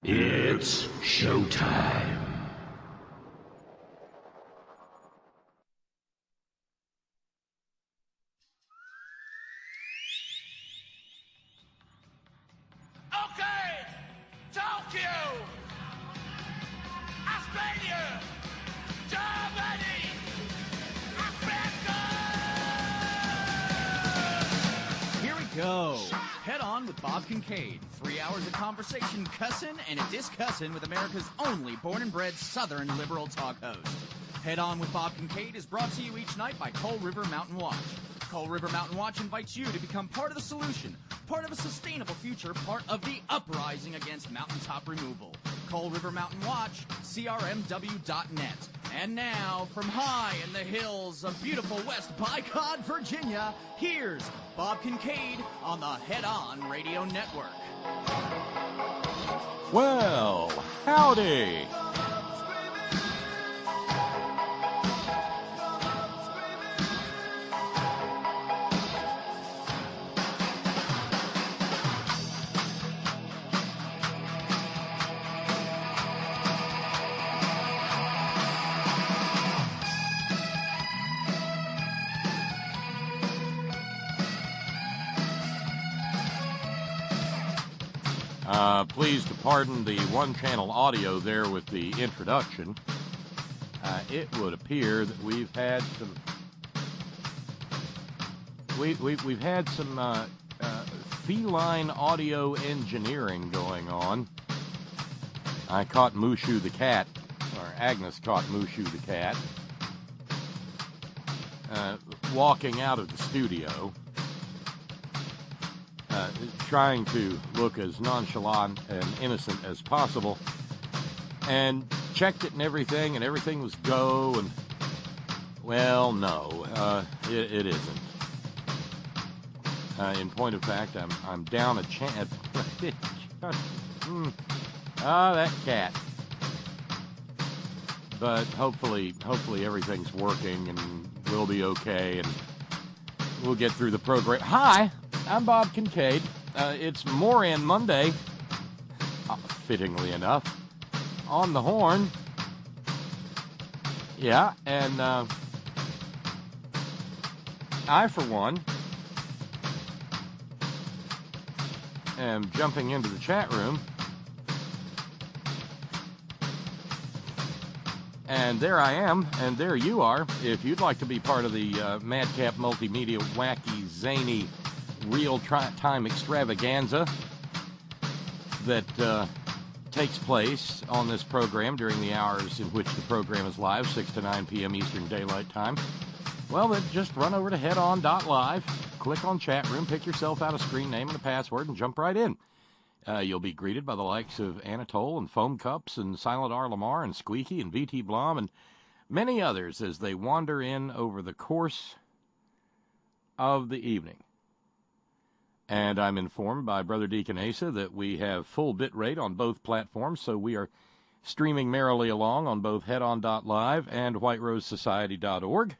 It's showtime. Okay, Tokyo, Australia, Germany, Africa. Here we go. Head on with Bob Kincaid. 3 hours of conversation, cussin' and a discussin' with America's only born and bred Southern liberal talk host. Head on with Bob Kincaid is brought to you each night by Coal River Mountain Watch. Coal River Mountain Watch invites you to become part of the solution, part of a sustainable future, part of the uprising against mountaintop removal. Coal River Mountain Watch, crmw.net. And now, from high in the hills of beautiful West Bicod, Virginia, here's Bob Kincaid on the Head On Radio Network. Well, howdy. Please to pardon the one-channel audio there with the introduction. It would appear that we've had some feline audio engineering going on. I caught Mushu the cat, or Agnes caught Mushu the cat, walking out of the studio. Trying to look as nonchalant and innocent as possible, and checked it and everything was go, and well, no, it isn't. In point of fact, I'm down a chance. That cat. But hopefully everything's working and we'll be okay, and we'll get through the program. Hi, I'm Bob Kincaid. It's Moran Monday, fittingly enough, on the horn. Yeah, and I, for one, am jumping into the chat room. And there I am, and there you are. If you'd like to be part of the Madcap Multimedia Wacky Zany real-time extravaganza that takes place on this program during the hours in which the program is live, 6 to 9 p.m. Eastern Daylight Time, well, then just run over to headon.live, click on chat room, pick yourself out a screen name and a password, and jump right in. You'll be greeted by the likes of Anatole and Foam Cups and Silent R. Lamar and Squeaky and VT Blom and many others as they wander in over the course of the evening. And I'm informed by Brother Deacon Asa that we have full bit rate on both platforms, so we are streaming merrily along on both headon.live and whiterosesociety.org.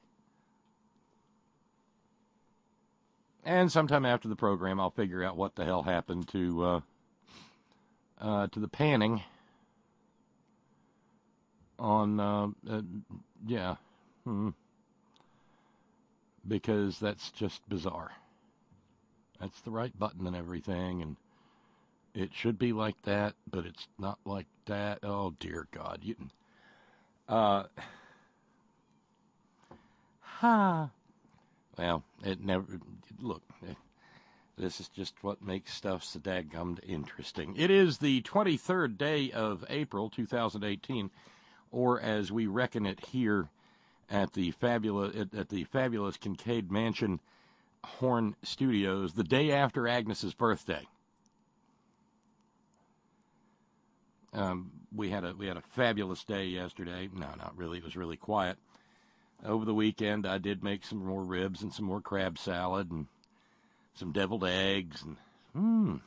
And sometime after the program, I'll figure out what the hell happened to the panning on, because that's just bizarre. That's the right button and everything, and it should be like that, but it's not like that. Oh, dear God. Well, it never, look, this is just what makes stuff so dadgummed interesting. It is the 23rd day of April, 2018, or as we reckon it here at the fabulous Kincaid Mansion Horn Studios, the day after Agnes's birthday. We had a fabulous day yesterday. No, not really. It was really quiet. Over the weekend, I did make some more ribs and some more crab salad and some deviled eggs. And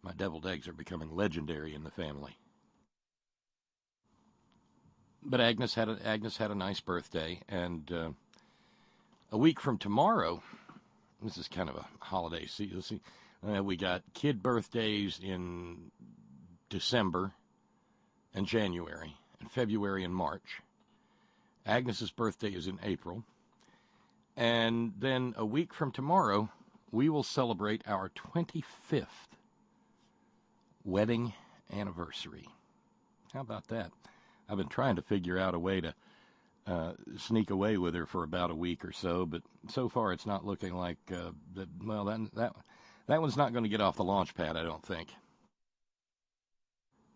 my deviled eggs are becoming legendary in the family. But Agnes had a nice birthday, and a week from tomorrow, this is kind of a holiday season. We got kid birthdays in December, and January, and February and March. Agnes's birthday is in April. And then a week from tomorrow, we will celebrate our 25th wedding anniversary. How about that? I've been trying to figure out a way to sneak away with her for about a week or so, but so far it's not looking like that. Well, that one's not going to get off the launch pad, I don't think.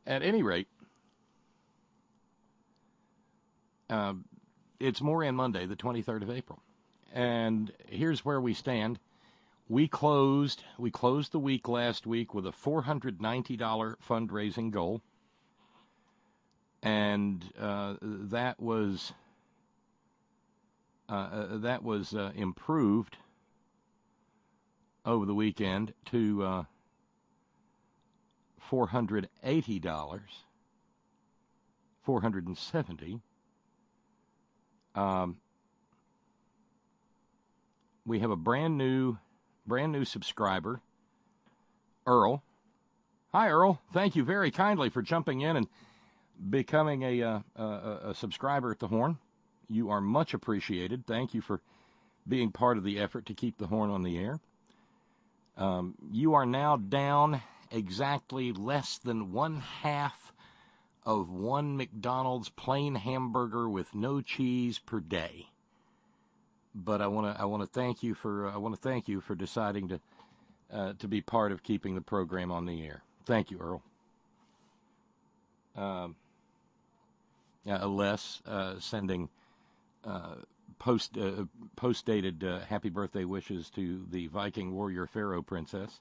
At any rate, it's Moran Monday, the 23rd of April, and here's where we stand. We closed the week last week with a $490 fundraising goal, and that was improved over the weekend to $480, $470. We have a brand new subscriber, Earl. Hi, Earl. Thank you very kindly for jumping in and becoming a subscriber at the Horn. You are much appreciated. Thank you for being part of the effort to keep the Horn on the air. You are now down exactly less than 1/2 of one McDonald's plain hamburger with no cheese per day. But I want to thank you for deciding to be part of keeping the program on the air. Thank you, Earl. Les sending post-dated happy birthday wishes to the Viking warrior Pharaoh princess.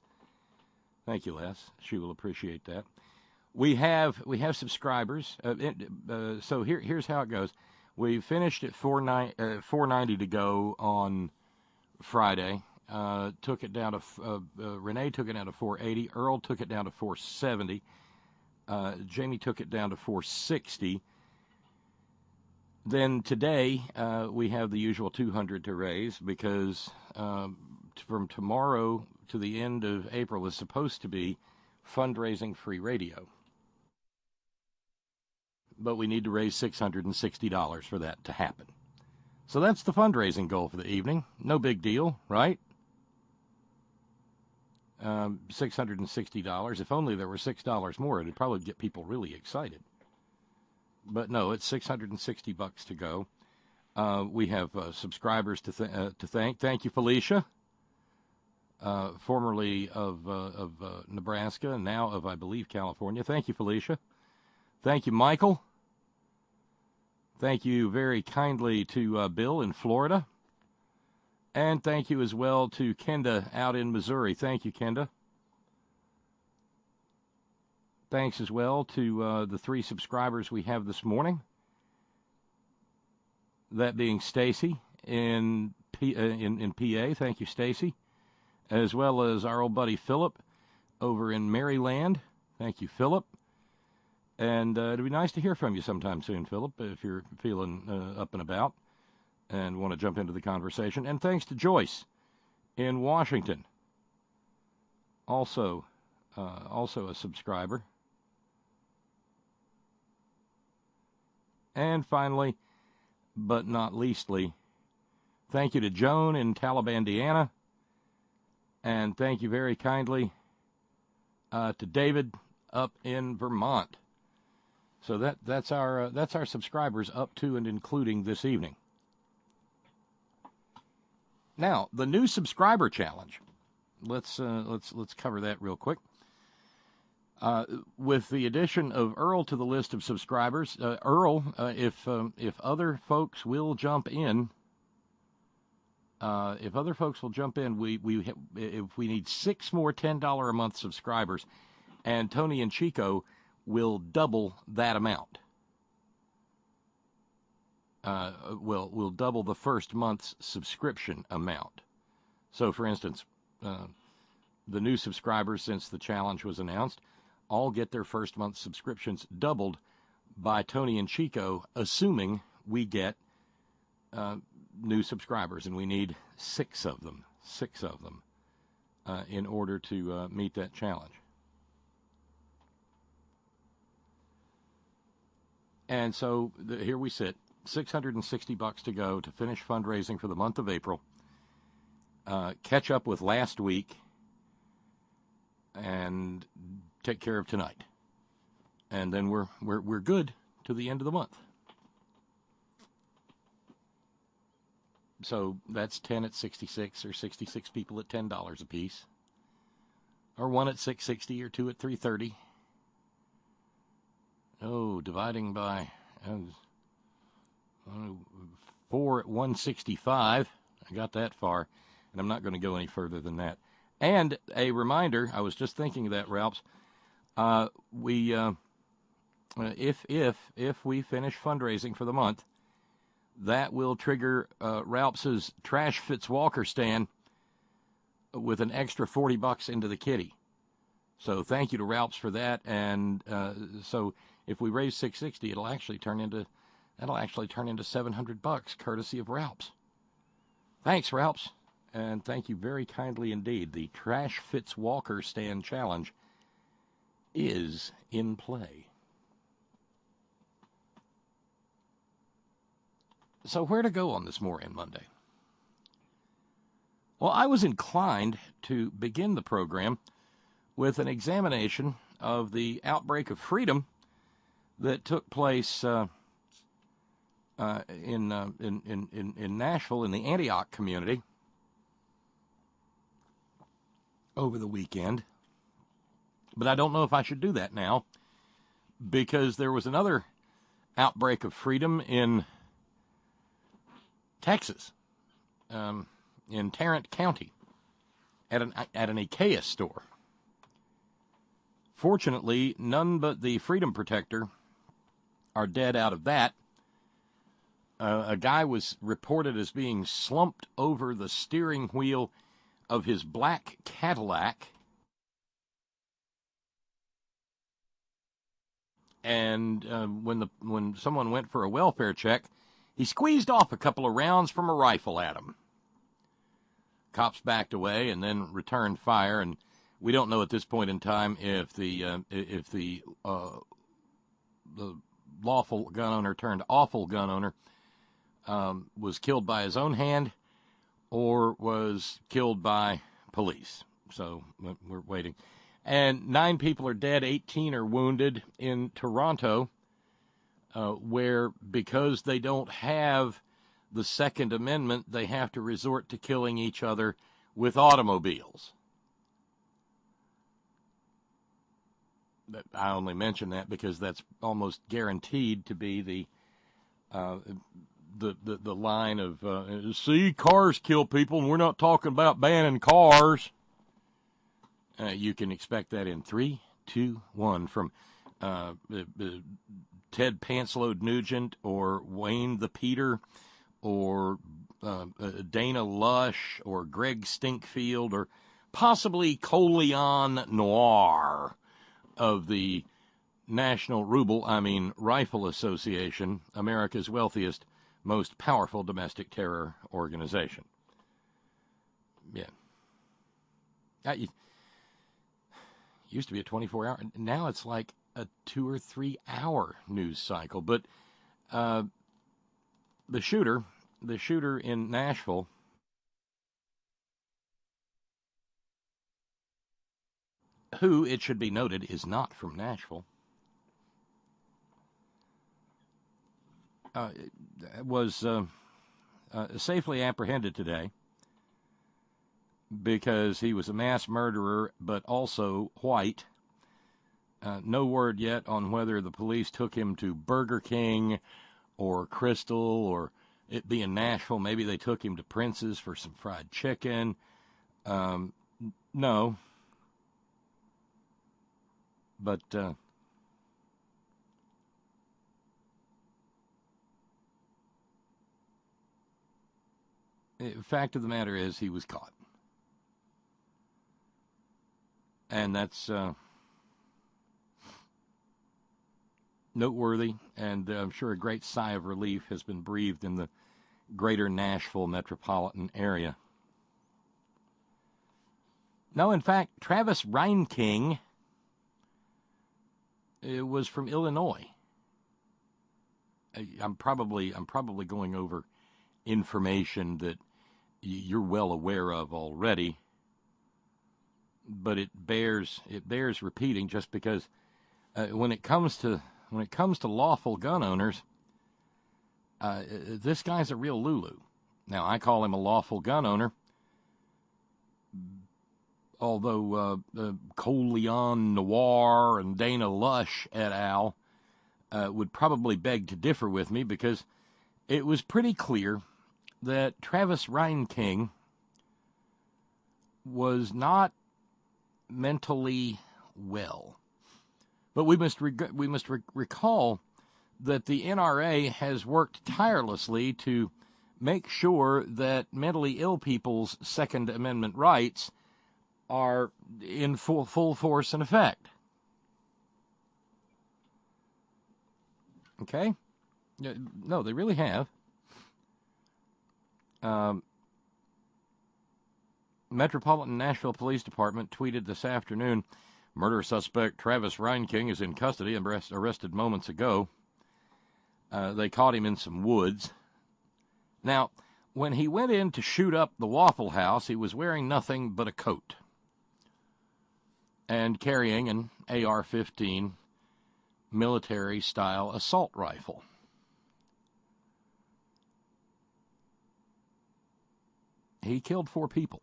Thank you, Les. She will appreciate that. We have subscribers. So here's how it goes. We finished at 490 to go on Friday. Took it down to Renee took it down to 480. Earl took it down to 470. Jamie took it down to 460. Then today we have the usual 200 to raise because from tomorrow to the end of April is supposed to be fundraising free radio. But we need to raise $660 for that to happen. So that's the fundraising goal for the evening. No big deal, right? $660. If only there were $6 more, it'd probably get people really excited. But no, it's $660 to go. We have subscribers to thank. Thank you, Felicia, formerly of Nebraska and now of, I believe, California. Thank you, Felicia. Thank you, Michael. Thank you very kindly to Bill in Florida. And thank you as well to Kenda out in Missouri. Thank you, Kenda. Thanks as well to the 3 subscribers we have this morning. That being Stacy in PA. Thank you, Stacy. As well as our old buddy Philip over in Maryland. Thank you, Philip. And it'd be nice to hear from you sometime soon, Philip, if you're feeling up and about and want to jump into the conversation. And thanks to Joyce in Washington, also a subscriber. And finally, but not leastly, thank you to Joan in Talibandiana, and thank you very kindly to David up in Vermont. So that's our subscribers up to and including this evening. Now, the new subscriber challenge. Let's cover that real quick. With the addition of Earl to the list of subscribers, Earl, if other folks will jump in, if we need 6 more $10 a month subscribers, and Tony and Chico will double that amount. Will double the first month's subscription amount. So, for instance, the new subscribers since the challenge was announced all get their first month's subscriptions doubled by Tony and Chico, assuming we get new subscribers, and we need 6 of them, in order to meet that challenge. And so here we sit, $660 to go to finish fundraising for the month of April. Catch up with last week and take care of tonight. And then we're good to the end of the month. So that's 10 at 66, or 66 people at $10 a piece, or 1 at $660, or 2 at $330. Oh, dividing by 4 at $165. I got that far, and I'm not going to go any further than that. And a reminder, I was just thinking of that, Ralphs. If we finish fundraising for the month, that will trigger Ralphs' Trash Fitzwalker stand with an extra $40 into the kitty. So thank you to Ralphs for that. And so if we raise $660, that'll actually turn into $700, courtesy of Ralphs. Thanks, Ralphs, and thank you very kindly indeed. The Trash Fitzwalker stand challenge is in play. So where to go on this Moran Monday? Well, I was inclined to begin the program with an examination of the outbreak of freedom that took place in Nashville, in the Antioch community, over the weekend. But I don't know if I should do that now, because there was another outbreak of freedom in Texas, in Tarrant County, at an IKEA store. Fortunately, none but the Freedom Protector are dead out of that. A guy was reported as being slumped over the steering wheel of his black Cadillac, and when someone went for a welfare check, he squeezed off a couple of rounds from a rifle at him. Cops backed away and then returned fire, and we don't know at this point in time if the lawful gun owner turned awful gun owner was killed by his own hand or was killed by police. So we're waiting. And 9 people are dead, 18 are wounded in Toronto, where, because they don't have the Second Amendment, they have to resort to killing each other with automobiles. I only mention that because that's almost guaranteed to be the line of, see, cars kill people, and we're not talking about banning cars. You can expect that in 3, 2, 1 from Ted Pantsload Nugent, or Wayne the Peter, or Dana Lush, or Greg Stinkfield, or possibly Coleon Noir of the National Rifle Association, America's wealthiest, most powerful domestic terror organization. Yeah. Used to be a 24-hour. Now it's like a 2 or 3 hour news cycle. But the shooter in Nashville, who, it should be noted, is not from Nashville, was safely apprehended today because he was a mass murderer, but also white. No word yet on whether the police took him to Burger King or Crystal, or it being Nashville, maybe they took him to Prince's for some fried chicken. No. But the fact of the matter is he was caught. And that's noteworthy, and I'm sure a great sigh of relief has been breathed in the greater Nashville metropolitan area. No, in fact, Travis Reinking was from Illinois. I'm probably going over information that you're well aware of already, but it bears repeating just because when it comes to lawful gun owners, this guy's a real Lulu. Now, I call him a lawful gun owner, although Cole Leon Noir and Dana Lush et al. Would probably beg to differ with me, because it was pretty clear that Travis Reinking was not mentally well. But we must recall that the NRA has worked tirelessly to make sure that mentally ill people's Second Amendment rights are in full force and effect. Okay? No, they really have. Metropolitan Nashville Police Department tweeted this afternoon, murder suspect Travis Reinking is in custody and arrested moments ago. They caught him in some woods. Now, when he went in to shoot up the Waffle House, he was wearing nothing but a coat and carrying an AR-15 military-style assault rifle. He killed 4 people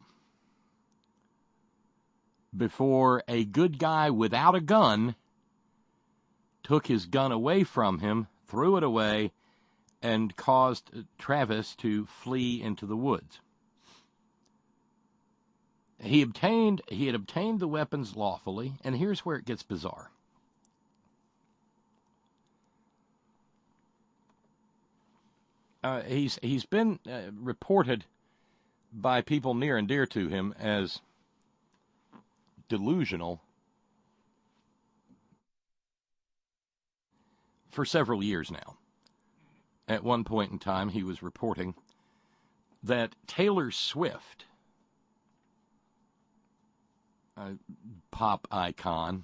before a good guy without a gun took his gun away from him, threw it away, and caused Travis to flee into the woods. He had obtained the weapons lawfully, and here's where it gets bizarre. He's been reported by people near and dear to him as delusional for several years now. At one point in time, he was reporting that Taylor Swift, a pop icon,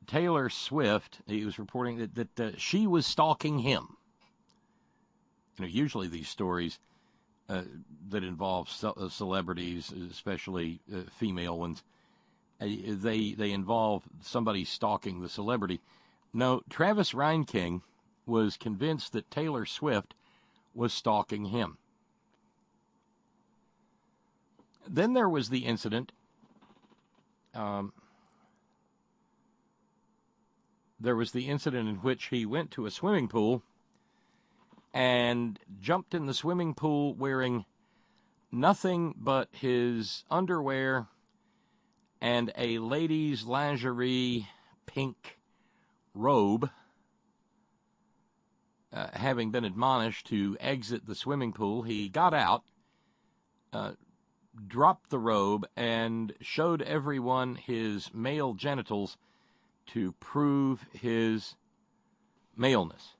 Taylor Swift, he was reporting that she was stalking him. Usually these stories that involve celebrities, especially female ones, they involve somebody stalking the celebrity. No, Travis Reinking was convinced that Taylor Swift was stalking him. Then there was the incident. There was the incident in which he went to a swimming pool and jumped in the swimming pool wearing nothing but his underwear and a lady's lingerie pink robe, having been admonished to exit the swimming pool. He got out, dropped the robe, and showed everyone his male genitals to prove his maleness.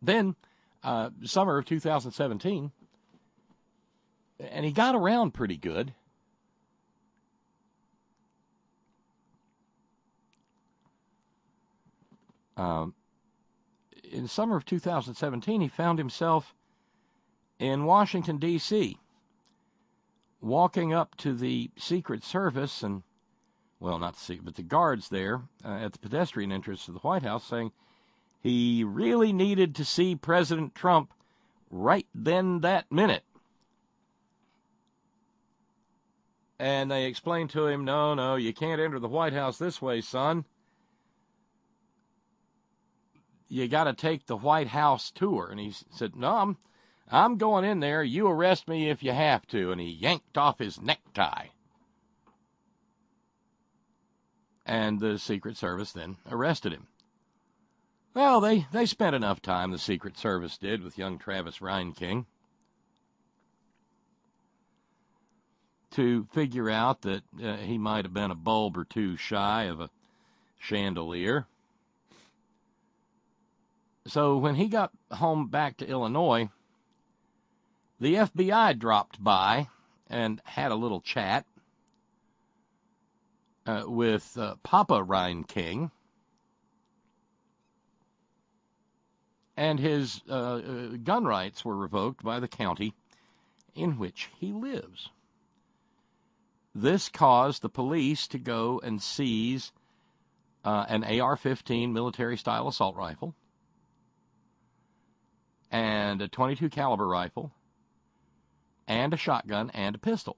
Then, summer of 2017, and he got around pretty good. In summer of 2017, he found himself in Washington, D.C., walking up to the Secret Service and, well, not the secret, but the guards there at the pedestrian entrance to the White House, saying he really needed to see President Trump right then, that minute. And they explained to him, no, you can't enter the White House this way, son. You got to take the White House tour. And he said, no, I'm going in there. You arrest me if you have to. And he yanked off his necktie. And the Secret Service then arrested him. Well, they spent enough time, the Secret Service did, with young Travis Reinking to figure out that he might have been a bulb or two shy of a chandelier. So when he got home back to Illinois, the FBI dropped by and had a little chat. with Papa Ryan King and his gun rights were revoked by the county in which he lives. This caused the police to go and seize an AR-15 military-style assault rifle and a .22 caliber rifle and a shotgun and a pistol.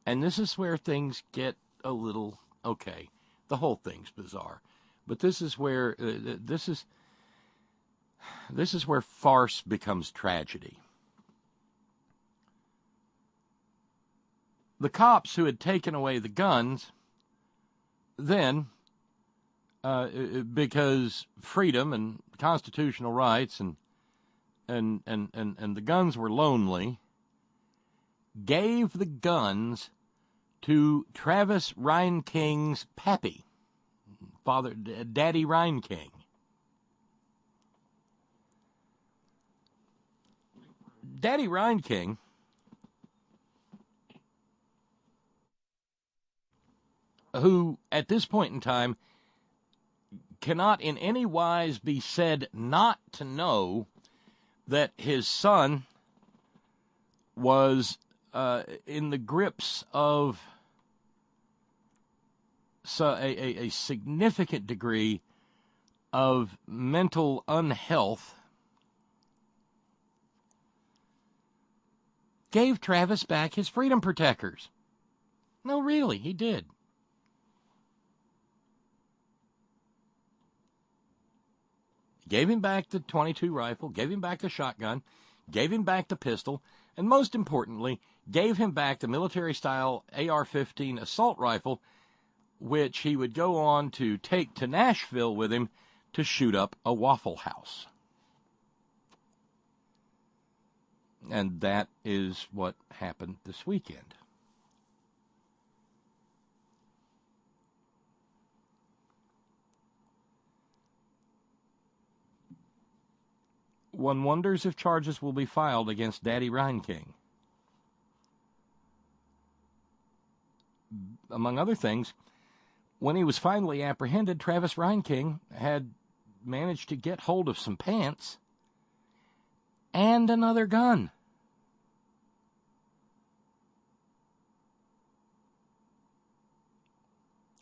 And this is where things get a little, okay, the whole thing's bizarre. But this is where this is where farce becomes tragedy. The cops who had taken away the guns then, because freedom and constitutional rights and the guns were lonely, gave the guns to Travis Ryan King's pappy, Daddy Ryan King. Daddy Ryan King who at this point in time cannot in any wise be said not to know that his son was in the grips of a significant degree of mental unhealth, gave Travis back his freedom protectors. No, really, he did. Gave him back the .22 rifle, gave him back the shotgun, gave him back the pistol, and most importantly, gave him back the military-style AR-15 assault rifle, which he would go on to take to Nashville with him to shoot up a Waffle House. And that is what happened this weekend. One wonders if charges will be filed against Daddy Ryan King. Among other things, when he was finally apprehended, Travis Ryan King had managed to get hold of some pants and another gun.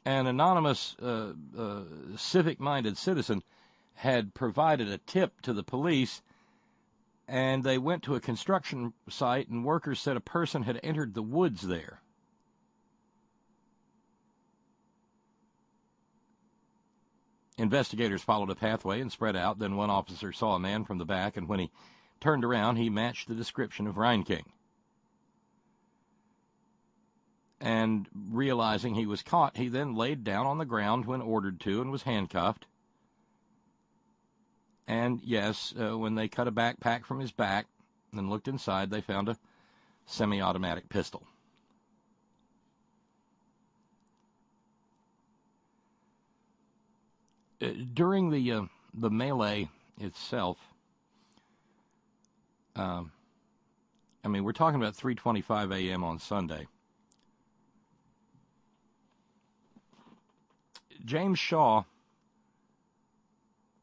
An anonymous civic-minded citizen had provided a tip to the police, and they went to a construction site, and workers said a person had entered the woods there. Investigators followed a pathway and spread out. Then one officer saw a man from the back, and when he turned around, he matched the description of Ryan King. And realizing he was caught, he then laid down on the ground when ordered to and was handcuffed. And yes, when they cut a backpack from his back and looked inside, they found a semi-automatic pistol. During the melee itself, we're talking about 3:25 a.m. on Sunday. James Shaw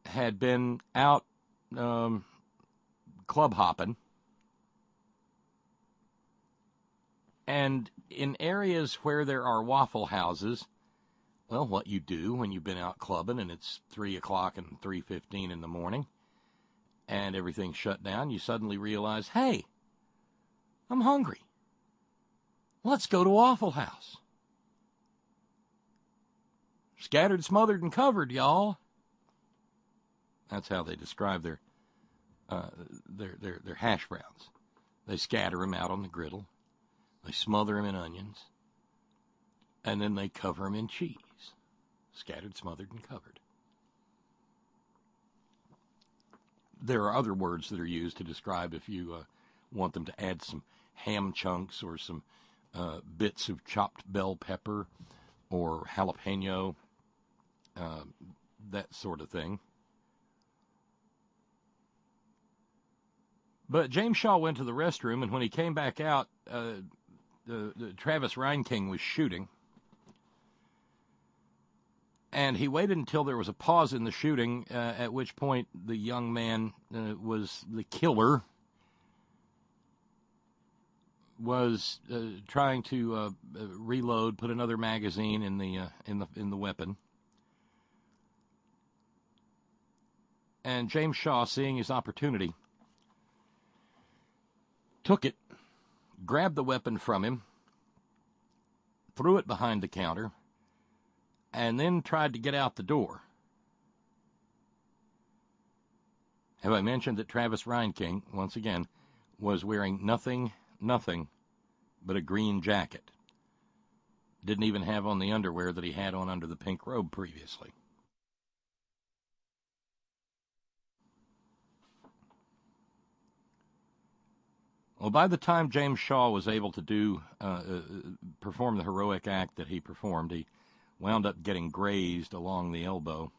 had been out club hopping, and in areas where there are Waffle Houses, well, what you do when you've been out clubbing and it's 3 o'clock and 3:15 in the morning and everything's shut down, you suddenly realize, hey, I'm hungry. Let's go to Waffle House. Scattered, smothered, and covered, y'all. That's how they describe their hash browns. They scatter them out on the griddle. They smother them in onions. And then they cover them in cheese. Scattered, smothered, and covered. There are other words that are used to describe if you want them to add some ham chunks or some bits of chopped bell pepper or jalapeno, that sort of thing. But James Shaw went to the restroom, and when he came back out, Travis Reinking was shooting. And he waited until there was a pause in the shooting, at which point the young man was the killer, was trying to reload, put another magazine in the weapon. And James Shaw, seeing his opportunity, took it, grabbed the weapon from him, threw it behind the counter, and then tried to get out the door. Have I mentioned that Travis Reinking, once again, was wearing nothing but a green jacket? Didn't even have on the underwear that he had on under the pink robe previously. Well, by the time James Shaw was able to perform the heroic act that he performed, he wound up getting grazed along the elbow.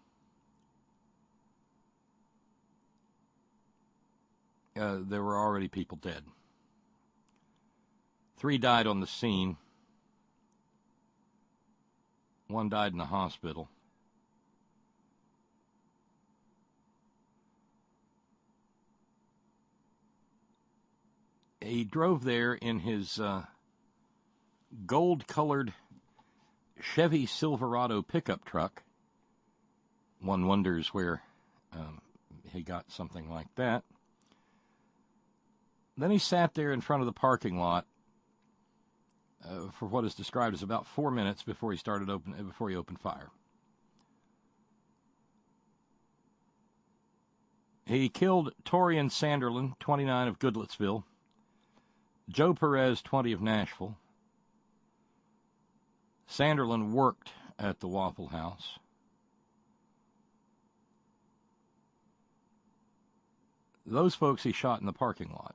There were already people dead. 3 died on the scene. 1 died in the hospital. He drove there in his gold-colored Chevy Silverado pickup truck. One wonders where he got something like that. Then he sat there in front of the parking lot for what is described as about 4 minutes before he opened fire. He killed Torian Sanderlin, 29, of Goodlettsville, Joe Perez, 20, of Nashville. Sanderlin worked at the Waffle House. Those folks he shot in the parking lot.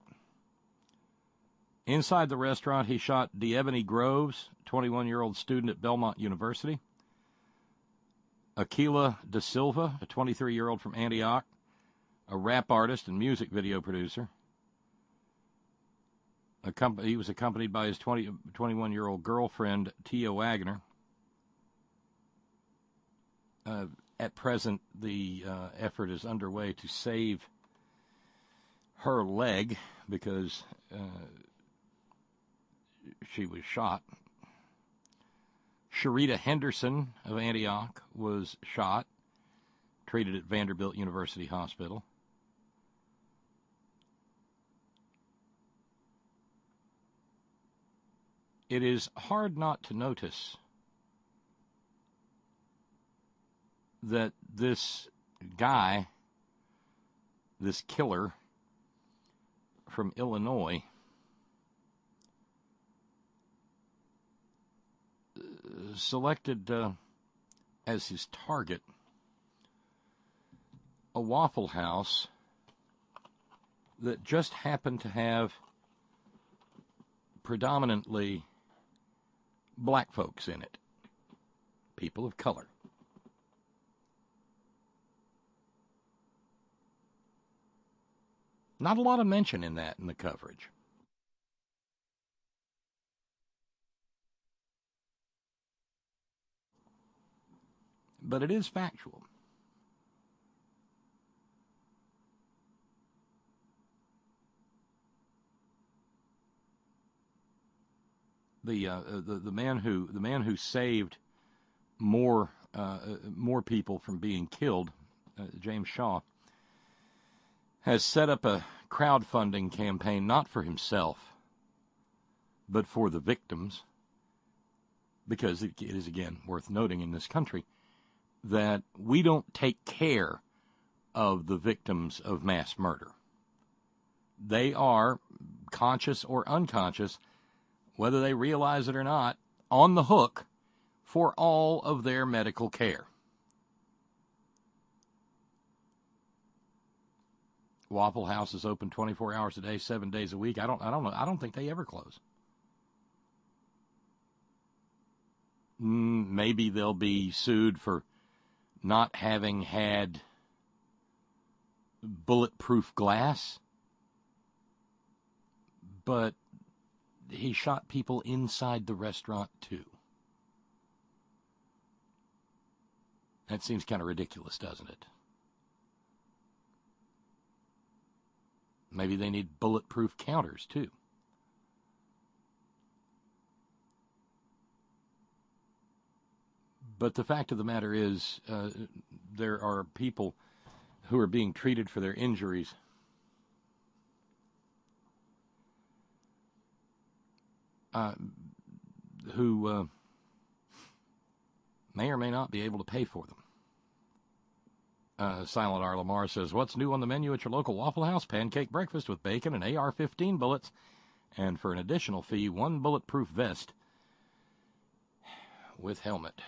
Inside the restaurant, he shot DeEbony Groves, 21-year-old student at Belmont University. Aquila Da Silva, a 23-year-old from Antioch, a rap artist and music video producer. He was accompanied by his 21-year-old girlfriend, Tia Wagner. At present, the effort is underway to save her leg because she was shot. Sharita Henderson of Antioch was shot, treated at Vanderbilt University Hospital. It is hard not to notice that this guy, this killer from Illinois, selected as his target a Waffle House that just happened to have predominantly black folks in it, people of color. Not a lot of mention in that in the coverage. But it is factual. The man who saved more people from being killed, James Shaw, has set up a crowdfunding campaign not for himself, but for the victims, because it is again worth noting in this country that we don't take care of the victims of mass murder. They are, conscious or unconscious, whether they realize it or not, on the hook for all of their medical care. Waffle House is open 24 hours a day, 7 days a week. I don't know. I don't think they ever close. Maybe they'll be sued for not having had bulletproof glass. But he shot people inside the restaurant, too. That seems kind of ridiculous, doesn't it? Maybe they need bulletproof counters, too. But the fact of the matter is, there are people who are being treated for their injuries who may or may not be able to pay for them. Silent R. Lamar says, what's new on the menu at your local Waffle House? Pancake breakfast with bacon and AR-15 bullets. And for an additional fee, 1 bulletproof vest with helmet.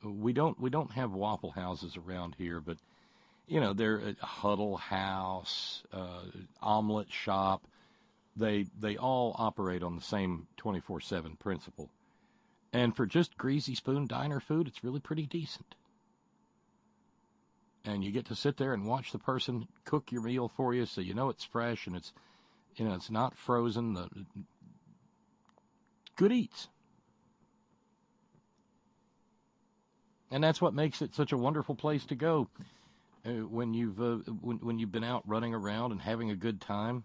We don't have Waffle Houses around here, but, you know, they're a Huddle House, Omelet Shop. They all operate on the same 24/7 principle. And for just greasy spoon diner food, it's really pretty decent. And you get to sit there and watch the person cook your meal for you, so you know it's fresh and it's, you know, it's not frozen. Good eats. And that's what makes it such a wonderful place to go when you've been out running around and having a good time.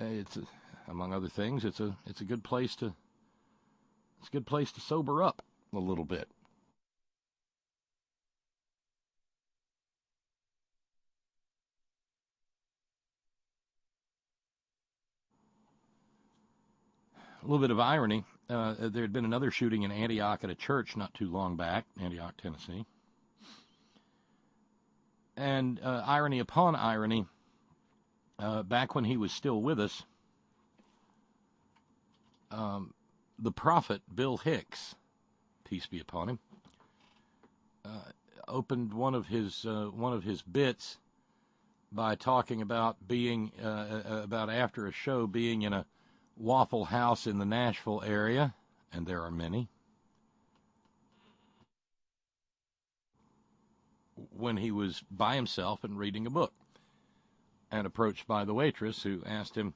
It's among other things, it's a good place to sober up a little bit. A little bit of irony. There had been another shooting in Antioch at a church not too long back, Antioch, Tennessee. And irony upon irony, back when he was still with us, the prophet Bill Hicks, peace be upon him, opened one of his bits by talking about being about after a show being in a Waffle House in the Nashville area, and there are many, when he was by himself and reading a book, and approached by the waitress, who asked him,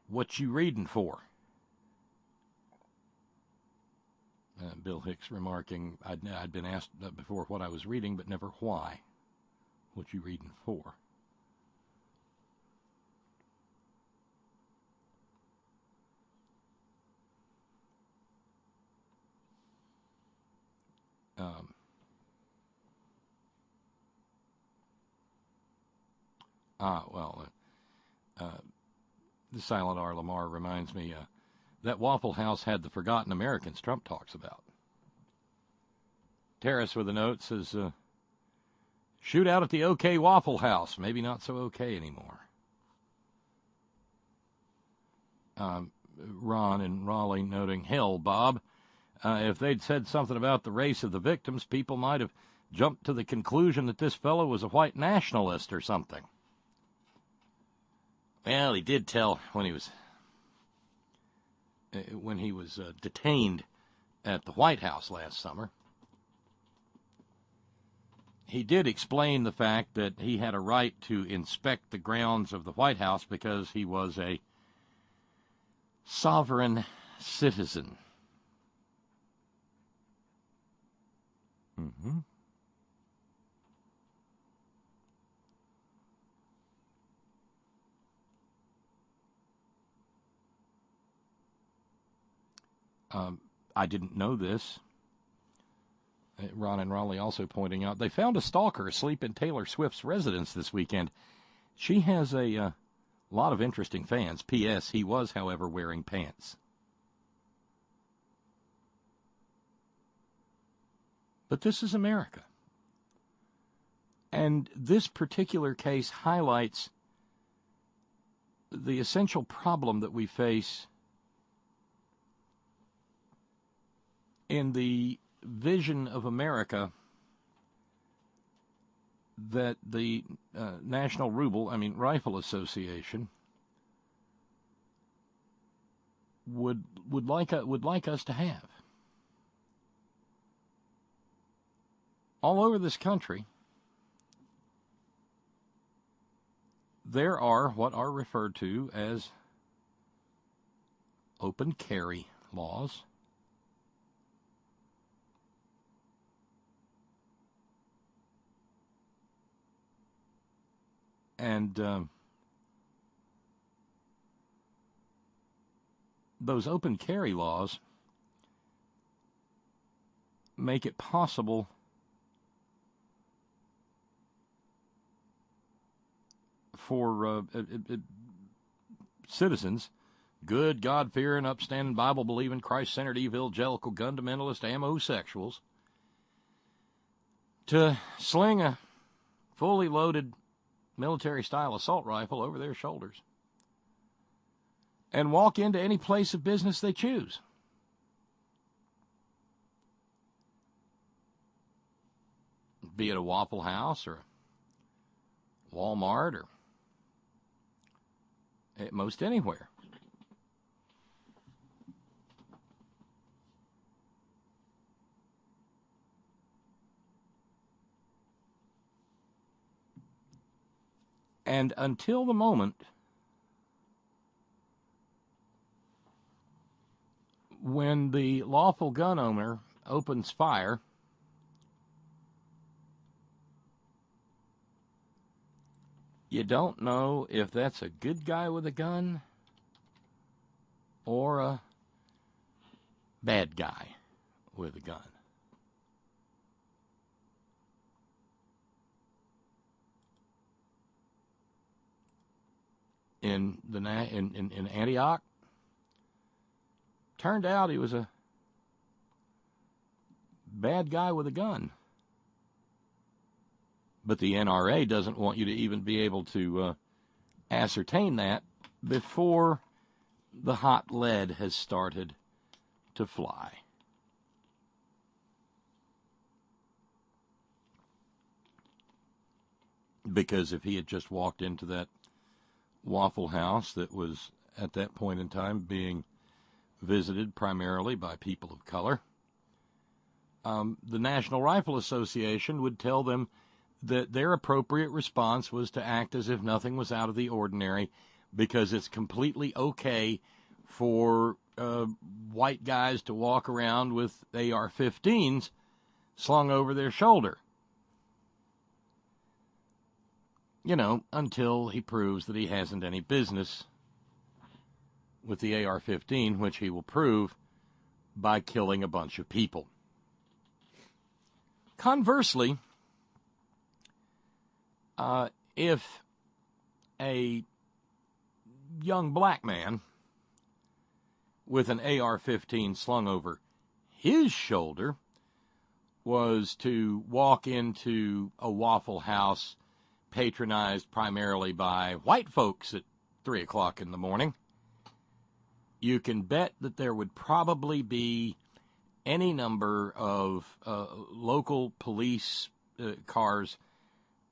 "What you reading for?" Bill Hicks remarking, I'd been asked before what I was reading, but never why. What you reading for? The Silent R. Lamar reminds me that Waffle House had the Forgotten Americans Trump talks about. Terrace with a note says, shootout at the OK Waffle House. Maybe not so OK anymore. Ron in Raleigh noting, hell, Bob, if they'd said something about the race of the victims, people might have jumped to the conclusion that this fellow was a white nationalist or something. Well, he did tell when he was detained at the White House last summer. He did explain the fact that he had a right to inspect the grounds of the White House because he was a sovereign citizen. Mm-hmm. I didn't know this. Ron and Raleigh also pointing out, they found a stalker asleep in Taylor Swift's residence this weekend. She has a lot of interesting fans. P.S. He was, however, wearing pants. But this is America. And this particular case highlights the essential problem that we face in the vision of America that the National Rifle Association would like us to have. all over this country, there are what are referred to as open carry laws. And those open carry laws make it possible for citizens, good, God-fearing, upstanding, Bible-believing, Christ-centered, evangelical, gun-fundamentalist, ammo-sexuals, to sling a fully loaded military-style assault rifle over their shoulders and walk into any place of business they choose. Be it a Waffle House or Walmart or at most anywhere. And until the moment when the lawful gun owner opens fire, you don't know if that's a good guy with a gun or a bad guy with a gun. In Antioch, turned out he was a bad guy with a gun. But the NRA doesn't want you to even be able to ascertain that before the hot lead has started to fly. Because if he had just walked into that Waffle House that was at that point in time being visited primarily by people of color, the National Rifle Association would tell them that their appropriate response was to act as if nothing was out of the ordinary, because it's completely okay for white guys to walk around with AR-15s slung over their shoulder. You know, until he proves that he hasn't any business with the AR-15, which he will prove by killing a bunch of people. Conversely, if a young black man with an AR-15 slung over his shoulder was to walk into a Waffle House patronized primarily by white folks at 3 o'clock in the morning, you can bet that there would probably be any number of local police cars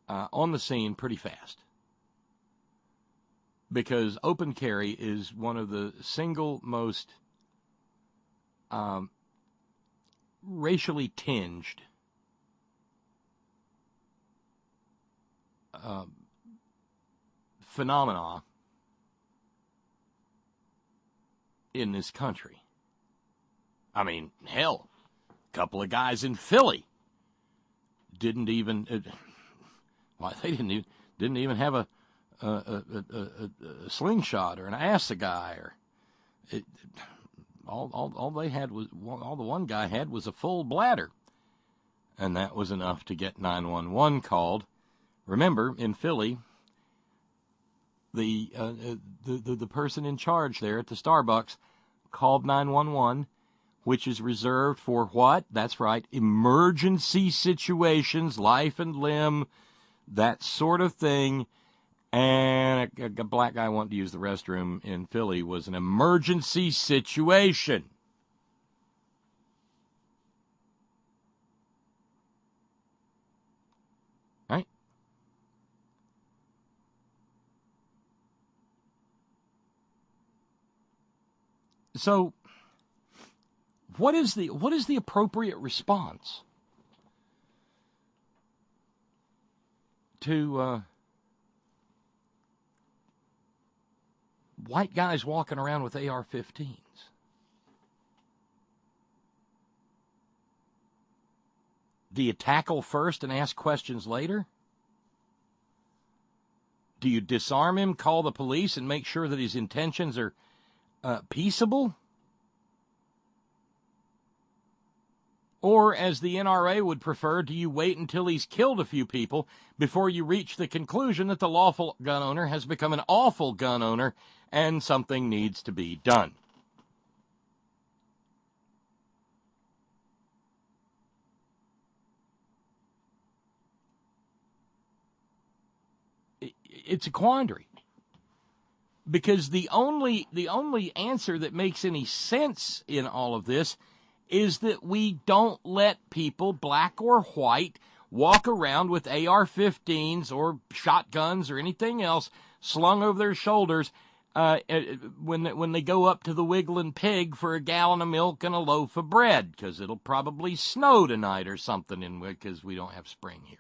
on the scene pretty fast. Because open carry is one of the single most racially tinged phenomena in this country. I mean, hell, a couple of guys in Philly didn't even have a slingshot or an assegai, or all the one guy had was a full bladder, and that was enough to get 911 called. Remember, in Philly, the person in charge there at the Starbucks called 911, which is reserved for what? That's right, emergency situations, life and limb, that sort of thing. And a black guy wanting to use the restroom in Philly was an emergency situation. Right? So, what is the appropriate response to white guys walking around with AR-15s. Do you tackle first and ask questions later? Do you disarm him, call the police, and make sure that his intentions are peaceable? Or, as the NRA would prefer, do you wait until he's killed a few people before you reach the conclusion that the lawful gun owner has become an awful gun owner and something needs to be done? It's a quandary, because the only answer that makes any sense in all of this is that we don't let people, black or white, walk around with AR-15s or shotguns or anything else slung over their shoulders when they go up to the Wiggling Pig for a gallon of milk and a loaf of bread, because it'll probably snow tonight or something, because we don't have spring here.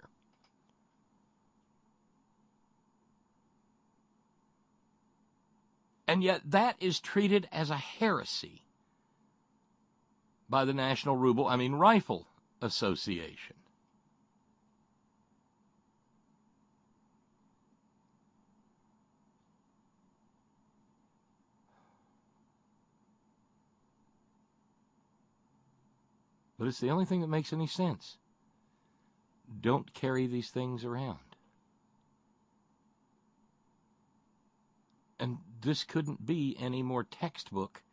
And yet that is treated as a heresy by the National Rifle Association. But it's the only thing that makes any sense. Don't carry these things around. And this couldn't be any more textbook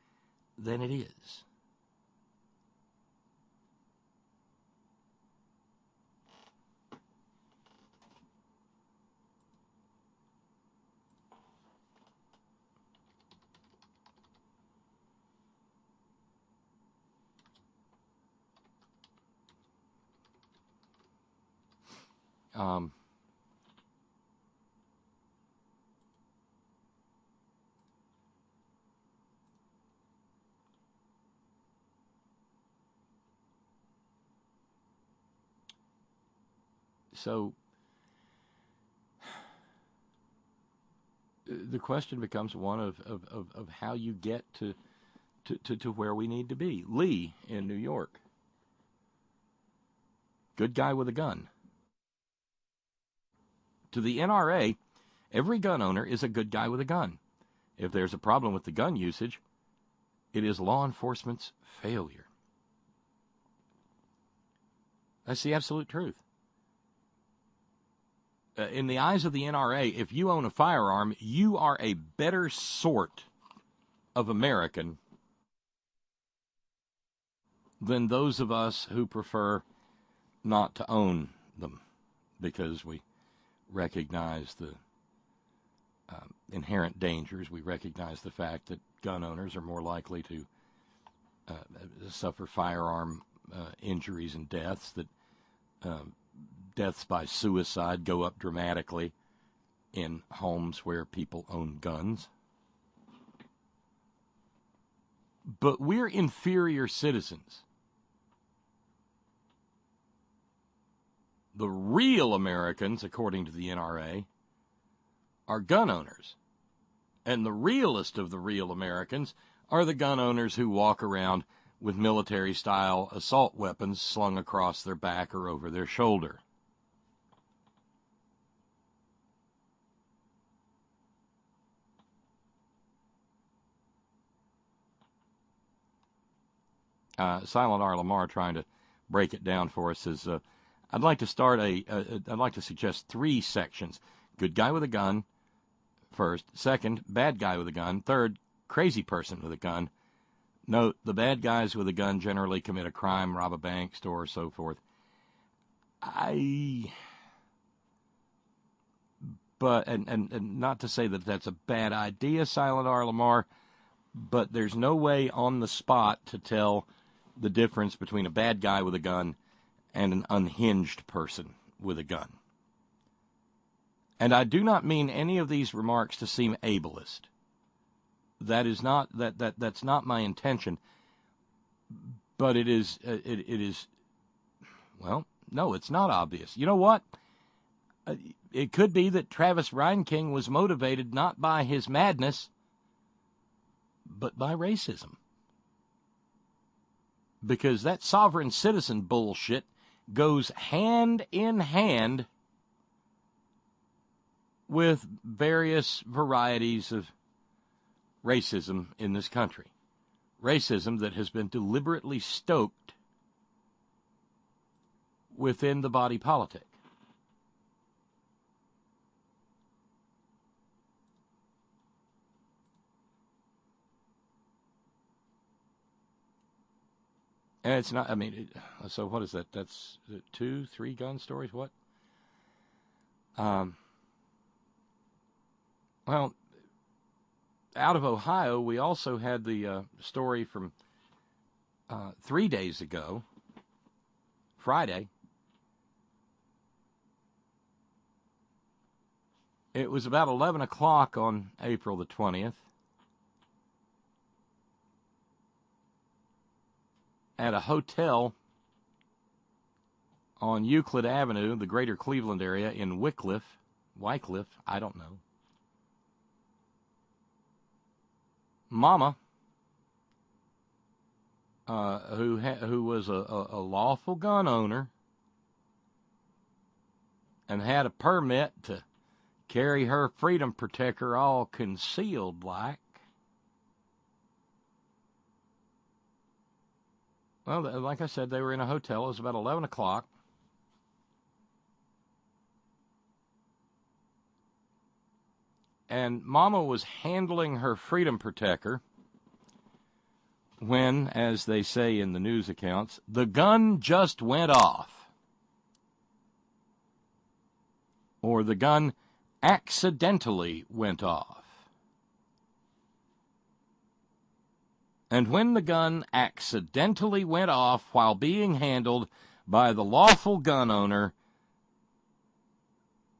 than it is. So the question becomes one of how you get to where we need to be. Lee in New York. Good guy with a gun. To the NRA, every gun owner is a good guy with a gun. If there's a problem with the gun usage, it is law enforcement's failure. That's the absolute truth. In the eyes of the NRA, if you own a firearm, you are a better sort of American than those of us who prefer not to own them, because we recognize the inherent dangers. We recognize the fact that gun owners are more likely to suffer firearm injuries and deaths, that deaths by suicide go up dramatically in homes where people own guns. But we're inferior citizens. The real Americans, according to the NRA, are gun owners. And the realest of the real Americans are the gun owners who walk around with military-style assault weapons slung across their back or over their shoulder. Silent R. Lamar, trying to break it down for us, says, I'd like to suggest 3 sections. Good guy with a gun, first. Second, bad guy with a gun. Third, crazy person with a gun. Note, the bad guys with a gun generally commit a crime, rob a bank, store, so forth. But not to say that that's a bad idea, Silent R. Lamar, but there's no way on the spot to tell the difference between a bad guy with a gun and an unhinged person with a gun. And I do not mean any of these remarks to seem ableist. That's not my intention. But it is well, no, it's not obvious. You know what? It could be that Travis Reinking was motivated not by his madness, but by racism. Because that sovereign citizen bullshit goes hand in hand with various varieties of racism in this country. Racism that has been deliberately stoked within the body politic. And it's not, I mean, so what is that? That's 2, 3 gun stories? What? Well, out of Ohio, we also had the story from 3 days ago, Friday. It was about 11 o'clock on April the 20th. At a hotel on Euclid Avenue, the greater Cleveland area, in Wycliffe, I don't know. Mama, who was a lawful gun owner and had a permit to carry her freedom protector all concealed like. Well, like I said, they were in a hotel. It was about 11 o'clock. And Mama was handling her freedom protector when, as they say in the news accounts, the gun just went off. Or the gun accidentally went off. And when the gun accidentally went off while being handled by the lawful gun owner,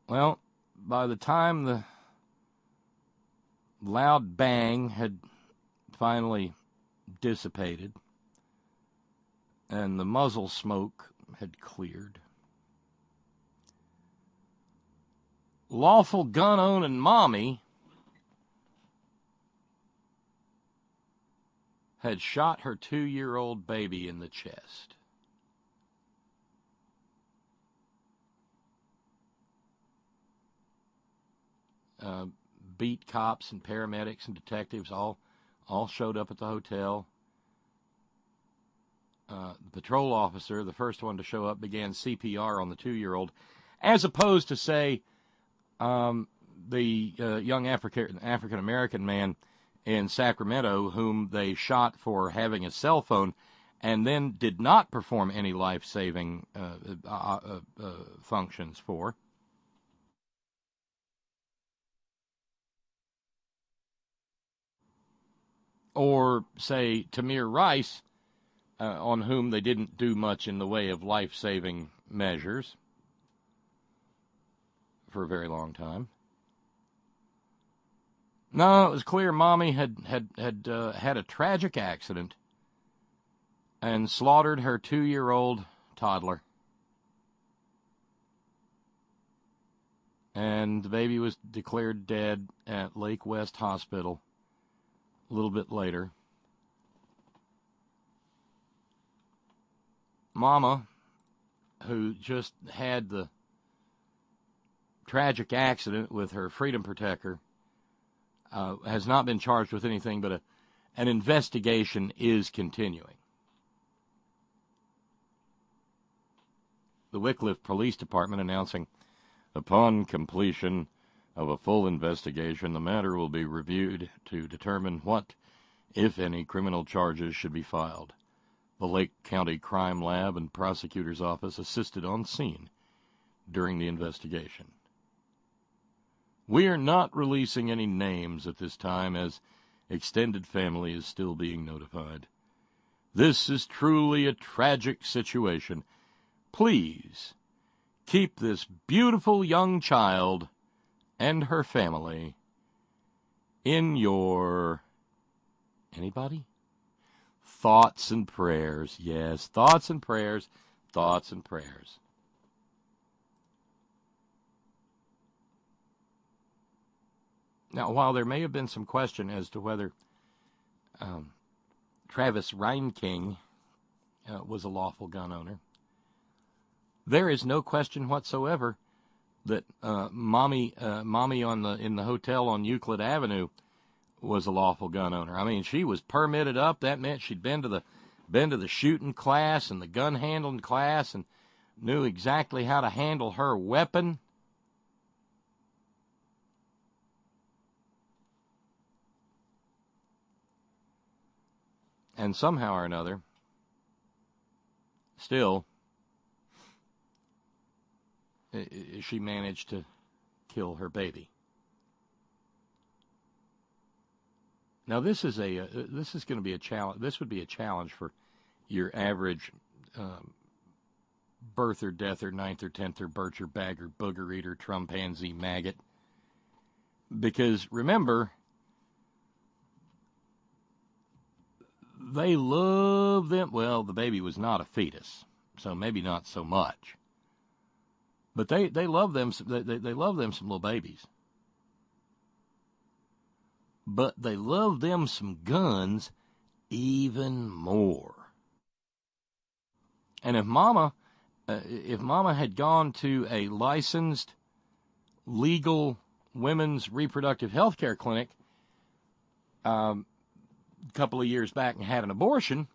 well, by the time the loud bang had finally dissipated and the muzzle smoke had cleared, lawful gun-owning mommy had shot her 2-year-old baby in the chest. Beat cops and paramedics and detectives all showed up at the hotel. The patrol officer, the first one to show up, began CPR on the 2-year-old, as opposed to, say, the young African-American man in Sacramento whom they shot for having a cell phone and then did not perform any life-saving functions for. Or, say, Tamir Rice, on whom they didn't do much in the way of life-saving measures for a very long time. No, it was clear Mommy had a tragic accident and slaughtered her 2-year-old toddler. And the baby was declared dead at Lake West Hospital a little bit later. Mama, who just had the tragic accident with her freedom protector, has not been charged with anything, but an investigation is continuing. The Wycliffe Police Department announcing, upon completion of a full investigation, the matter will be reviewed to determine what, if any, criminal charges should be filed. The Lake County Crime Lab and Prosecutor's Office assisted on scene during the investigation. We are not releasing any names at this time, as extended family is still being notified. This is truly a tragic situation. Please keep this beautiful young child and her family in your... Anybody? Thoughts and prayers. Yes, thoughts and prayers. Thoughts and prayers. Now, while there may have been some question as to whether Travis Reinking was a lawful gun owner, there is no question whatsoever that mommy in the hotel on Euclid Avenue was a lawful gun owner. I mean, she was permitted up. That meant she'd been to the shooting class and the gun handling class and knew exactly how to handle her weapon. And somehow or another, still, she managed to kill her baby. Now, this is going to be a challenge. This would be a challenge for your average birther, deather, ninth-er, tenth-er, bircher, bagger, booger eater, trumpanzee, maggot. Because remember, they love them. Well, the baby was not a fetus, so maybe not so much. But they love them. They love them some little babies. But they love them some guns even more. And if Mama had gone to a licensed, legal women's reproductive health care clinic a couple of years back and had an abortion,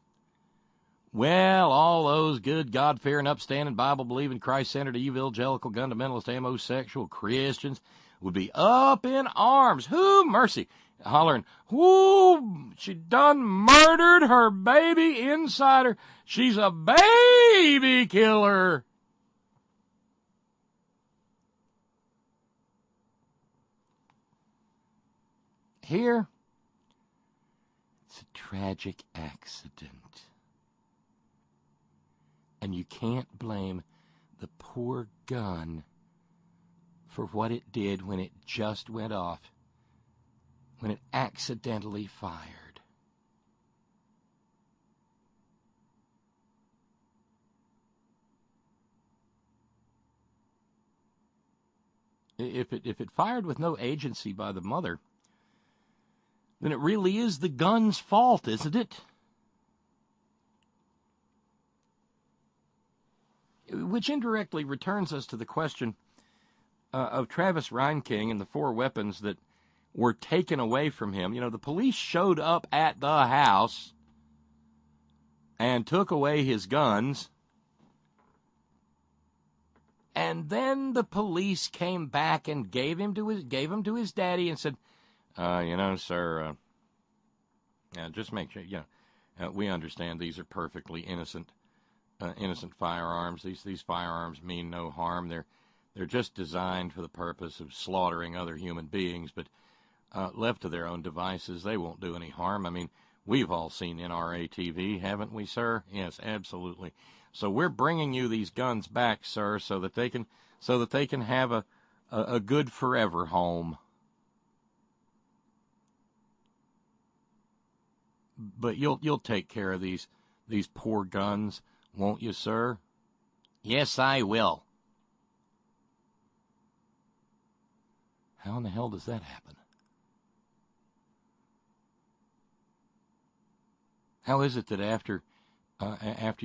well, all those good, God-fearing, upstanding, Bible-believing, Christ-centered, evangelical, fundamentalist, homosexual Christians would be up in arms. Whoo, mercy. Hollering, whoo, she done murdered her baby inside her. She's a baby killer. Here, it's a tragic accident. And you can't blame the poor gun for what it did when it just went off, when it accidentally fired. If it fired with no agency by the mother, then it really is the gun's fault, isn't it? Which indirectly returns us to the question of Travis Reinking and the 4 weapons that were taken away from him. You know, the police showed up at the house and took away his guns. And then the police came back and gave him to his daddy and said, sir, just make sure, we understand these are perfectly innocent firearms. These firearms mean no harm. They're just designed for the purpose of slaughtering other human beings, but left to their own devices, they won't do any harm. I mean, we've all seen NRA TV, haven't we, sir? Yes, absolutely. So we're bringing you these guns back, sir, so that they can have a good forever home. But you'll take care of these poor guns, won't you, sir? Yes, I will. How in the hell does that happen? How is it that after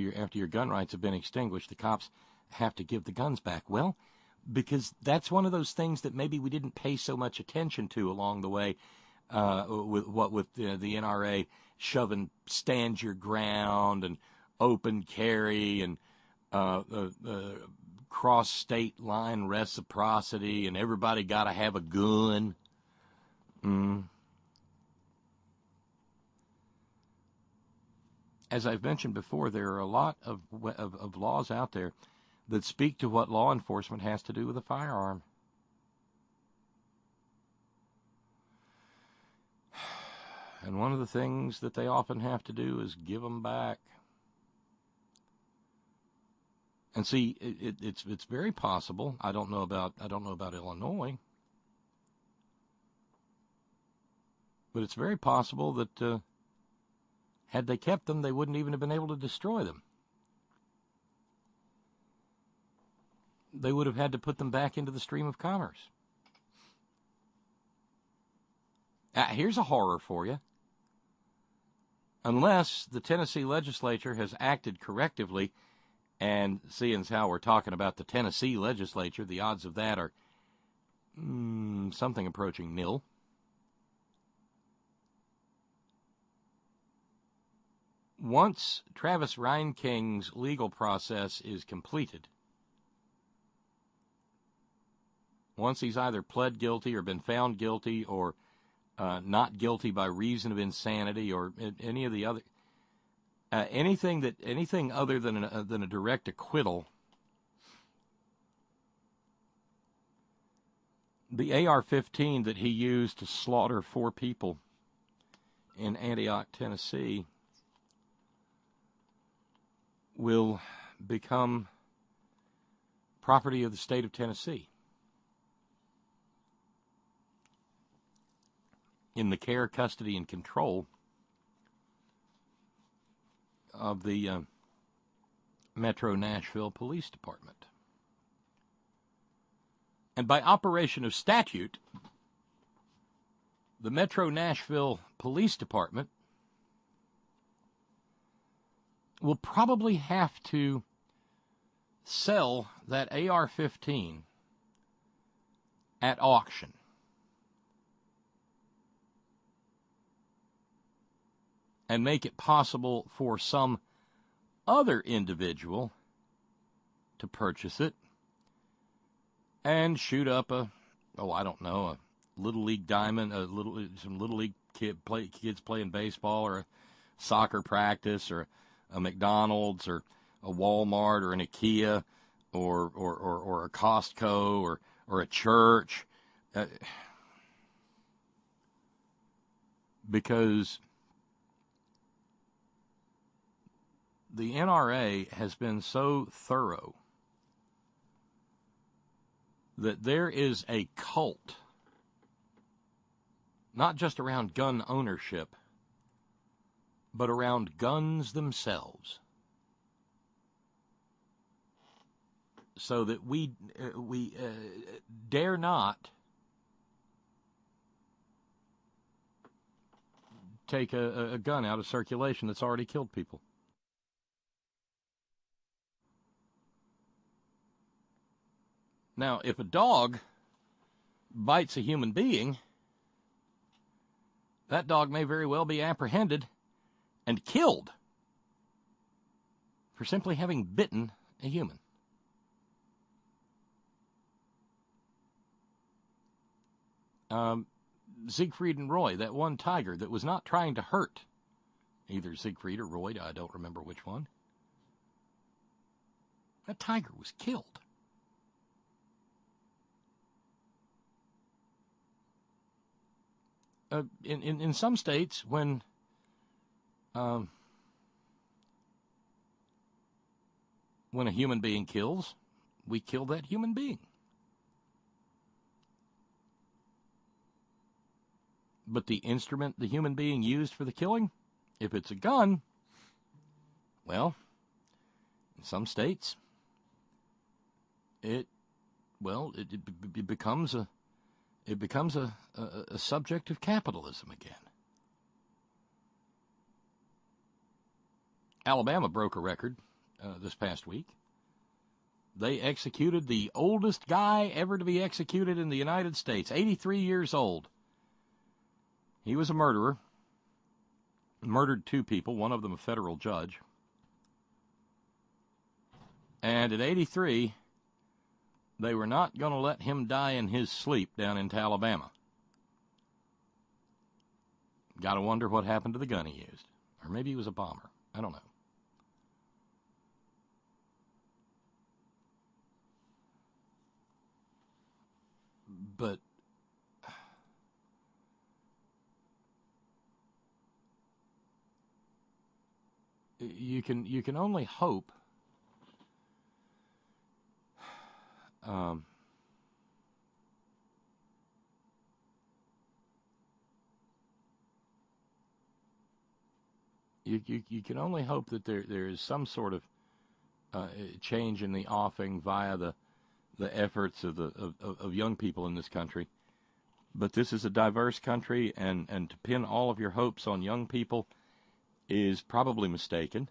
your gun rights have been extinguished, the cops have to give the guns back? Well, because that's one of those things that maybe we didn't pay so much attention to along the way, with the NRA shoving stand your ground and open carry and cross state line reciprocity and everybody got to have a gun. As I've mentioned before, there are a lot of laws out there that speak to what law enforcement has to do with a firearm. And one of the things that they often have to do is give them back. And see, it's very possible. I don't know about Illinois, but it's very possible that had they kept them, they wouldn't even have been able to destroy them. They would have had to put them back into the stream of commerce. Here's a horror for you. Unless the Tennessee legislature has acted correctively, and seeing as how we're talking about the Tennessee legislature, the odds of that are something approaching nil. Once Travis Reinking's legal process is completed, once he's either pled guilty or been found guilty or not guilty by reason of insanity or any of the other anything other than a direct acquittal, the AR-15 that he used to slaughter 4 people in Antioch, Tennessee, will become property of the state of Tennessee, in the care, custody, and control of the Metro Nashville Police Department. And by operation of statute, the Metro Nashville Police Department will probably have to sell that AR-15 at auction. And make it possible for some other individual to purchase it and shoot up a Little League diamond, some Little League kids playing baseball, or a soccer practice, or a McDonald's, or a Walmart, or an IKEA, or a Costco, or a church, because the NRA has been so thorough that there is a cult, not just around gun ownership, but around guns themselves, so that we dare not take a gun out of circulation that's already killed people. Now, if a dog bites a human being, that dog may very well be apprehended and killed for simply having bitten a human. Siegfried and Roy, that one tiger that was not trying to hurt either Siegfried or Roy, I don't remember which one. That tiger was killed. In some states, when a human being kills, we kill that human being. But the instrument the human being used for the killing, if it's a gun, well, in some states, it becomes a subject of capitalism again. Alabama broke a record this past week. They executed the oldest guy ever to be executed in the United States, 83 years old. He was a murderer, murdered 2 people, one of them a federal judge. And at 83, they were not going to let him die in his sleep down in Alabama. Got to wonder what happened to the gun he used. Or maybe he was a bomber. I don't know. But you can only hope you can only hope that there is some sort of change in the offing via the efforts of young people in this country. But this is a diverse country, and to pin all of your hopes on young people is probably mistaken.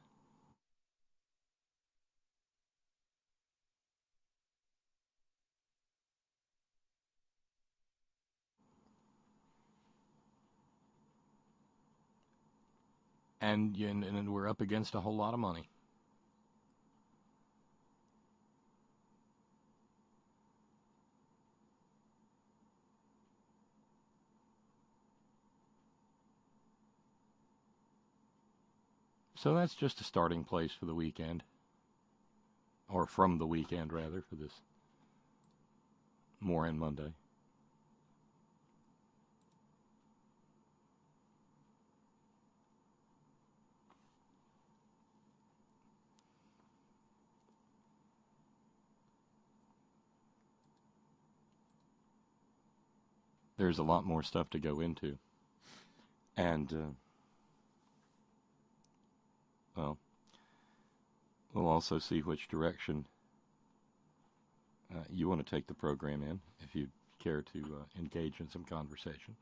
And we're up against a whole lot of money. So that's just a starting place for the weekend. Or from the weekend, rather, for this More in Monday. There's a lot more stuff to go into. And, well, we'll also see which direction you want to take the program in, if you care to engage in some conversation.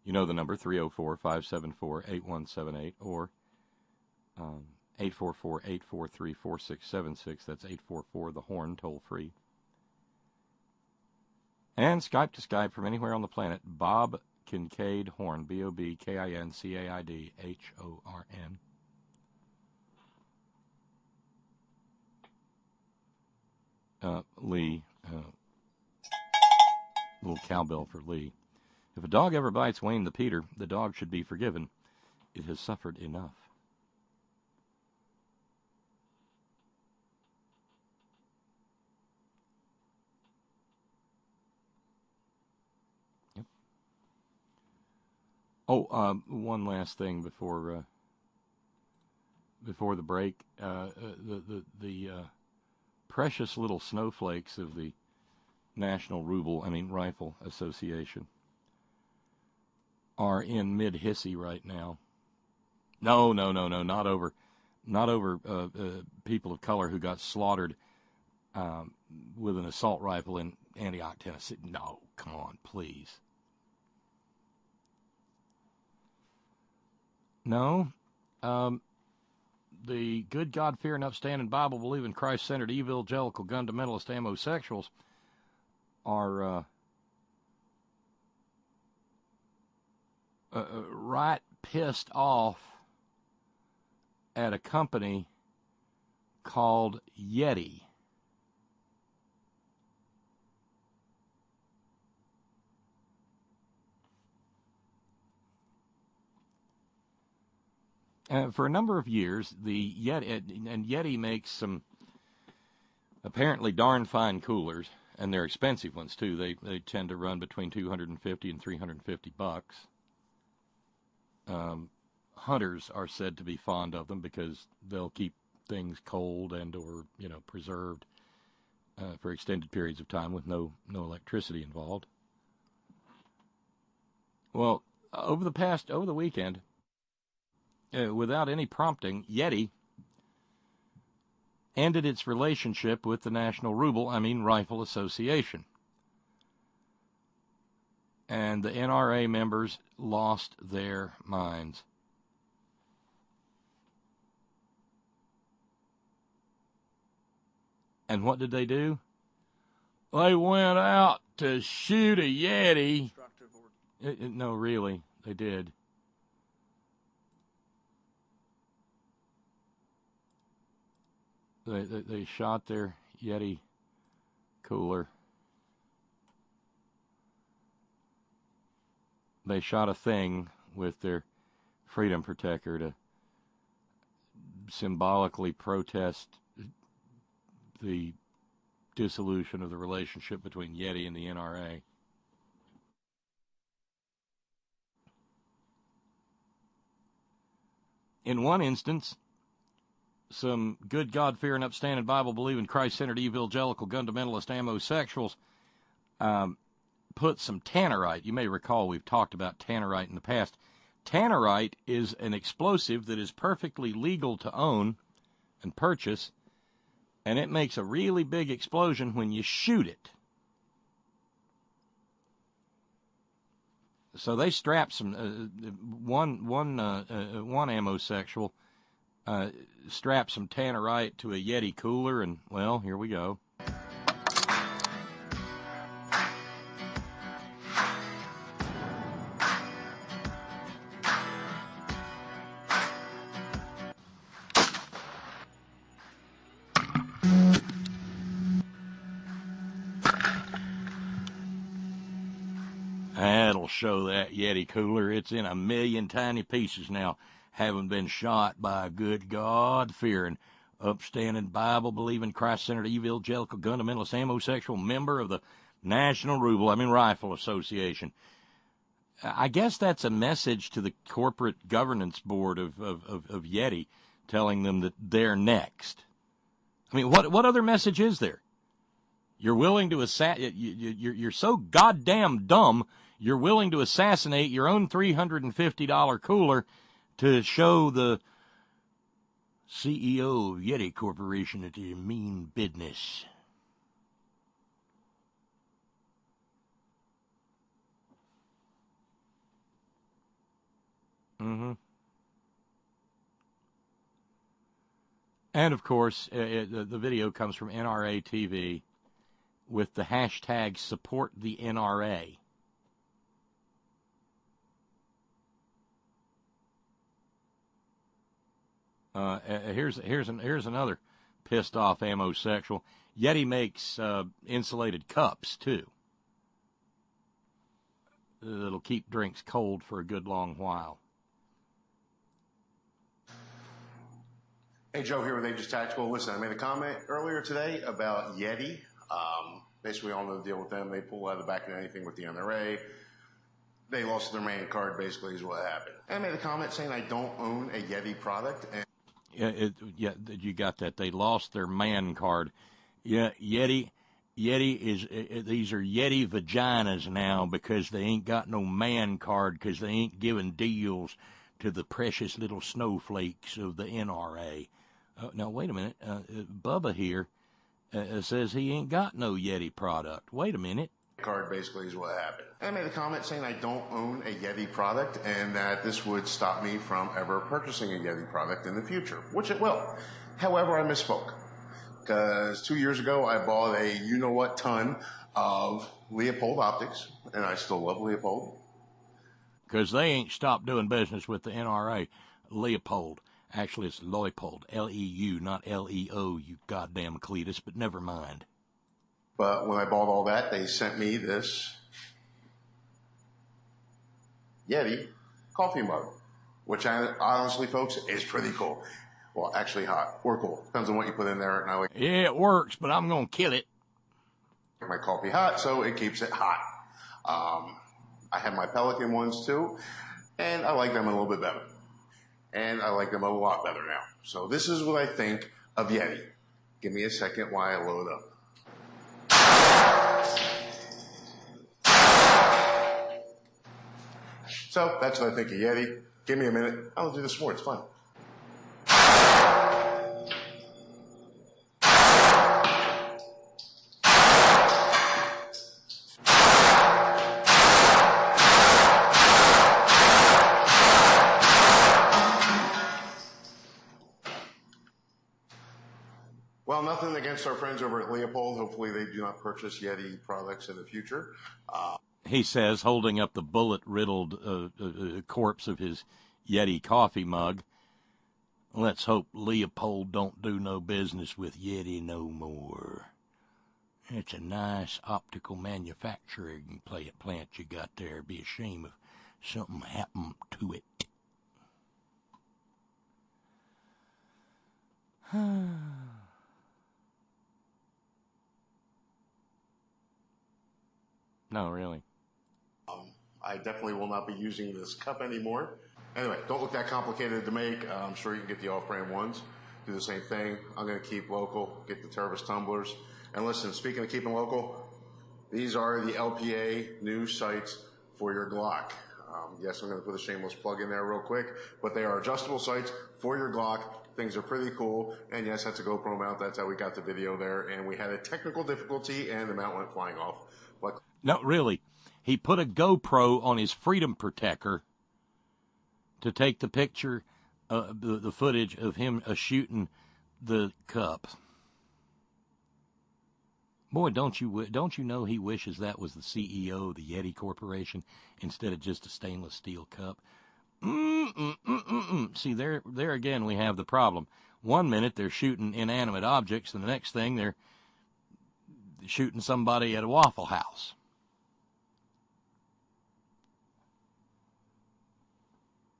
You know the number, 304-574-8178, or 844-843-4676. That's 844-THE-HORN, toll-free. And Skype to Skype from anywhere on the planet, Bob Kincaid Horn, BOBKINCAIDHORN. Lee, little cowbell for Lee. If a dog ever bites Wayne the Peter, the dog should be forgiven. It has suffered enough. Yep. Oh, one last thing before the break. The precious little snowflakes of the National Rifle Association are in mid-hissy right now. No, not over people of color who got slaughtered with an assault rifle in Antioch, Tennessee. No, come on, please. No, the good God fearing, upstanding, Bible believing, Christ centered, evangelical, fundamentalist, homosexuals are right pissed off at a company called Yeti. For a number of years, the Yeti makes some apparently darn fine coolers, and they're expensive ones too. They tend to run between $250 and $350. Hunters are said to be fond of them because they'll keep things cold and or preserved for extended periods of time with no electricity involved. Well, over the weekend, without any prompting, Yeti ended its relationship with the National Rifle Association. And the NRA members lost their minds. And what did they do? They went out to shoot a Yeti. No, really, they did. They shot their Yeti cooler. They shot a thing with their freedom protector to symbolically protest the dissolution of the relationship between Yeti and the NRA. In one instance, some good God-fearing, upstanding, Bible-believing, Christ-centered, evangelical, fundamentalist, homosexuals put some tannerite. You may recall we've talked about tannerite in the past. Tannerite is an explosive that is perfectly legal to own and purchase, and it makes a really big explosion when you shoot it. So they strapped some one amosexual strapped some Tannerite to a Yeti cooler, and well, here we go. That'll show that Yeti cooler. It's in a million tiny pieces now, having been shot by a good God-fearing, upstanding, Bible-believing, Christ-centered, evangelical, fundamentalist, homosexual member of the National Rifle Association. I guess that's a message to the corporate governance board of Yeti, telling them that they're next. I mean, what other message is there? You're willing to you're so goddamn dumb, you're willing to assassinate your own $350 cooler to show the CEO of Yeti Corporation that you mean business. Mm-hmm. And, of course, the video comes from NRA TV with the hashtag support the NRA. Here's another pissed off amosexual. Yeti makes insulated cups too. That'll keep drinks cold for a good long while. Hey, Joe here with Aegis Tactical. Listen, I made a comment earlier today about Yeti. Basically, all know the deal with them. They pull out of the back of anything with the NRA. They lost their man card, basically, is what happened. And I made a comment saying I don't own a Yeti product. And you got that. They lost their man card. Yeah, Yeti is, these are Yeti vaginas now because they ain't got no man card because they ain't giving deals to the precious little snowflakes of the NRA. Now, wait a minute. Bubba here says he ain't got no Yeti product. Wait a minute. Card basically is what happened. And I made a comment saying I don't own a Yeti product and that this would stop me from ever purchasing a Yeti product in the future, which it will. However, I misspoke because 2 years ago I bought a you-know-what ton of Leopold optics, and I still love Leopold. Because they ain't stopped doing business with the NRA. Leopold. Actually, it's Leupold. L-E-U, not L-E-O, you goddamn Cletus, but never mind. But when I bought all that, they sent me this Yeti coffee mug, which honestly, folks, is pretty cool. Well, actually hot or cool. Depends on what you put in there. And yeah, it works, but I'm going to kill it. My coffee hot, so it keeps it hot. I have my Pelican ones too, and I like them a little bit better. And I like them a lot better now. So this is what I think of Yeti. Give me a second while I load up. So that's what I think of Yeti. Give me a minute. I'll do this more. It's fun. Well, nothing against our friends over at Leopold. Hopefully they do not purchase Yeti products in the future. He says, holding up the bullet-riddled corpse of his Yeti coffee mug. Let's hope Leopold don't do no business with Yeti no more. It's a nice optical manufacturing plant you got there. It'd be a shame if something happened to it. No, really. I definitely will not be using this cup anymore. Anyway, don't look that complicated to make. I'm sure you can get the off-brand ones. Do the same thing. I'm going to keep local, get the Tervis tumblers. And listen, speaking of keeping local, these are the LPA news sights for your Glock. Yes, I'm going to put a shameless plug in there real quick, but they are adjustable sights for your Glock. Things are pretty cool. And yes, that's a GoPro mount. That's how we got the video there. And we had a technical difficulty and the mount went flying off. But no, really. He put a GoPro on his Freedom Protector to take the picture, the footage of him shooting the cup. Boy, don't you know he wishes that was the CEO of the Yeti Corporation instead of just a stainless steel cup? See, there again we have the problem. One minute they're shooting inanimate objects, and the next thing they're shooting somebody at a Waffle House.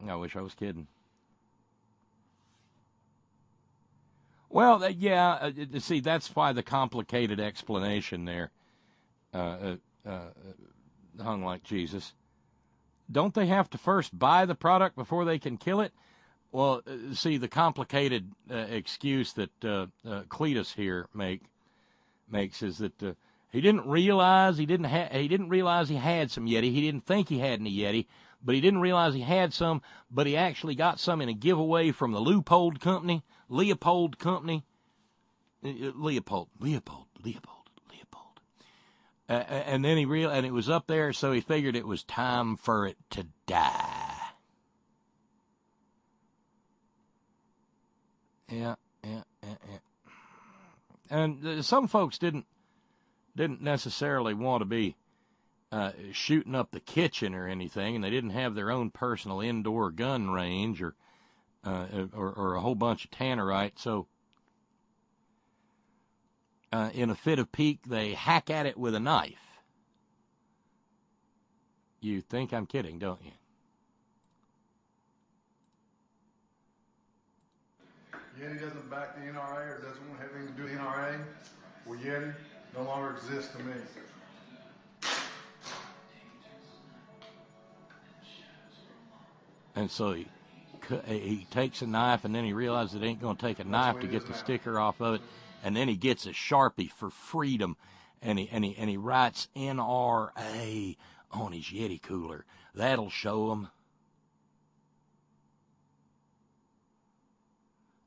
I wish I was kidding. Well, see, that's why the complicated explanation there hung like Jesus. Don't they have to first buy the product before they can kill it? Well, see, the complicated excuse that Cletus here makes is that he didn't realize he had some Yeti. He didn't think he had any Yeti, but he didn't realize he had some. But he actually got some in a giveaway from the Leopold Company. And then and it was up there, so he figured it was time for it to die. Yeah. And some folks didn't necessarily want to be shooting up the kitchen or anything, and they didn't have their own personal indoor gun range or a whole bunch of tannerite. So in a fit of pique, they hack at it with a knife. You think I'm kidding, don't you? Yeti doesn't back the NRA or doesn't have anything to do with the NRA. Well, Yeti no longer exists to me. And so he takes a knife, and then he realizes it ain't going to take a knife to get the sticker off of it, and then he gets a Sharpie for freedom, and he writes NRA on his Yeti cooler. That'll show him.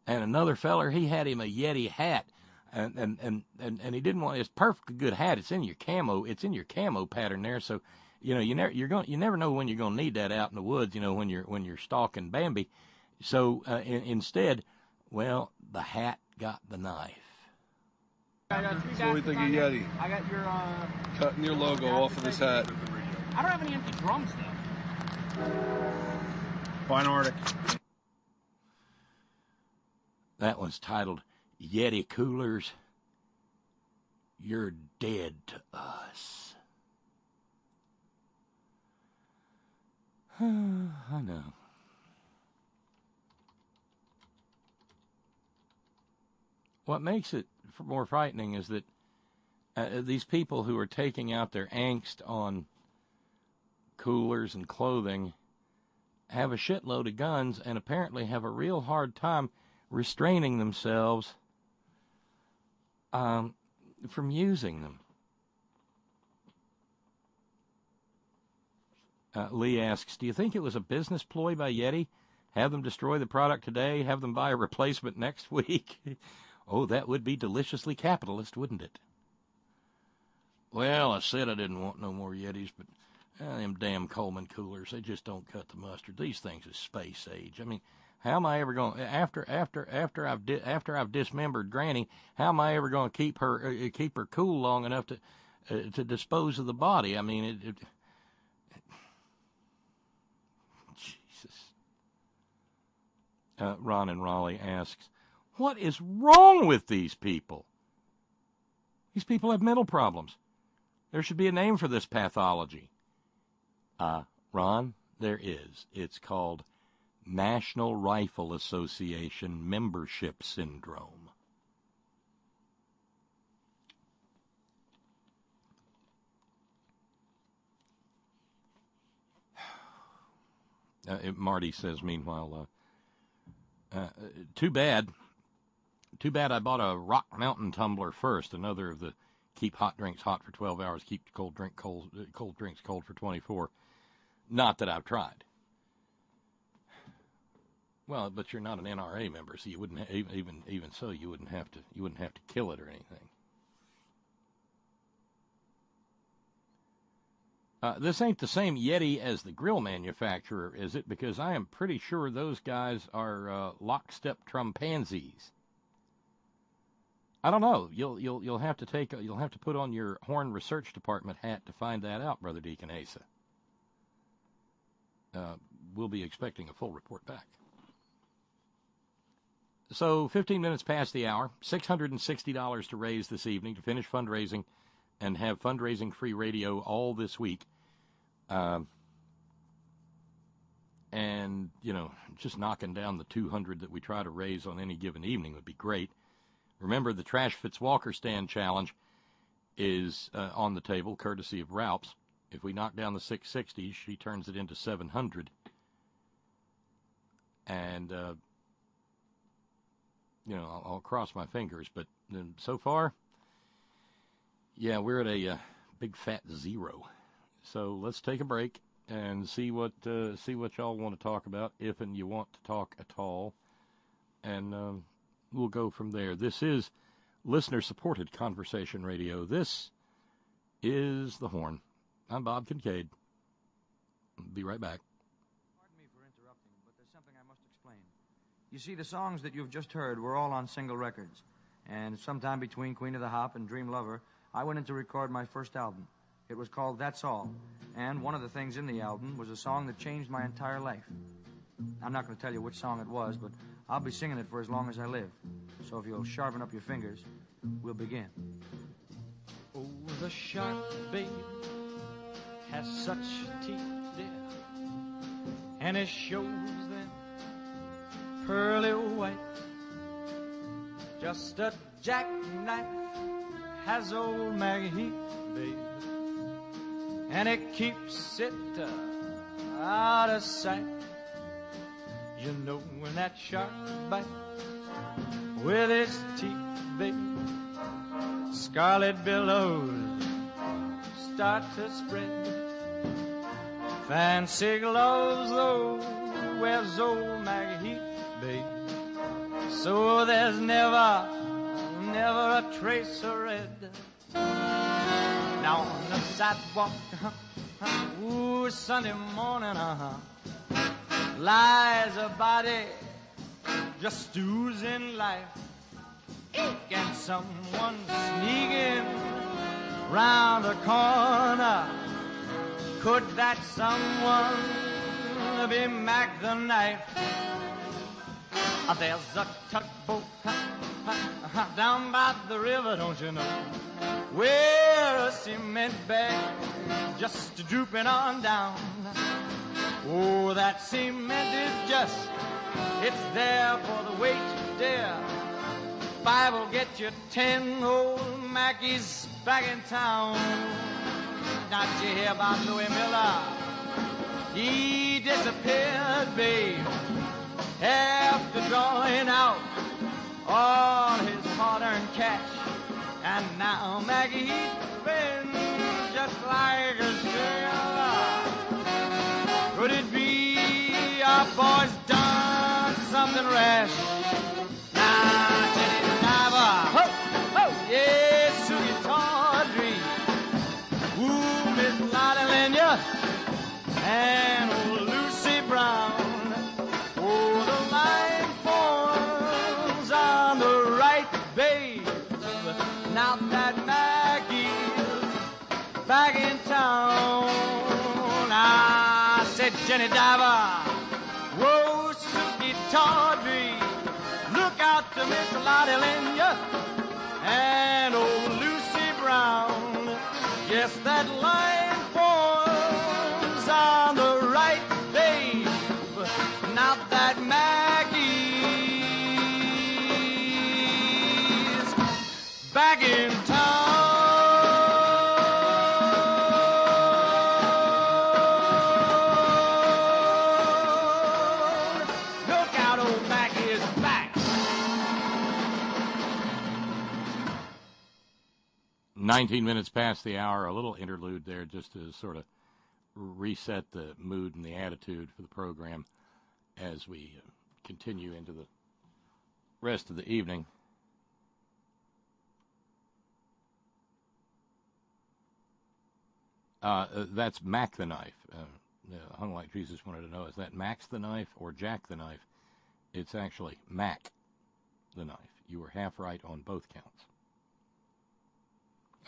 And another feller, he had him a Yeti hat, and he didn't want. It's a perfectly good hat. It's in your camo pattern there. So, you never know when you're gonna need that out in the woods. When you're stalking Bambi. So instead, well, the hat got the knife. I got three So we think of Yeti. I got your Cutting your logo off of this hat. I don't have any empty drums though. Fine Arctic. That one's titled Yeti Coolers, You're Dead to Us. I know. What makes it more frightening is that these people who are taking out their angst on coolers and clothing have a shitload of guns and apparently have a real hard time restraining themselves from using them. Lee asks, do you think it was a business ploy by Yeti? Have them destroy the product today, have them buy a replacement next week? Oh, that would be deliciously capitalist, wouldn't it? Well, I said I didn't want no more Yetis, but them damn Coleman coolers, they just don't cut the mustard. These things is space age. I mean, how am I ever going after I've dismembered Granny? How am I ever going to keep her cool long enough to dispose of the body? I mean, Jesus. Ron in Raleigh asks, what is wrong with these people? These people have mental problems. There should be a name for this pathology. Ron, there is. It's called National Rifle Association Membership Syndrome. Marty says, meanwhile, too bad I bought a Rock Mountain tumbler first, another of the keep hot drinks hot for 12 hours, keep cold drinks cold for 24. Not that I've tried. Well, but you're not an NRA member, so you wouldn't even so you wouldn't have to kill it or anything. This ain't the same Yeti as the grill manufacturer, is it? Because I am pretty sure those guys are lockstep trumpansies. I don't know. You'll have to put on your Horn Research Department hat to find that out, Brother Deacon Asa. We'll be expecting a full report back. So 15 minutes past the hour, $660 to raise this evening to finish fundraising and have fundraising-free radio all this week. And, just knocking down the 200 that we try to raise on any given evening would be great. Remember, the Trash Fitzwalker Stand Challenge is on the table, courtesy of Ralph's. If we knock down the 660, she turns it into 700. And, I'll cross my fingers. But so far, yeah, we're at a big fat 0. So let's take a break and see what y'all want to talk about, if and you want to talk at all. And we'll go from there. This is listener-supported conversation radio. This is The Horn. I'm Bob Kincaid. Be right back. Pardon me for interrupting, but there's something I must explain. You see, the songs that you've just heard were all on single records. And sometime between Queen of the Hop and Dream Lover, I went in to record my first album. It was called That's All. And one of the things in the album was a song that changed my entire life. I'm not going to tell you which song it was, but I'll be singing it for as long as I live. So if you'll sharpen up your fingers, we'll begin. Oh, the shark, babe, has such teeth, dear, and it shows them pearly white. Just a jackknife has old Maggie Heath, babe, and it keeps it out of sight. You know when that shark bites with its teeth, babe, scarlet billows start to spread. Fancy gloves, though, wears old Maggie Heath, babe, so there's never a trace of red. Now on the sidewalk, ooh, Sunday morning, lies a body just oozing life. And someone sneaking round the corner. Could that someone be Mac the Knife? There's a tugboat down by the river, don't you know, where a cement bag just drooping on down. Oh, that cement is just, it's there for the weight to dare. 5 will get you 10 old Mackies back in town. Not you hear about Louis Miller? He disappeared, babe, after drawing out all his hard-earned cash. And now Maggie's been just like a sailor. Could it be our boy's done something rash? Now, Jenny Diver, ho, ho, yes, Sugie Tawdry, ooh, Miss Lottie Lenya, and old Lucy Brown. Oh, the line forms on the right, babe. Now that Maggie's back in town. I said, Jenny Diver, whoa, Sugie Tawdry, look out to Miss Lottie Lenya and old Lucy Brown. Yes, that line forms on the right, babe. Now that Maggie's back in town. Look out, old Maggie is back. 19 minutes past the hour, a little interlude there just to sort of reset the mood and the attitude for the program as we continue into the rest of the evening. That's Mac the Knife. Hung Like Jesus wanted to know, is that Max the Knife or Jack the Knife? It's actually Mac the Knife. You were half right on both counts.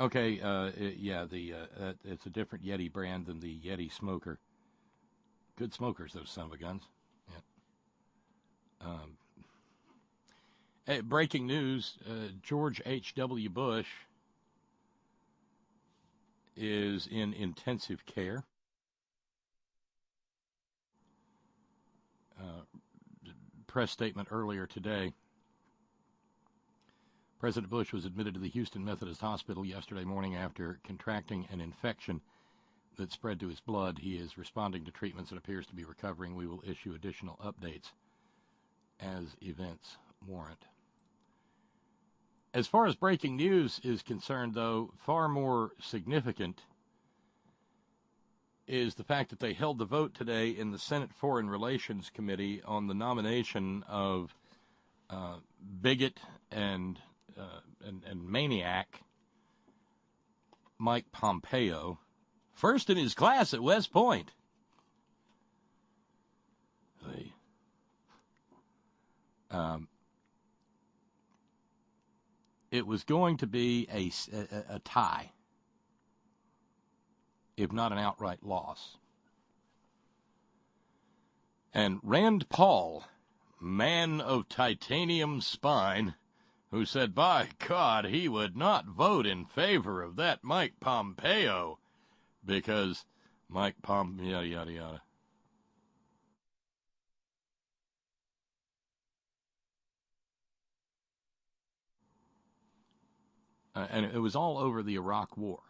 Okay, it's a different Yeti brand than the Yeti smoker. Good smokers, those son of a guns. Yeah. Breaking news, George H.W. Bush is in intensive care. Press statement earlier today. President Bush was admitted to the Houston Methodist Hospital yesterday morning after contracting an infection that spread to his blood. He is responding to treatments and appears to be recovering. We will issue additional updates as events warrant. As far as breaking news is concerned, though, far more significant is the fact that they held the vote today in the Senate Foreign Relations Committee on the nomination of bigot and maniac Mike Pompeo, first in his class at West Point. It was going to be a tie, if not an outright loss. And Rand Paul, man of titanium spine, who said, by God, he would not vote in favor of that Mike Pompeo because Mike Pompeo, yada, yada, yada. And it was all over the Iraq War.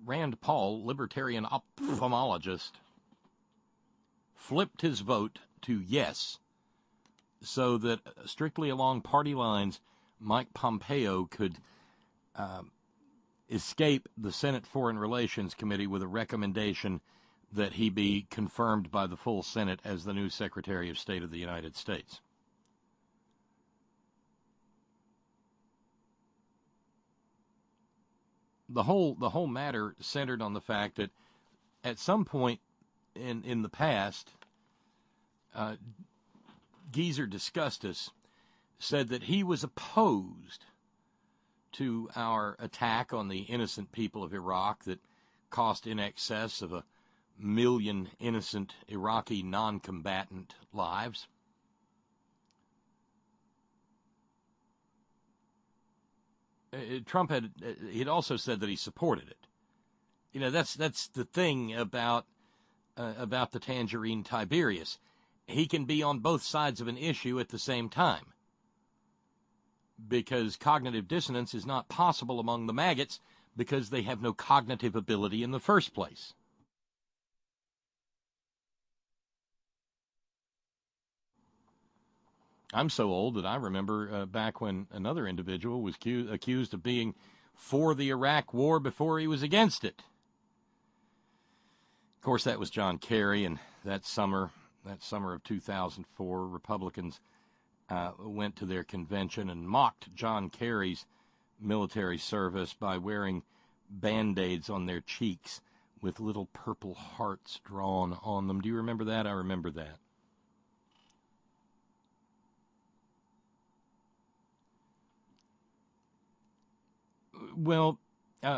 Rand Paul, libertarian ophthalmologist, flipped his vote to yes, so that strictly along party lines, Mike Pompeo could escape the Senate Foreign Relations Committee with a recommendation that he be confirmed by the full Senate as the new Secretary of State of the United States. The whole matter centered on the fact that at some point in the past, Geezer Disgustus said that he was opposed to our attack on the innocent people of Iraq that cost in excess of 1 million innocent Iraqi non-combatant lives. Trump he'd also said that he supported it. You know, that's the thing about the Tangerine Tiberius. He can be on both sides of an issue at the same time, because cognitive dissonance is not possible among the maggots because they have no cognitive ability in the first place. I'm so old that I remember back when another individual was accused of being for the Iraq War before he was against it. Of course, that was John Kerry, and that summer of 2004, Republicans went to their convention and mocked John Kerry's military service by wearing Band-Aids on their cheeks with little purple hearts drawn on them. Do you remember that? I remember that. Well,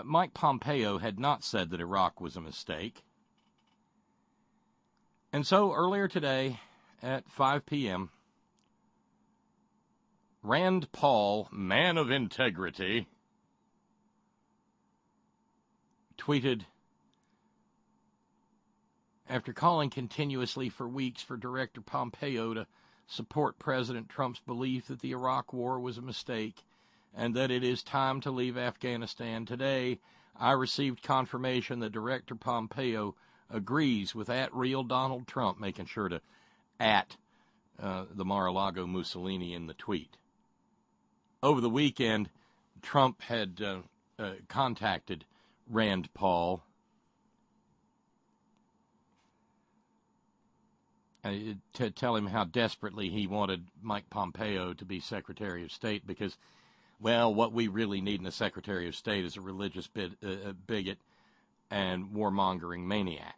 Mike Pompeo had not said that Iraq was a mistake. And so earlier today at 5 p.m., Rand Paul, man of integrity, tweeted, after calling continuously for weeks for Director Pompeo to support President Trump's belief that the Iraq War was a mistake and that it is time to leave Afghanistan, today I received confirmation that Director Pompeo agrees with @real Donald Trump, making sure to the Mar-a-Lago Mussolini in the tweet. Over the weekend, Trump had contacted Rand Paul to tell him how desperately he wanted Mike Pompeo to be Secretary of State, because well, what we really need in a Secretary of State is a religious bigot and warmongering maniac.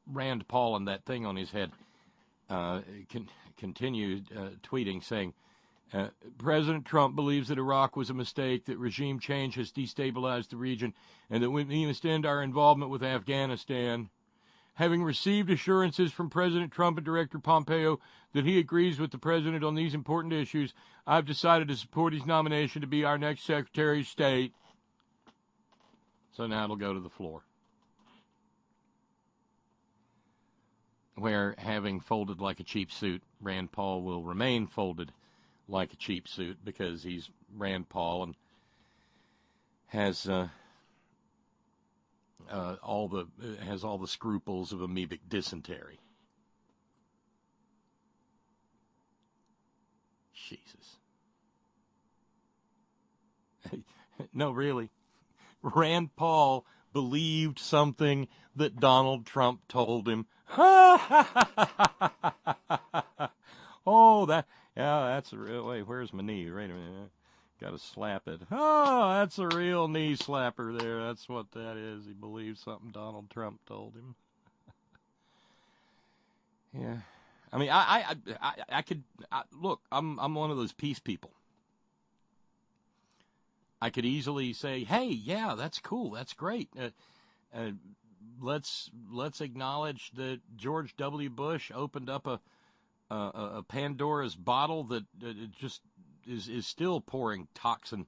Rand Paul and that thing on his head continued tweeting, saying, President Trump believes that Iraq was a mistake, that regime change has destabilized the region, and that we must end our involvement with Afghanistan. Having received assurances from President Trump and Director Pompeo that he agrees with the president on these important issues, I've decided to support his nomination to be our next Secretary of State. So now it'll go to the floor, where, having folded like a cheap suit, Rand Paul will remain folded like a cheap suit because he's Rand Paul and has all the scruples of amoebic dysentery. Jesus. No, really. Rand Paul believed something that Donald Trump told him. Oh, that's a real, wait, where's my knee? Wait a minute. Got to slap it. Oh, that's a real knee slapper there. That's what that is. He believes something Donald Trump told him. Yeah. I mean, I could look, I'm one of those peace people. I could easily say, hey, yeah, that's cool. That's great. Let's acknowledge that George W. Bush opened up a Pandora's bottle that just is still pouring toxin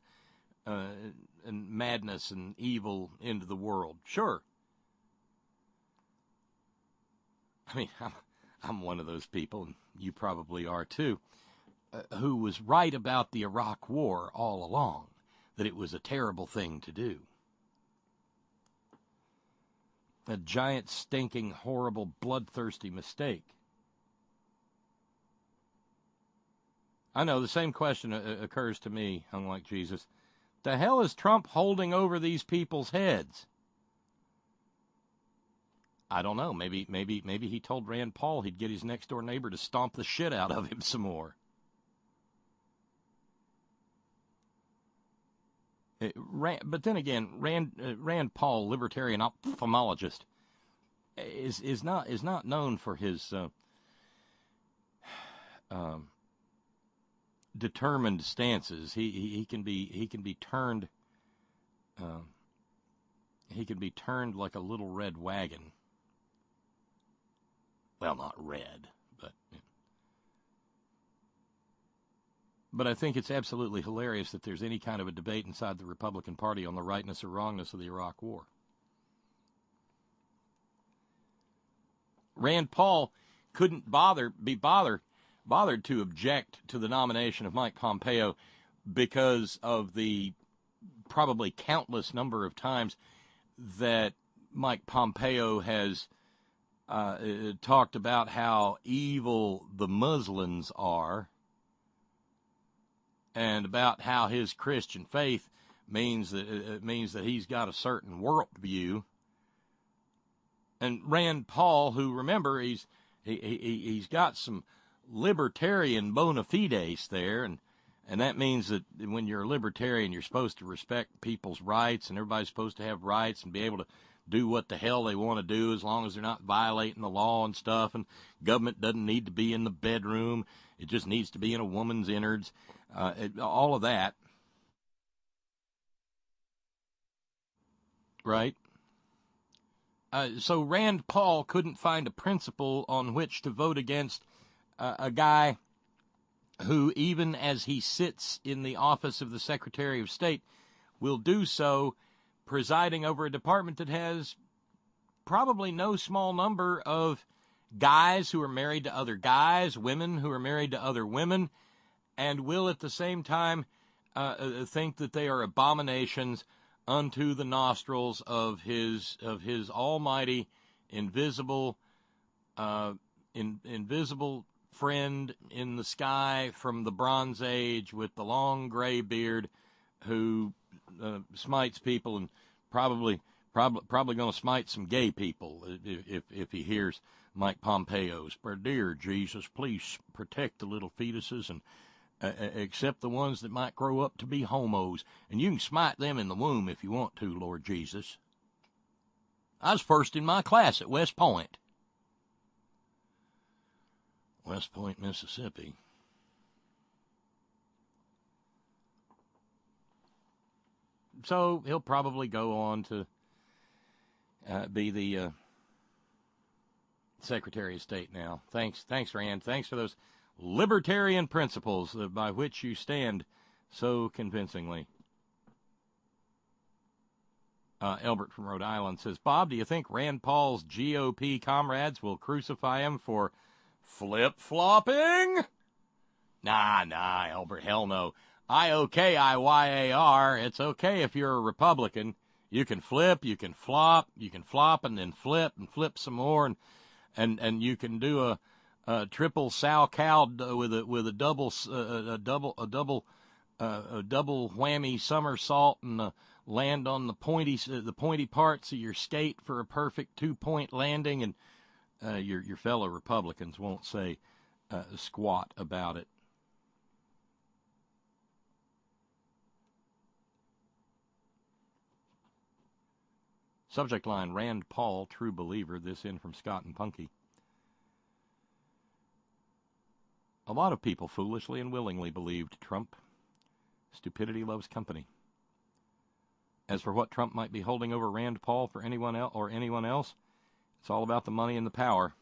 and madness and evil into the world. Sure. I mean, I'm one of those people, and you probably are too, who was right about the Iraq War all along, that it was a terrible thing to do. A giant, stinking, horrible, bloodthirsty mistake. I know, the same question occurs to me, unlike Jesus. The hell is Trump holding over these people's heads? I don't know. Maybe he told Rand Paul he'd get his next door neighbor to stomp the shit out of him some more. But then again, Rand Paul, libertarian ophthalmologist, is not known for his determined stances. He can be turned like a little red wagon. Well, not red, but I think it's absolutely hilarious that there's any kind of a debate inside the Republican Party on the rightness or wrongness of the Iraq War. Rand Paul couldn't be bothered to object to the nomination of Mike Pompeo because of the probably countless number of times that Mike Pompeo has talked about how evil the Muslims are, and about how his Christian faith means that he's got a certain worldview. And Rand Paul, who, remember, he's got some libertarian bona fides there, and that means that when you're a libertarian, you're supposed to respect people's rights, and everybody's supposed to have rights and be able to do what the hell they want to do as long as they're not violating the law and stuff, and government doesn't need to be in the bedroom. It just needs to be in a woman's innards. All of that. Right? So Rand Paul couldn't find a principle on which to vote against a guy who, even as he sits in the office of the Secretary of State, will do so presiding over a department that has probably no small number of guys who are married to other guys, women who are married to other women, and will at the same time think that they are abominations unto the nostrils of his almighty, invisible friend in the sky from the Bronze Age with the long gray beard, who smites people and probably Probably going to smite some gay people if he hears Mike Pompeo's, "Dear Jesus, please protect the little fetuses and except the ones that might grow up to be homos. And you can smite them in the womb if you want to, Lord Jesus." I was first in my class at West Point. West Point, Mississippi. So he'll probably go on to be the Secretary of State now. Thanks, Rand. Thanks for those libertarian principles by which you stand so convincingly. Elbert from Rhode Island says, "Bob, do you think Rand Paul's GOP comrades will crucify him for flip-flopping?" Nah, Elbert, hell no. IOKIYAR, it's okay if you're a Republican. You can flip, you can flop, and then flip some more, and you can do a triple sow-cow with a double whammy somersault and land on the pointy parts of your skate for a perfect 2-point landing, and your fellow Republicans won't say squat about it. Subject line, Rand Paul, true believer. This in from Scott and Punky. A lot of people foolishly and willingly believed Trump. Stupidity loves company. As for what Trump might be holding over Rand Paul for anyone else, it's all about the money and the power,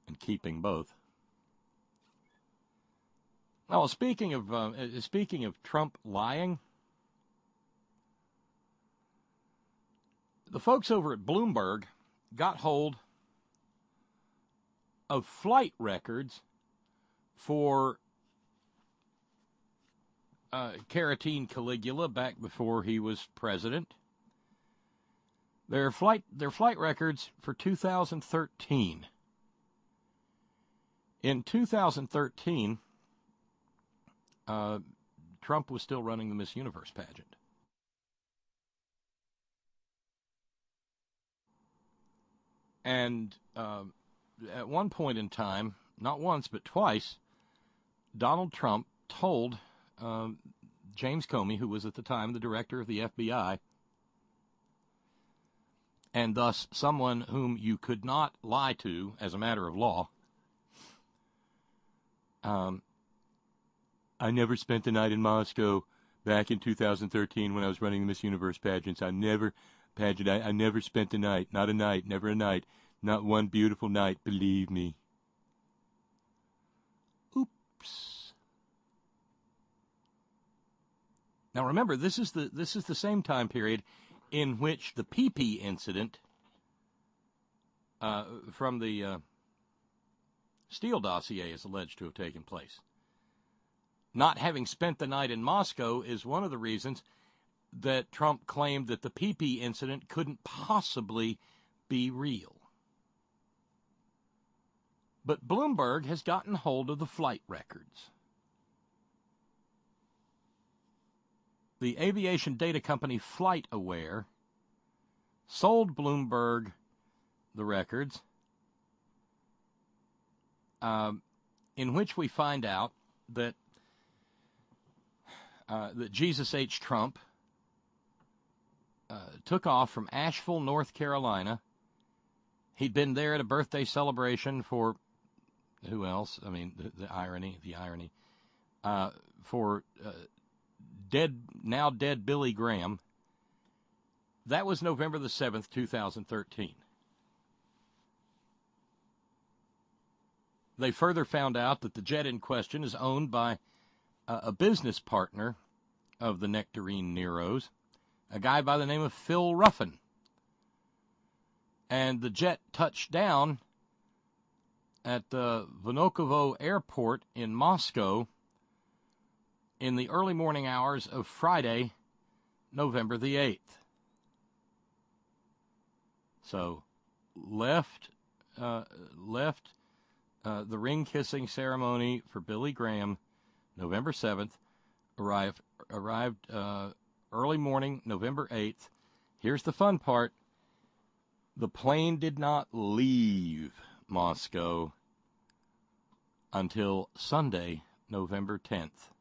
and keeping both. Now, speaking of Trump lying, the folks over at Bloomberg got hold of flight records for Carotene Caligula back before he was president. Their flight records for 2013. In 2013, Trump was still running the Miss Universe pageant. And at one point in time, not once but twice, Donald Trump told James Comey, who was at the time the director of the FBI, and thus someone whom you could not lie to as a matter of law, I never spent the night in Moscow back in 2013 when I was running the Miss Universe pageants. I never spent the night. Not a night, never a night. Not one beautiful night, believe me. Oops. Now remember, this is the same time period in which the PP incident from the Steele dossier is alleged to have taken place. Not having spent the night in Moscow is one of the reasons that Trump claimed that the PP incident couldn't possibly be real. But Bloomberg has gotten hold of the flight records. The aviation data company FlightAware sold Bloomberg the records, in which we find out that Jesus H. Trump took off from Asheville, North Carolina. He'd been there at a birthday celebration for who else? I mean, the irony. For now dead Billy Graham. That was November the 7th, 2013. They further found out that the jet in question is owned by a business partner of the Nectarine Neros, a guy by the name of Phil Ruffin. And the jet touched down at the Vnukovo Airport in Moscow in the early morning hours of Friday, November the 8th. So, left the ring-kissing ceremony for Billy Graham, November 7th, arrived early morning, November 8th, Here's the fun part. The plane did not leave Moscow until Sunday, November 10th.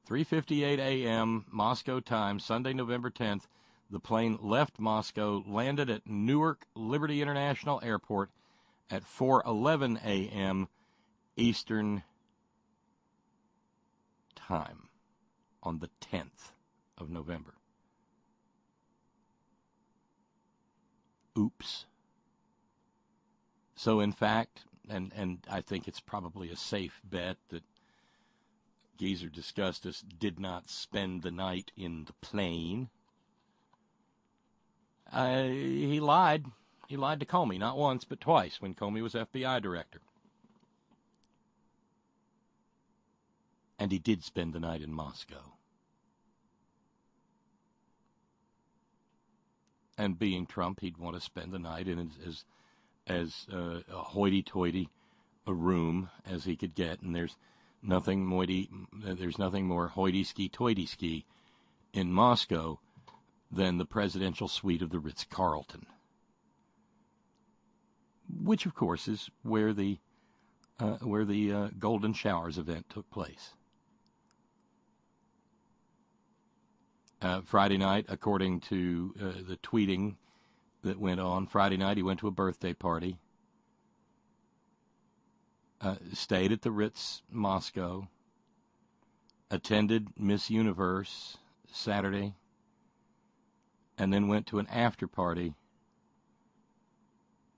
3:58 a.m. Moscow time, Sunday, November 10th. The plane left Moscow, landed at Newark Liberty International Airport at 4:11 a.m. Eastern time on the 10th of November. Oops. So, in fact, and I think it's probably a safe bet that Geezer Disgustus did not spend the night in the plane. He lied. He lied to Comey, not once, but twice, when Comey was FBI director. And he did spend the night in Moscow. And being Trump, he'd want to spend the night in as a hoity-toity a room as he could get, and there's nothing more hoity-ski-toity-ski in Moscow than the presidential suite of the Ritz-Carlton, which, of course, is where the Golden Showers event took place. Friday night, according to the tweeting that went on, Friday night he went to a birthday party, stayed at the Ritz Moscow, attended Miss Universe Saturday, and then went to an after party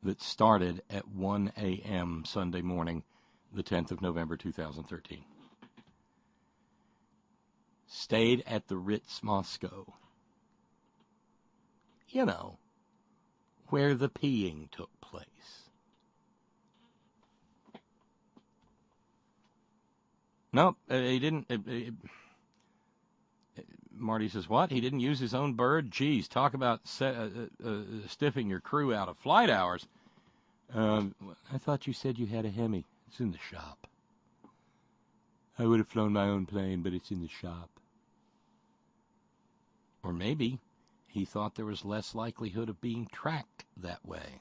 that started at 1 a.m. Sunday morning, the 10th of November, 2013. Stayed at the Ritz Moscow. You know, where the peeing took place. Nope, he didn't. Marty says, what? He didn't use his own bird? Geez, talk about stiffing your crew out of flight hours. I thought you said you had a Hemi. It's in the shop. I would have flown my own plane, but it's in the shop. Or maybe he thought there was less likelihood of being tracked that way.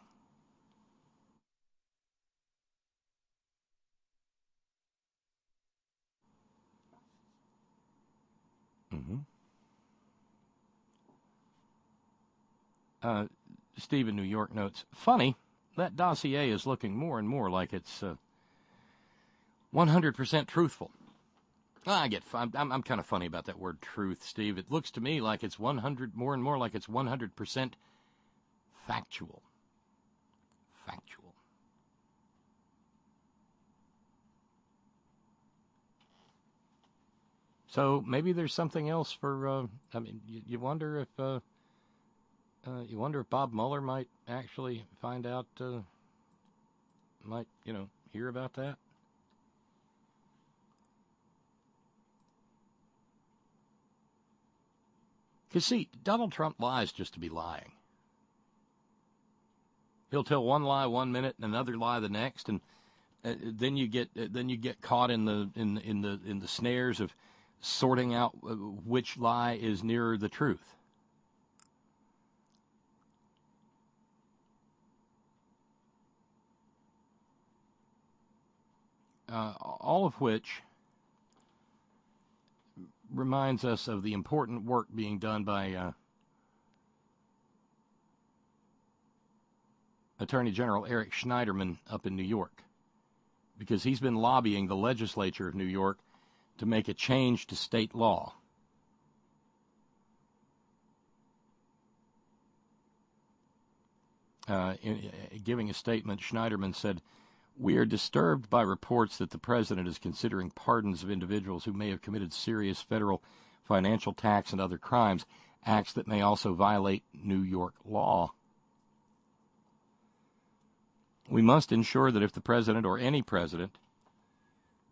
Steve in New York notes, funny, that dossier is looking more and more like it's 100% truthful. I get. I'm kind of funny about that word truth, Steve. It looks to me like it's 100 more and more like it's 100% factual. Factual. So maybe there's something else for. I mean, you wonder if Bob Mueller might actually find out. Might hear about that. Because, see, Donald Trump lies just to be lying. He'll tell one lie 1 minute and another lie the next, and then you get caught in the snares of sorting out which lie is nearer the truth. All of which reminds us of the important work being done by Attorney General Eric Schneiderman up in New York, because he's been lobbying the legislature of New York to make a change to state law. In giving a statement, Schneiderman said, "We are disturbed by reports that the president is considering pardons of individuals who may have committed serious federal financial tax and other crimes, acts that may also violate New York law. We must ensure that if the president or any president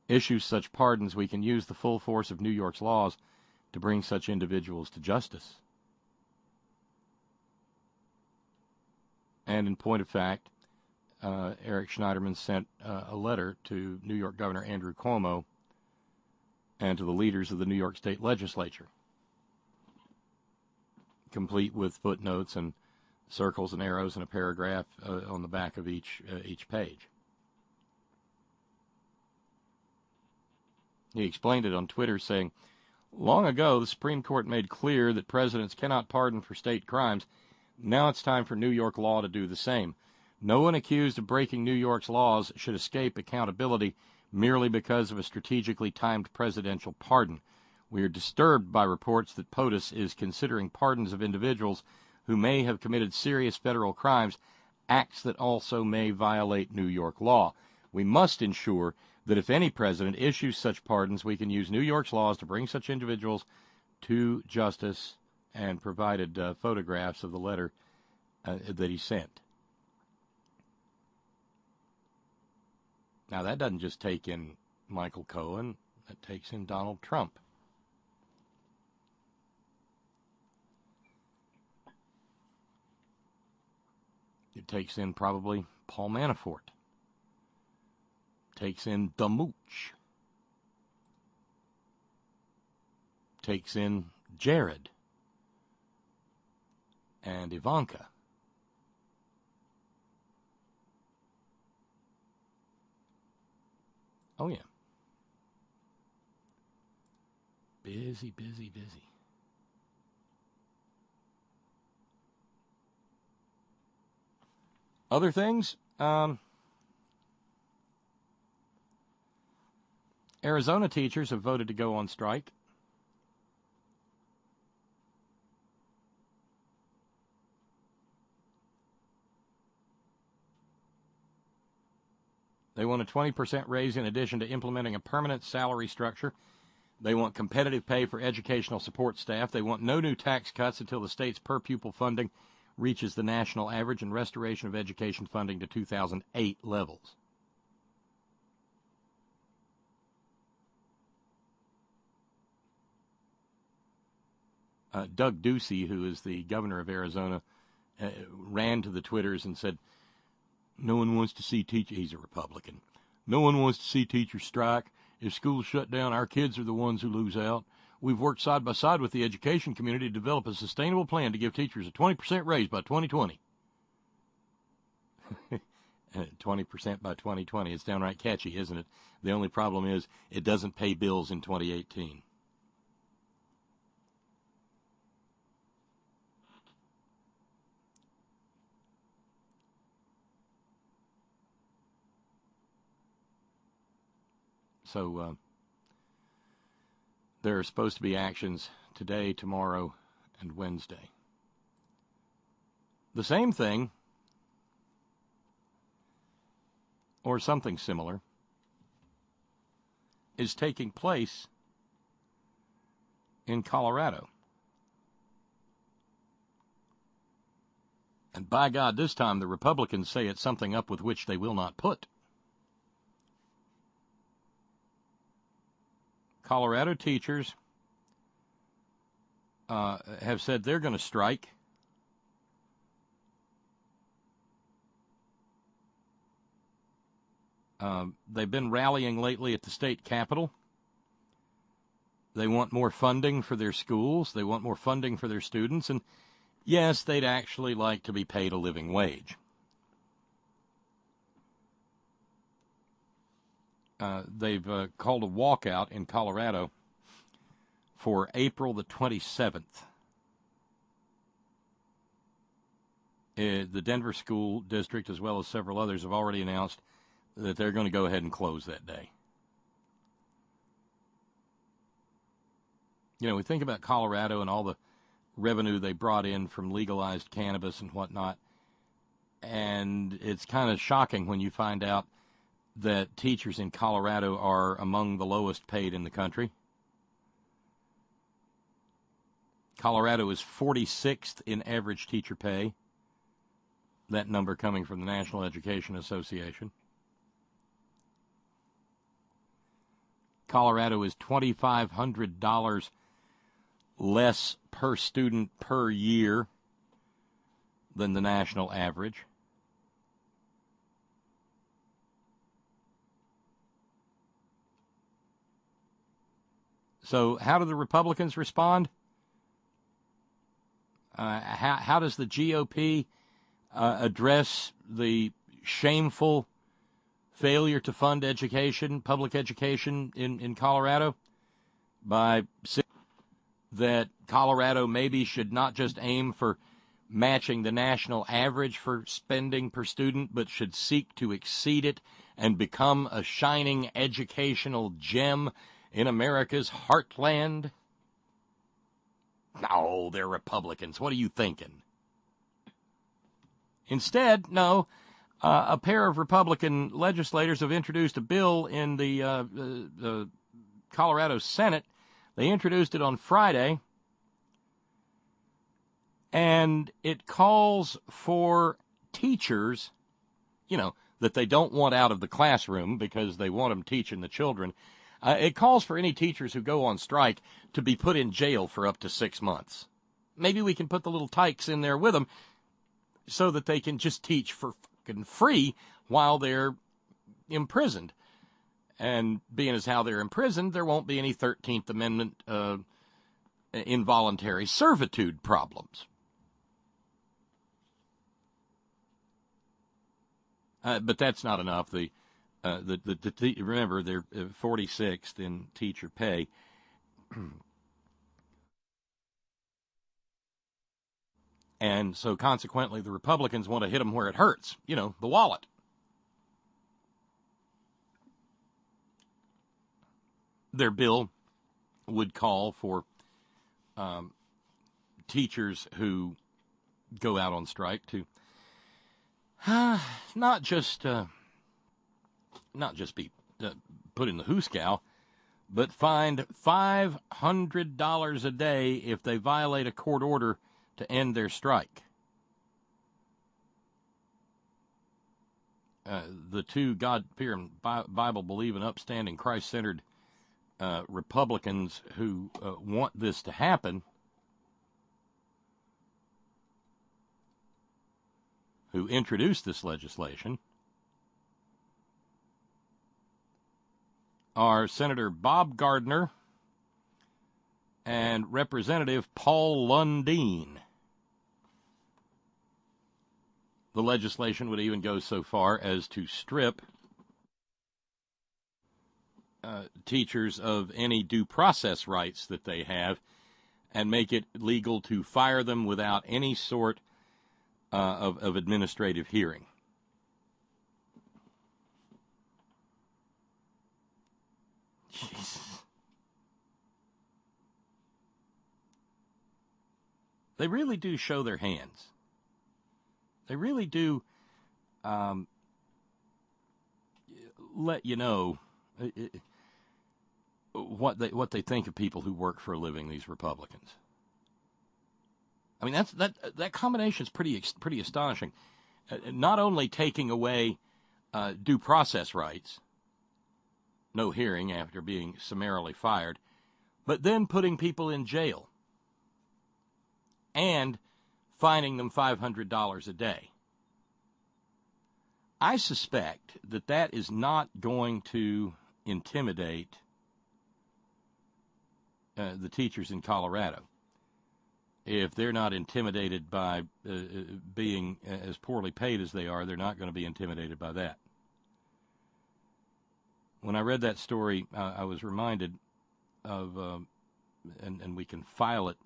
issues such pardons, we can use the full force of New York's laws to bring such individuals to justice." And in point of fact, Eric Schneiderman sent a letter to New York Governor Andrew Cuomo and to the leaders of the New York State Legislature. complete with footnotes and circles and arrows and a paragraph on the back of each page. He explained it on Twitter, saying, "Long ago, the Supreme Court made clear that presidents cannot pardon for state crimes. Now it's time for New York law to do the same. No one accused of breaking New York's laws should escape accountability merely because of a strategically timed presidential pardon. We are disturbed by reports that POTUS is considering pardons of individuals who may have committed serious federal crimes, acts that also may violate New York law. We must ensure that if any president issues such pardons, we can use New York's laws to bring such individuals to justice," and provided photographs of the letter that he sent. Now, that doesn't just take in Michael Cohen, that takes in Donald Trump. It takes in probably Paul Manafort. Takes in the Mooch. Takes in Jared and Ivanka. Oh, yeah. Busy, busy, busy. Other things? Arizona teachers have voted to go on strike. They want a 20% raise in addition to implementing a permanent salary structure. They want competitive pay for educational support staff. They want no new tax cuts until the state's per-pupil funding reaches the national average and restoration of education funding to 2008 levels. Doug Ducey, who is the governor of Arizona, ran to the Twitters and said, "No one wants to see teachers," he's a Republican, "no one wants to see teachers strike. If schools shut down, our kids are the ones who lose out. We've worked side by side with the education community to develop a sustainable plan to give teachers a 20% raise by 2020. 20% by 2020. It's downright catchy, isn't it? The only problem is it doesn't pay bills in 2018. So there are supposed to be actions today, tomorrow, and Wednesday. The same thing, or something similar, is taking place in Colorado. And by God, this time the Republicans say it's something up with which they will not put. Colorado teachers have said they're going to strike. They've been rallying lately at the state capitol. They want more funding for their schools. They want more funding for their students. And yes, they'd actually like to be paid a living wage. They've called a walkout in Colorado for April the 27th. The Denver School District, as well as several others, have already announced that they're going to go ahead and close that day. You know, we think about Colorado and all the revenue they brought in from legalized cannabis and whatnot, and it's kind of shocking when you find out that teachers in Colorado are among the lowest paid in the country. Colorado is 46th in average teacher pay. That number coming from the National Education Association. Colorado is $2,500 less per student per year than the national average. So how do the Republicans respond? How does the GOP address the shameful failure to fund education, public education in Colorado? By saying that Colorado maybe should not just aim for matching the national average for spending per student, but should seek to exceed it and become a shining educational gem in America's heartland? No, they're Republicans. What are you thinking? Instead, no, a pair of Republican legislators have introduced a bill in the Colorado Senate. They introduced it on Friday, and it calls for teachers, that they don't want out of the classroom because they want them teaching the children. It calls for any teachers who go on strike to be put in jail for up to 6 months. Maybe we can put the little tykes in there with them so that they can just teach for fucking free while they're imprisoned. And being as how they're imprisoned, there won't be any 13th Amendment involuntary servitude problems. But that's not enough. Remember, they're 46th in teacher pay. And so consequently, the Republicans want to hit them where it hurts, the wallet. Their bill would call for teachers who go out on strike to not just be put in the hoosegow, but fined $500 a day if they violate a court order to end their strike. The two God-fearing, Bible-believing, upstanding, Christ-centered Republicans who want this to happen, who introduced this legislation, are Senator Bob Gardner and Representative Paul Lundeen. The legislation would even go so far as to strip teachers of any due process rights that they have and make it legal to fire them without any sort of administrative hearing. Jesus. They really do show their hands. They really do let you know what they think of people who work for a living, these Republicans. I mean, that combination is pretty astonishing. Not only taking away due process rights, no hearing after being summarily fired, but then putting people in jail and fining them $500 a day. I suspect that is not going to intimidate the teachers in Colorado. If they're not intimidated by being as poorly paid as they are, they're not going to be intimidated by that. When I read that story, I was reminded of, and we can file it.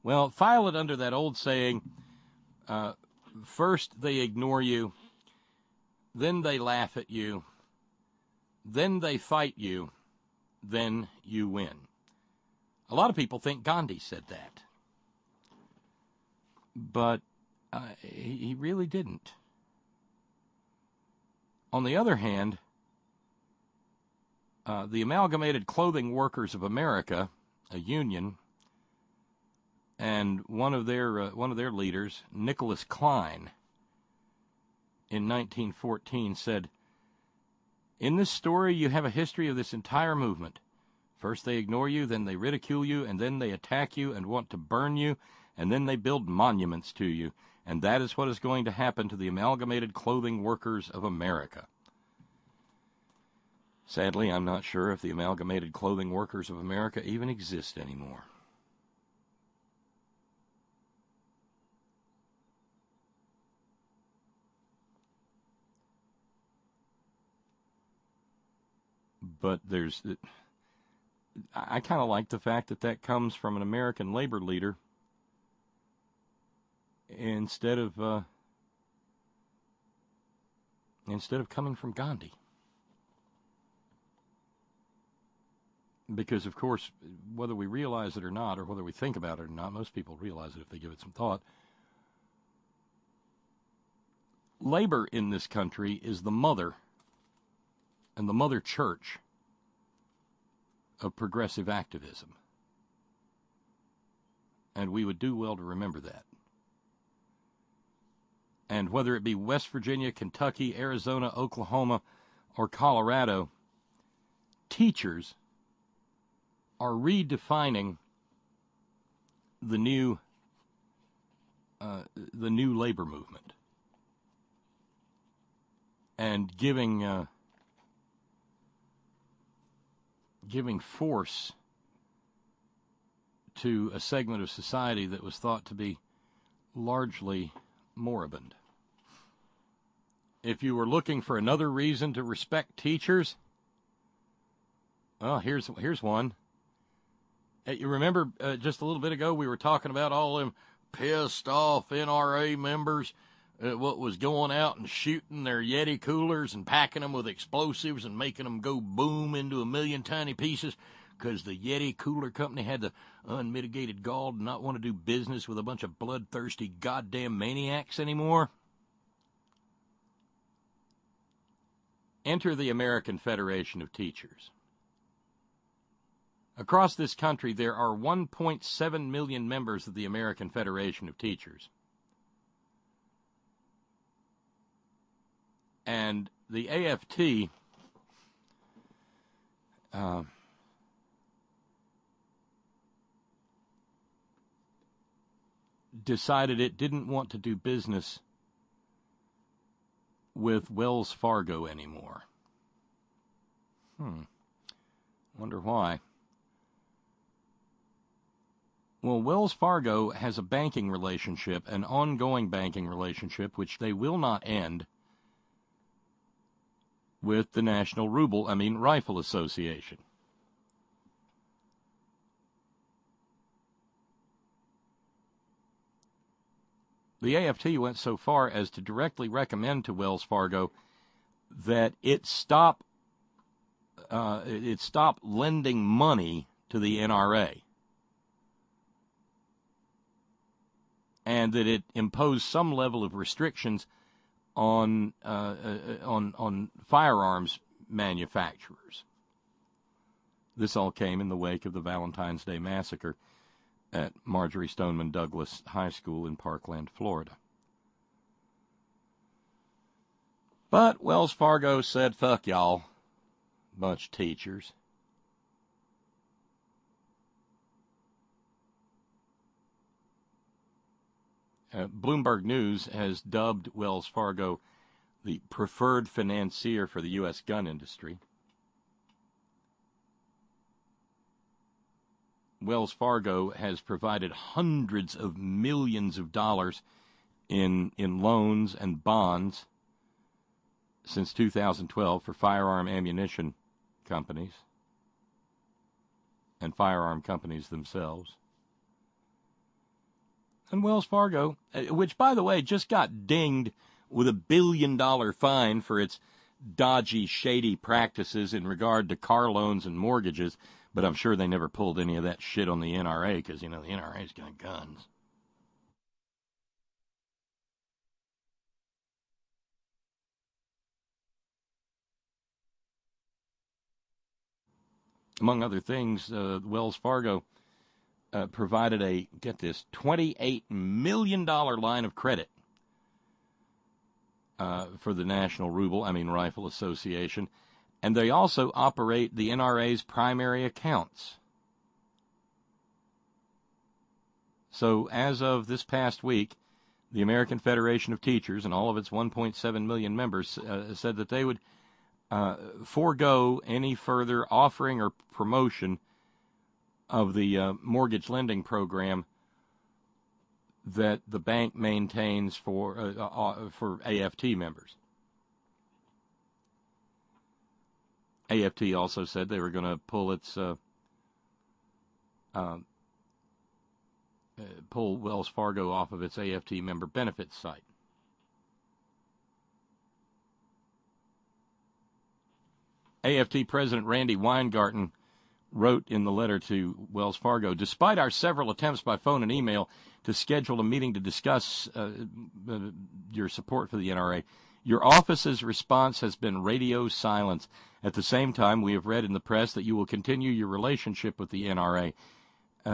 Well, file it under that old saying, first they ignore you, then they laugh at you, then they fight you, then you win. A lot of people think Gandhi said that. But he really didn't. On the other hand, the Amalgamated Clothing Workers of America, a union, and one of their leaders, Nicholas Klein, in 1914 said, "In this story you have a history of this entire movement. First they ignore you, then they ridicule you, and then they attack you and want to burn you, and then they build monuments to you. And that is what is going to happen to the Amalgamated Clothing Workers of America." Sadly, I'm not sure if the Amalgamated Clothing Workers of America even exist anymore. but I kind of like the fact that comes from an American labor leader instead of coming from Gandhi. Because, of course, whether we realize it or not, or whether we think about it or not, most people realize it if they give it some thought. Labor in this country is the mother and the mother church of progressive activism. And we would do well to remember that. And whether it be West Virginia, Kentucky, Arizona, Oklahoma, or Colorado, teachers are redefining the new labor movement and giving force to a segment of society that was thought to be largely moribund. If you were looking for another reason to respect teachers, well, here's one. You remember just a little bit ago we were talking about all them pissed off NRA members what was going out and shooting their Yeti coolers and packing them with explosives and making them go boom into a million tiny pieces because the Yeti cooler company had the unmitigated gall to not want to do business with a bunch of bloodthirsty goddamn maniacs anymore? Enter the American Federation of Teachers. Across this country, there are 1.7 million members of the American Federation of Teachers. And the AFT decided it didn't want to do business with Wells Fargo anymore. Wonder why. Well, Wells Fargo has a banking relationship, an ongoing banking relationship, which they will not end with the National Rifle Association. The AFT went so far as to directly recommend to Wells Fargo that it stop lending money to the NRA, and that it impose some level of restrictions on firearms manufacturers. This all came in the wake of the Valentine's Day massacre at Marjorie Stoneman Douglas High School in Parkland, Florida. But Wells Fargo said, fuck y'all, bunch of teachers. Bloomberg News has dubbed Wells Fargo the preferred financier for the U.S. gun industry. Wells Fargo has provided hundreds of millions of dollars in loans and bonds since 2012 for firearm ammunition companies and firearm companies themselves. And Wells Fargo, which, by the way, just got dinged with $1 billion fine for its dodgy, shady practices in regard to car loans and mortgages, but I'm sure they never pulled any of that shit on the NRA because, the NRA's got guns. Among other things, Wells Fargo provided a, get this, $28 million line of credit for the National Rifle Association, and they also operate the NRA's primary accounts. So as of this past week, the American Federation of Teachers and all of its 1.7 million members said that they would forego any further offering or promotion of the mortgage lending program that the bank maintains for AFT members. AFT also said they were going to pull its pull Wells Fargo off of its AFT member benefits site. AFT President Randy Weingarten wrote in the letter to Wells Fargo, despite our several attempts by phone and email to schedule a meeting to discuss your support for the NRA, your office's response has been radio silence. At the same time, we have read in the press that you will continue your relationship with the NRA.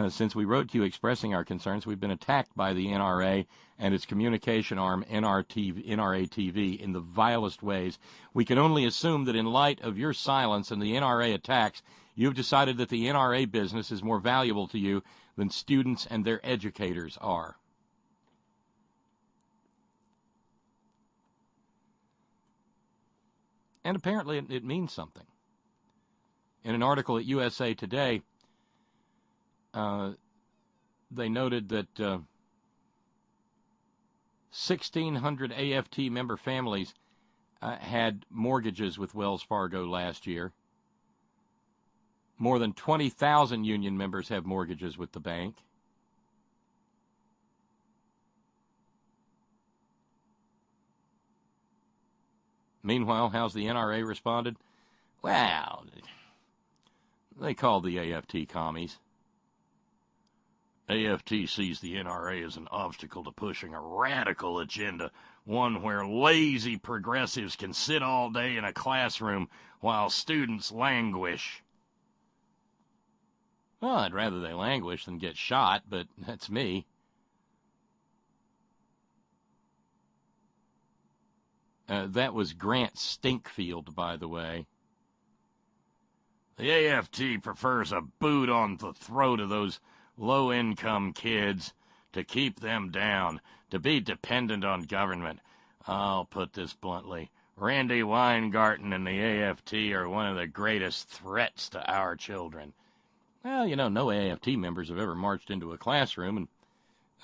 Since we wrote to you expressing our concerns, we've been attacked by the NRA and its communication arm, NRA-TV, in the vilest ways. We can only assume that in light of your silence and the NRA attacks, you've decided that the NRA business is more valuable to you than students and their educators are. And apparently it means something. In an article at USA Today, they noted that 1,600 AFT member families had mortgages with Wells Fargo last year. More than 20,000 union members have mortgages with the bank. Meanwhile, how's the NRA responded? Well, they called the AFT commies. AFT sees the NRA as an obstacle to pushing a radical agenda, one where lazy progressives can sit all day in a classroom while students languish. Well, I'd rather they languish than get shot, but that's me. That was Grant Stinkfield, by the way. The AFT prefers a boot on the throat of those low-income kids to keep them down, to be dependent on government. I'll put this bluntly. Randy Weingarten and the AFT are one of the greatest threats to our children. Well, no AFT members have ever marched into a classroom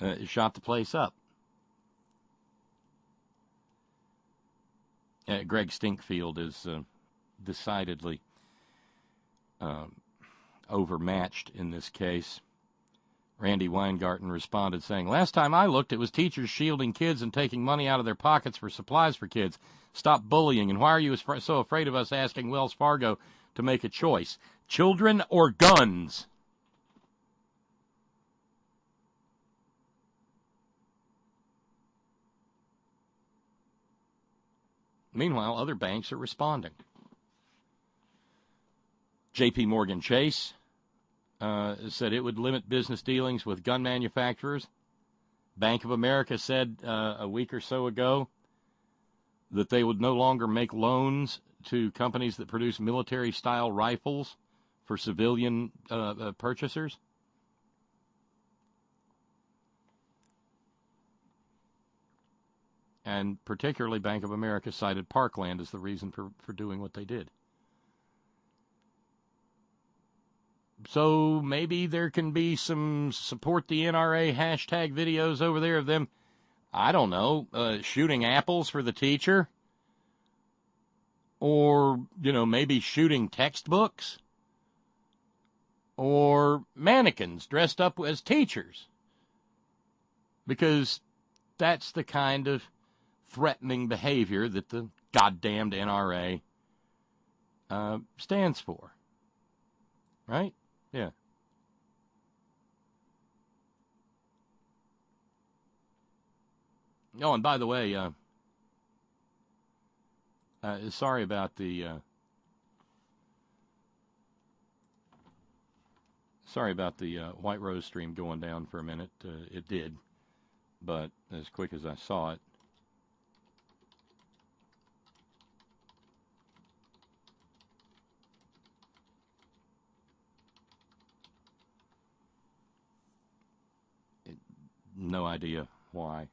and shot the place up. Greg Stinkfield is decidedly overmatched in this case. Randy Weingarten responded saying, last time I looked, it was teachers shielding kids and taking money out of their pockets for supplies for kids. Stop bullying, and why are you so afraid of us asking Wells Fargo to make a choice? Children or guns? Meanwhile, other banks are responding. J.P. Morgan Chase said it would limit business dealings with gun manufacturers. Bank of America said a week or so ago that they would no longer make loans to companies that produce military-style rifles for civilian purchasers. And particularly Bank of America cited Parkland as the reason for doing what they did. So maybe there can be some support the NRA hashtag videos over there of them, I don't know, shooting apples for the teacher. Or, maybe shooting textbooks. Or mannequins dressed up as teachers. Because that's the kind of threatening behavior that the goddamned NRA stands for. Right? Yeah. Oh, and by the way, sorry about the White Rose stream going down for a minute. It did, but as quick as I saw it. No idea why.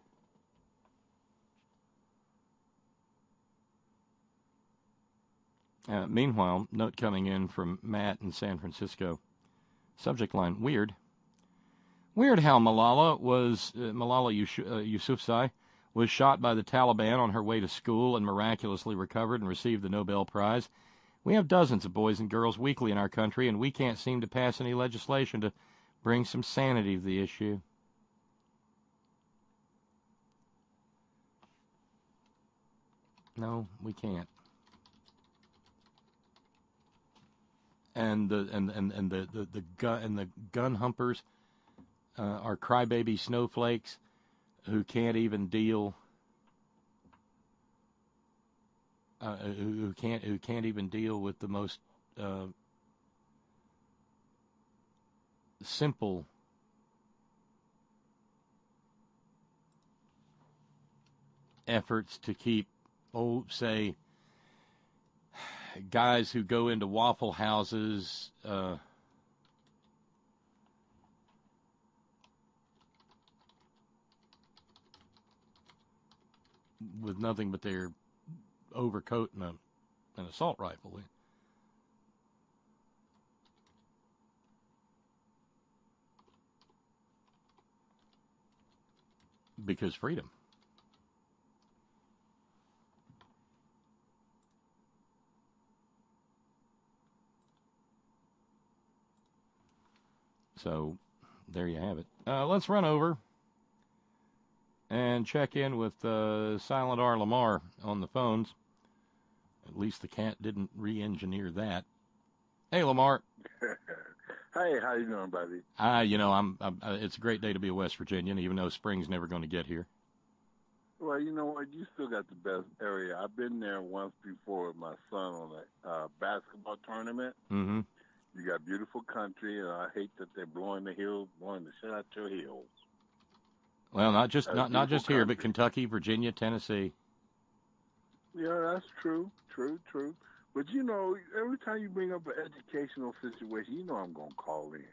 Meanwhile, note coming in from Matt in San Francisco. Subject line, weird. Weird how Malala Yousafzai was shot by the Taliban on her way to school and miraculously recovered and received the Nobel Prize. We have dozens of boys and girls weekly in our country, and we can't seem to pass any legislation to bring some sanity to the issue. No, we can't. And the gun humpers are crybaby snowflakes who can't even deal. Who can't even deal with the most simple efforts to keep, say, guys who go into Waffle Houses with nothing but their overcoat and an assault rifle. Because freedom. So, there you have it. Let's run over and check in with Silent R. Lamar on the phones. At least the cat didn't re-engineer that. Hey, Lamar. Hey, how you doing, buddy? I'm it's a great day to be a West Virginian, even though spring's never going to get here. Well, you know what? You still got the best area. I've been there once before with my son on a basketball tournament. Mm-hmm. You got beautiful country, and I hate that they're blowing the shit out your hills. Well, not just here, country. but Kentucky, Virginia, Tennessee. Yeah, that's true. But every time you bring up an educational situation, I'm gonna call in.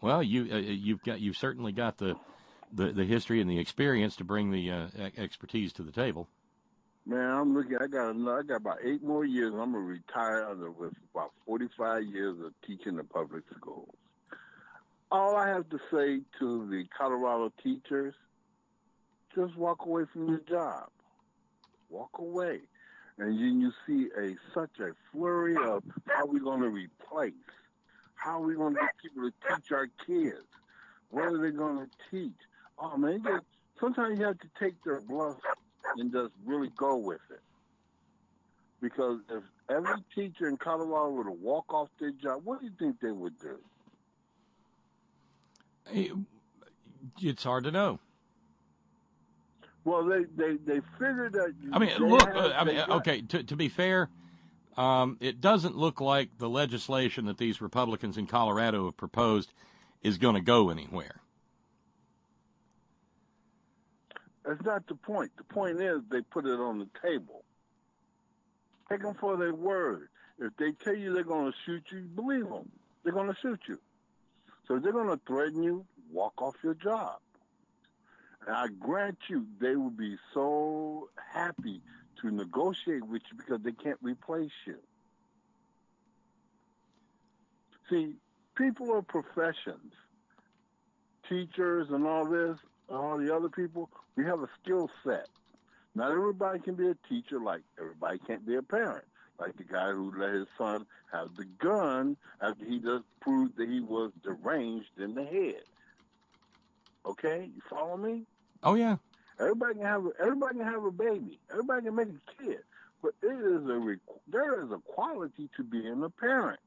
Well, you've certainly got the history and the experience to bring the expertise to the table. Man, I'm looking. I got about 8 more years. I'm gonna retire with about 45 years of teaching the public schools. All I have to say to the Colorado teachers: just walk away from your job. Walk away, and then you see such a flurry of how we're gonna replace, how are we gonna get people to teach our kids, what are they gonna teach? Oh man, sometimes you have to take their bluff and just really go with it. Because if every teacher in Colorado were to walk off their job, what do you think they would do? It's hard to know. Well, they figured that. I mean, look. Okay. To be fair, it doesn't look like the legislation that these Republicans in Colorado have proposed is going to go anywhere. That's not the point. The point is they put it on the table. Take them for their word. If they tell you they're going to shoot you, believe them. They're going to shoot you. So if they're going to threaten you, walk off your job. And I grant you, they will be so happy to negotiate with you because they can't replace you. See, people are professions. Teachers and all this, all the other people, we have a skill set. Not everybody can be a teacher, like everybody can't be a parent. Like the guy who let his son have the gun after he just proved that he was deranged in the head. Okay, you follow me? Oh yeah. Everybody can have a baby. Everybody can make a kid, but there is a quality to being a parent.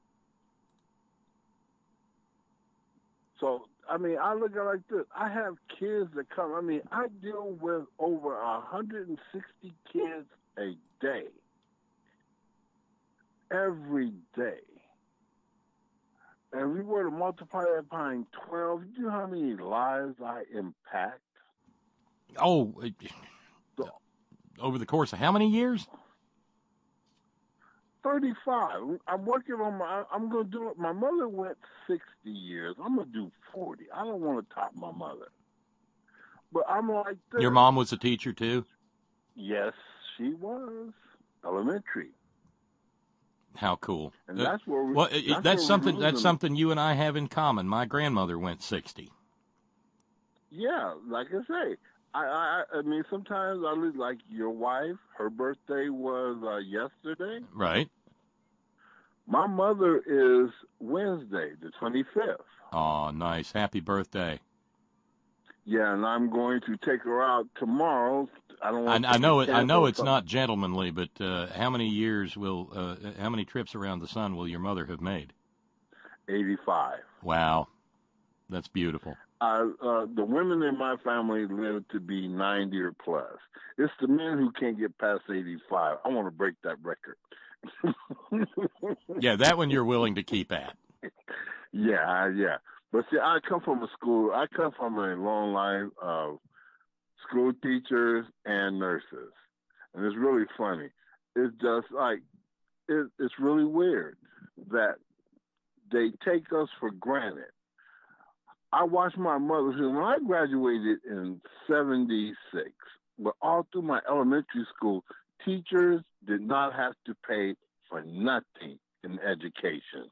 So I look at it like this. I have kids that come. I deal with over 160 kids a day. Every day. And if we were to multiply that by 12, you know how many lives I impact? Oh, over the course of how many years? 35. I'm working on I'm going to do it. My mother went 60 years. I'm going to do 40. I don't want to top my mother. But I'm like this. Your mom was a teacher too? Yes, she was. Elementary. How cool. And that's where that's something you and I have in common. My grandmother went 60. Yeah, like I say, I sometimes I look like your wife. Her birthday was yesterday. Right. My mother is Wednesday, the 25th. Oh, nice. Happy birthday. Yeah, and I'm going to take her out tomorrow. I don't want. I know it. I know it's something. not gentlemanly, but how many how many trips around the sun will your mother have made? 85. Wow, that's beautiful. The women in my family live to be 90 or plus. It's the men who can't get past 85. I want to break that record. Yeah, that one you're willing to keep at. Yeah. But see, I come from a long line of school teachers and nurses. And it's really funny. It's just like, it's really weird that they take us for granted. I watched my mother, when I graduated in 76, but all through my elementary school, teachers did not have to pay for nothing in education.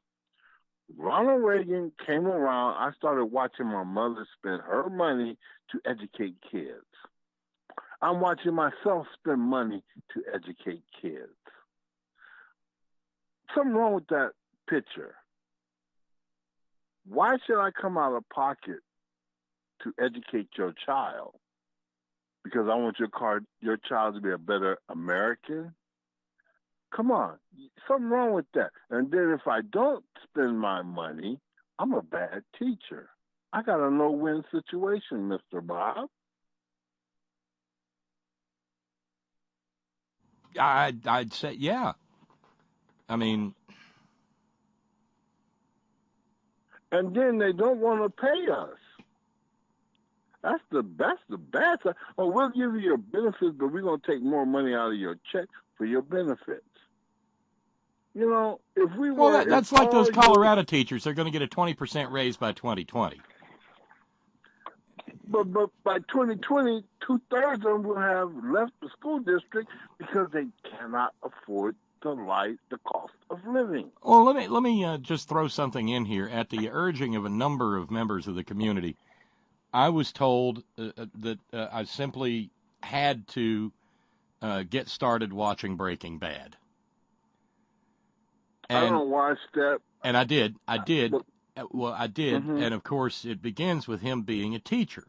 Ronald Reagan came around, I started watching my mother spend her money to educate kids. I'm watching myself spend money to educate kids. Something wrong with that picture. Why should I come out of pocket to educate your child? Because I want your child to be a better American? Come on. Something wrong with that. And then if I don't spend my money, I'm a bad teacher. I got a no-win situation, Mr. Bob. I'd say, yeah. I mean, and then they don't want to pay us. That's the bad side. Oh, we'll give you your benefits, but we're going to take more money out of your check for your benefits. You know, if we were... Well, that's like those Colorado teachers. They're going to get a 20% raise by 2020. But by 2020, 2/3 of them will have left the school district because they cannot afford the cost of living. Well, let me just throw something in here. At the urging of a number of members of the community, I was told that I simply had to get started watching Breaking Bad. And, I don't watch that. And I did. Well, I did. Mm-hmm. And, of course, it begins with him being a teacher,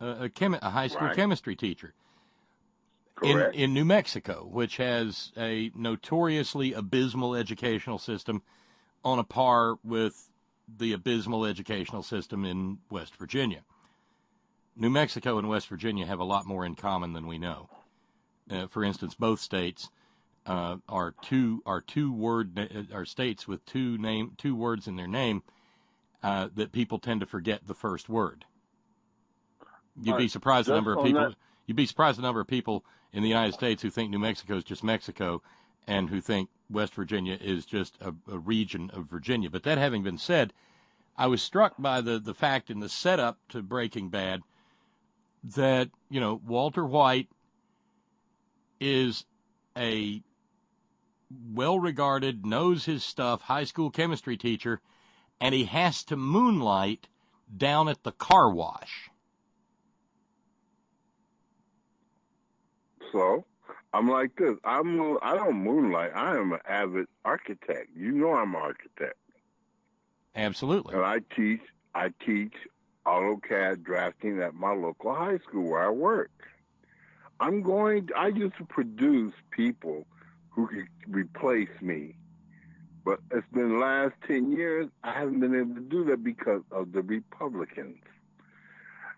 a high school chemistry teacher. In New Mexico, which has a notoriously abysmal educational system on a par with the abysmal educational system in West Virginia. New Mexico and West Virginia have a lot more in common than we know. For instance, both states are states with two words in their name that people tend to forget the first word. You'd be surprised the number of people. You'd be surprised the number of people in the United States who think New Mexico is just Mexico, and who think West Virginia is just a region of Virginia. But that having been said, I was struck by the fact in the setup to Breaking Bad that, you know, Walter White is a well-regarded, knows his stuff, high school chemistry teacher, and he has to moonlight down at the car wash. So, I'm like this. I don't moonlight. I am an avid architect. You know I'm an architect. Absolutely. And I teach AutoCAD drafting at my local high school where I work. I used to produce people who could replace me. But it's been the last 10 years, I haven't been able to do that because of the Republicans.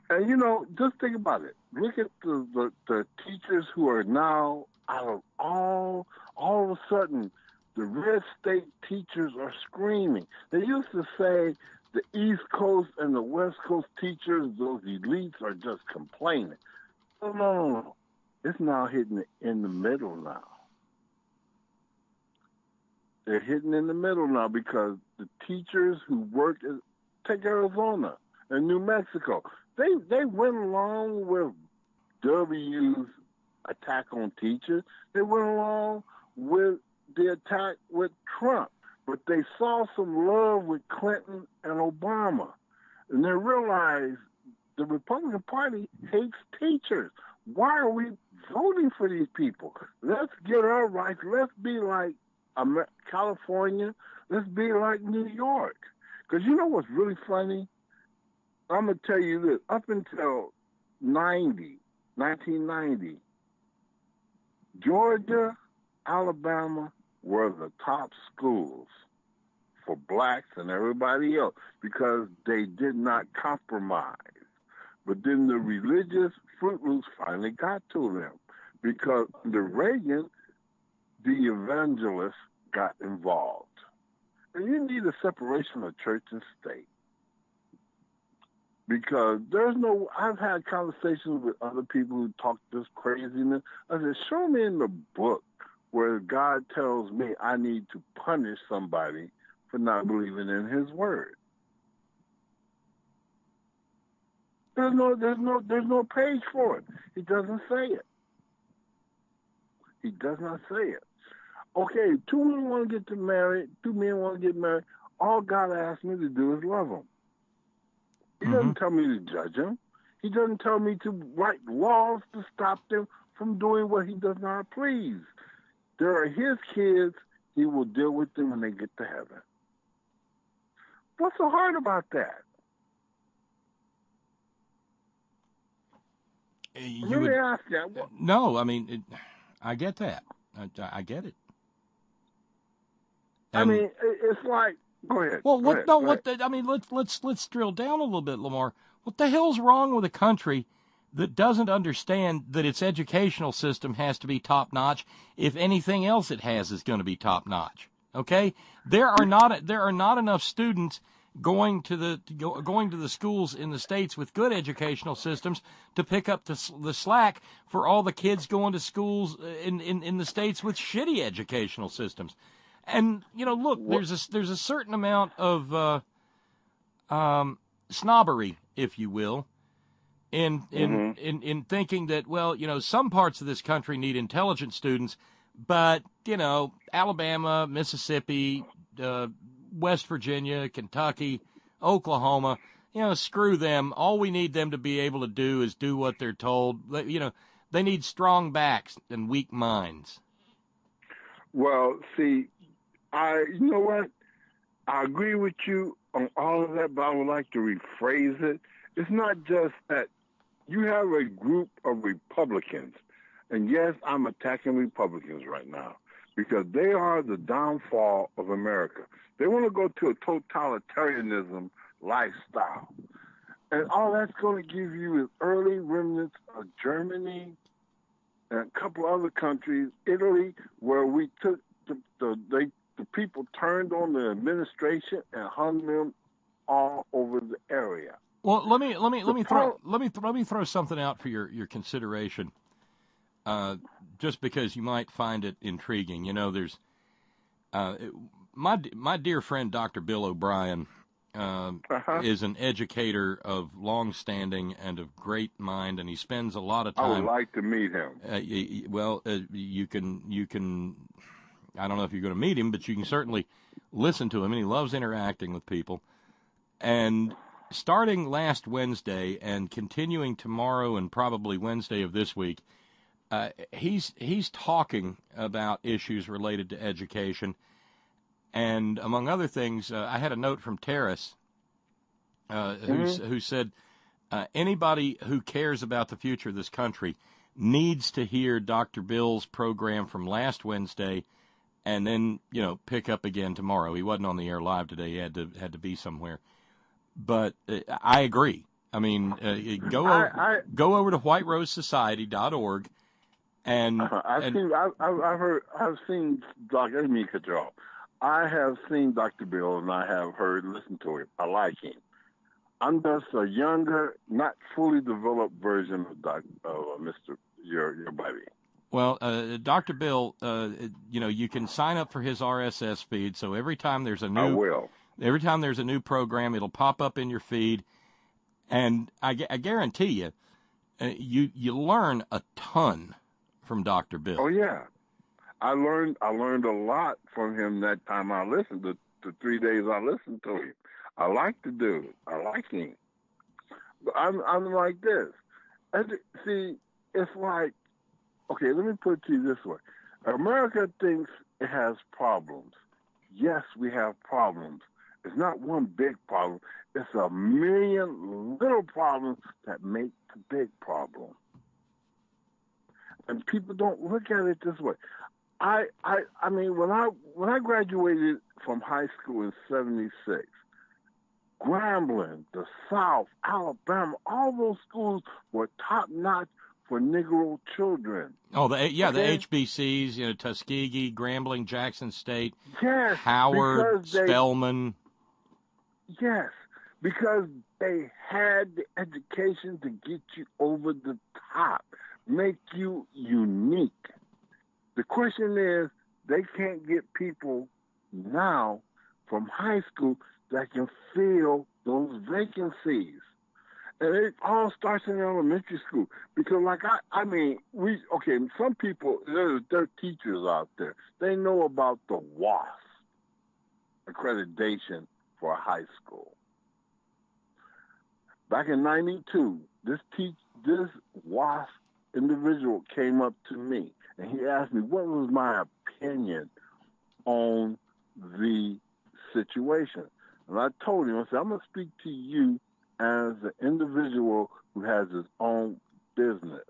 And, you know, just think about it. Look at the teachers who are now out of all of a sudden, the red state teachers are screaming. They used to say the East Coast and the West Coast teachers, those elites, are just complaining. No. It's now hitting in the middle now. They're hitting in the middle now because the teachers who work take Arizona and New Mexico. They went along with W's attack on teachers. They went along with the attack with Trump. But they saw some love with Clinton and Obama. And they realized the Republican Party hates teachers. Why are we voting for these people? Let's get our rights. Let's be like California. Let's be like New York. Because you know what's really funny? I'm going to tell you this. Up until 1990, Georgia, Alabama were the top schools for blacks and everybody else because they did not compromise. But then the religious Fruit Loops finally got to them because under Reagan, the evangelists got involved. And you need a separation of church and state. Because I've had conversations with other people who talk this craziness. I said, show me in the book where God tells me I need to punish somebody for not believing in his word. There's no page for it. He doesn't say it. He does not say it. Okay, two women want to get married, two men want to get married. All God asks me to do is love them. He doesn't tell me to judge them. He doesn't tell me to write laws to stop them from doing what he does not please. There are his kids. He will deal with them when they get to heaven. What's so hard about that? Let me ask you. No, I mean, I get that. I get it. And, I mean, it's like. Go ahead. Well, Go ahead. Let's drill down a little bit, Lamar. What the hell's wrong with a country that doesn't understand that its educational system has to be top notch if anything else it has is going to be top notch? Okay, there are not enough students going to the schools in the States with good educational systems to pick up the slack for all the kids going to schools in the States with shitty educational systems. And look, there's a certain amount of snobbery, if you will, in thinking that, well, some parts of this country need intelligent students, but Alabama, Mississippi, West Virginia, Kentucky, Oklahoma, screw them. All we need them to be able to do is do what they're told. They need strong backs and weak minds. Well, see, you know what? I agree with you on all of that, but I would like to rephrase it. It's not just that you have a group of Republicans, and yes, I'm attacking Republicans right now because they are the downfall of America. They want to go to a totalitarianism lifestyle. And all that's going to give you is early remnants of Germany and a couple other countries, Italy, where we took the people turned on the administration and hung them all over the area. Well, let me throw something out for your consideration. Just because you might find it intriguing. There's my dear friend Dr. Bill O'Brien is an educator of long standing and of great mind, and he spends a lot of time. I would like to meet him. You can. I don't know if you're going to meet him, but you can certainly listen to him, and he loves interacting with people. And starting last Wednesday and continuing tomorrow and probably Wednesday of this week, he's talking about issues related to education. And among other things, I had a note from Terrace who said, anybody who cares about the future of this country needs to hear Dr. Bill's program from last Wednesday and then, pick up again tomorrow. He wasn't on the air live today. He had to be somewhere. But I agree. I mean, go over to whiterosesociety.org and I've seen Dr. Let me cut you off. I have seen Dr. Bill and I have listened to him. I like him. I'm just a younger, not fully developed version of Mr. Your buddy. Well, Dr. Bill, you can sign up for his RSS feed. So every time there's a new program, it'll pop up in your feed, and I guarantee you learn a ton from Dr. Bill. Oh yeah, I learned a lot from him that time I listened to the 3 days I listened to him. I like the dude. I like him. But I'm like this. See, it's like, okay, let me put it to you this way. America thinks it has problems. Yes, we have problems. It's not one big problem. It's a million little problems that make the big problem. And people don't look at it this way. I mean, when I graduated from high school in '76, Grambling, the South, Alabama, all those schools were top notch for Negro children. Oh, the Okay? HBCs, Tuskegee, Grambling, Jackson State, Yes, Howard, because Spelman. yes, because they had the education to get you over the top, make you unique. The question is, they can't get people now from high school that can fill those vacancies. And it all starts in elementary school. Because, like, some people, there are teachers out there. They know about the WASP accreditation for a high school. Back in '92, this WASP individual came up to me, and he asked me what was my opinion on the situation. And I told him, I said, I'm going to speak to you as an individual who has his own business.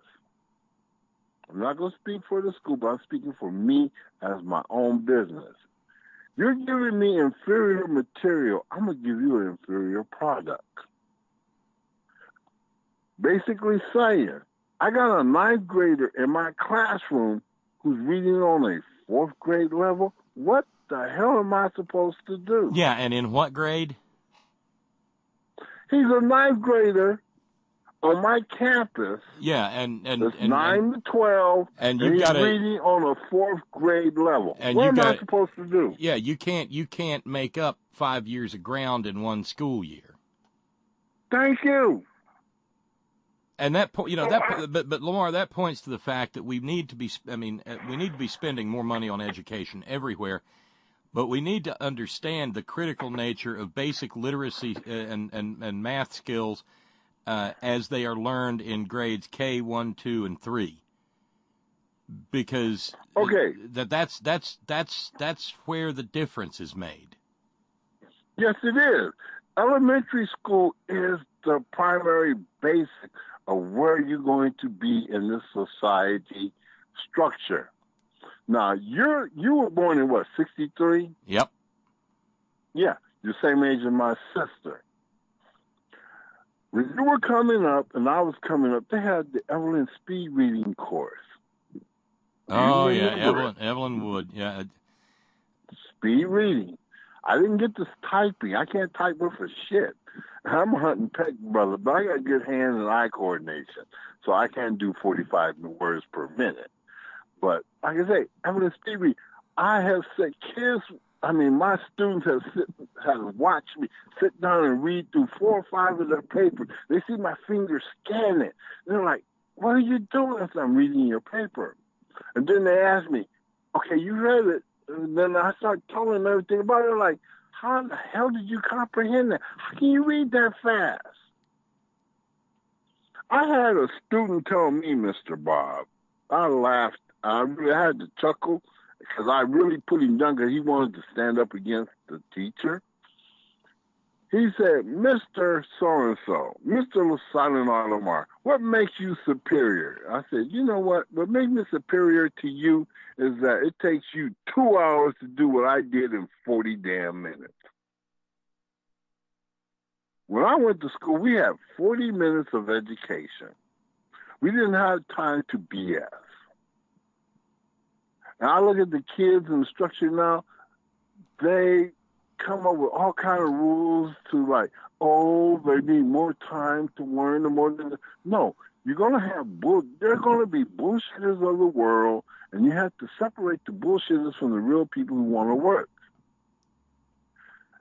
I'm not going to speak for the school, but I'm speaking for me as my own business. You're giving me inferior material. I'm going to give you an inferior product. Basically saying, I got a ninth grader in my classroom who's reading on a fourth grade level. What the hell am I supposed to do? Yeah, and in what grade? He's a ninth grader on my campus. Yeah, and 9 to 12, and he's got reading on a fourth grade level. And what am I supposed to do? Yeah, you can't make up 5 years of ground in one school year. Thank you. And that but Lamar, that points to the fact that we need to be spending more money on education everywhere, but we need to understand the critical nature of basic literacy and math skills as they are learned in grades K, 1, 2, and 3. Because that's where the difference is made. Yes, it is. Elementary school is the primary basic of where you're going to be in this society structure. Now, you were born in what, 63? Yep. Yeah, you're the same age as my sister. When you were coming up and I was coming up, they had the Evelyn speed reading course. Oh, yeah, Evelyn Wood, yeah. Speed reading. I didn't get this typing. I can't type worth a shit. I'm a hunting peck brother, but I got good hand and eye coordination, so I can't do 45 words per minute. But like I say, Evelyn speed reading, I have said my students have watched me sit down and read through 4 or 5 of their papers. They see my fingers scan it. They're like, what are you doing? I said, I'm reading your paper. And then they ask me, okay, you read it. And then I start telling them everything about it. They're like, how the hell did you comprehend that? How can you read that fast? I had a student tell me, Mr. Bob, I laughed. I really had to chuckle because I really put him down because he wanted to stand up against the teacher. He said, Mr. So-and-so, Mr. Silent Lamar, what makes you superior? I said, you know what? What makes me superior to you is that it takes you 2 hours to do what I did in 40 damn minutes. When I went to school, we had 40 minutes of education. We didn't have time to BS. And I look at the kids in the structure now, they come up with all kind of rules to like, oh, they need more time to learn the more than no. You're gonna have they're gonna be bullshitters of the world, and you have to separate the bullshitters from the real people who want to work.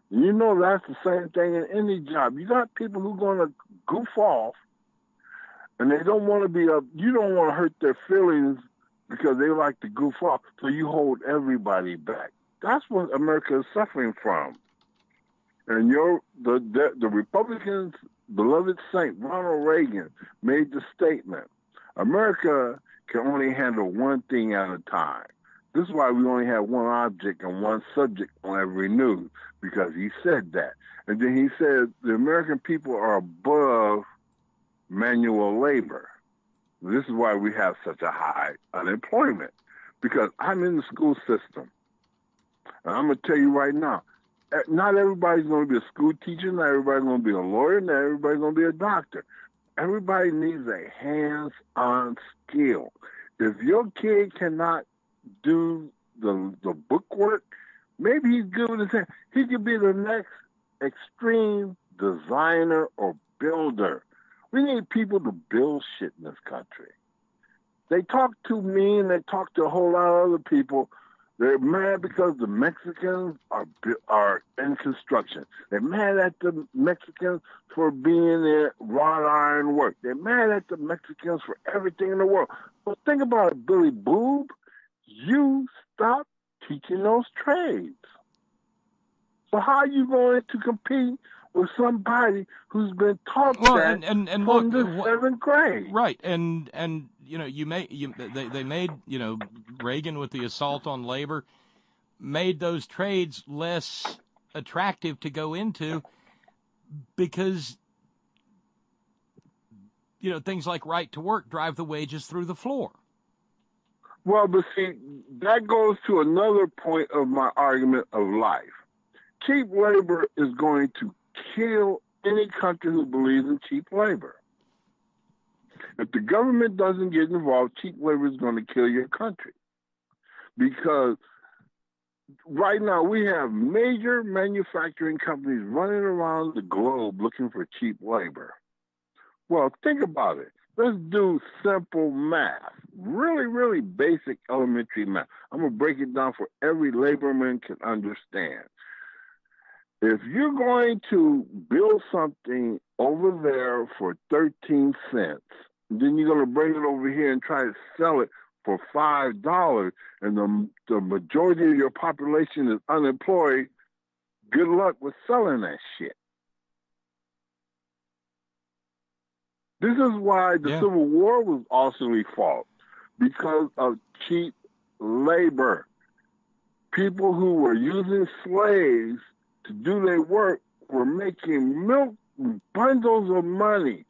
And you know that's the same thing in any job. You got people who are gonna goof off, and they don't want to be up. You don't want to hurt their feelings because they like to goof off, so you hold everybody back. That's what America is suffering from. And the Republicans' beloved saint, Ronald Reagan, made the statement, America can only handle one thing at a time. This is why we only have one object and one subject on every news, because he said that. And then he said the American people are above manual labor. This is why we have such a high unemployment, because I'm in the school system. And I'm going to tell you right now, not everybody's going to be a school teacher, not everybody's going to be a lawyer, not everybody's going to be a doctor. Everybody needs a hands-on skill. If your kid cannot do the book work, maybe he's good with his hand. He could be the next extreme designer or builder. We need people to build shit in this country. They talk to me and they talk to a whole lot of other people. They're mad because the Mexicans are in construction. They're mad at the Mexicans for being in wrought iron work. They're mad at the Mexicans for everything in the world. But think about it, Billy Boob. You stopped teaching those trades. So how are you going to compete with somebody who's been taught that and from look, the seventh grade? Right, and you know, they made, you know, Reagan with the assault on labor made those trades less attractive to go into because, you know, things like right to work drive the wages through the floor. Well, but see, that goes to another point of my argument of life. Cheap labor is going to kill any country who believes in cheap labor. If the government doesn't get involved, cheap labor is going to kill your country. Because right now we have major manufacturing companies running around the globe looking for cheap labor. Well, think about it. Let's do simple math. Really, really basic elementary math. I'm going to break it down for every laborman can understand. If you're going to build something over there for 13 cents, then you're going to bring it over here and try to sell it for $5, and the majority of your population is unemployed, good luck with selling that shit. This is why the Civil War was ultimately fought, because of cheap labor. People who were using slaves to do their work were making bundles of money,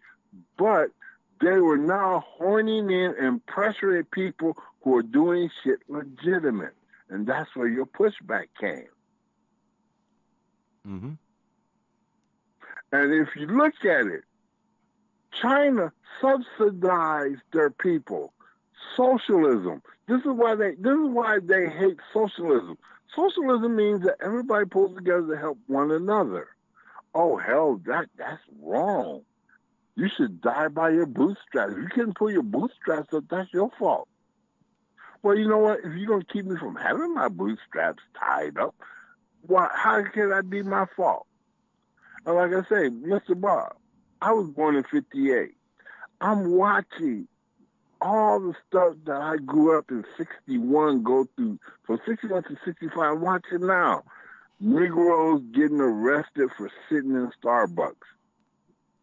but they were now horning in and pressuring people who are doing shit legitimate. And that's where your pushback came. Mm-hmm. And if you look at it, China subsidized their people. Socialism. This is why they hate socialism. Socialism means that everybody pulls together to help one another. Oh hell, that's wrong. You should die by your bootstraps. If you couldn't pull your bootstraps up, that's your fault. Well, you know what? If you're gonna keep me from having my bootstraps tied up, how can that be my fault? And like I say, Mr. Bob, I was born in 58. I'm watching all the stuff that I grew up in 61 go through. From 61 to 65, I'm watching now. Negroes getting arrested for sitting in Starbucks.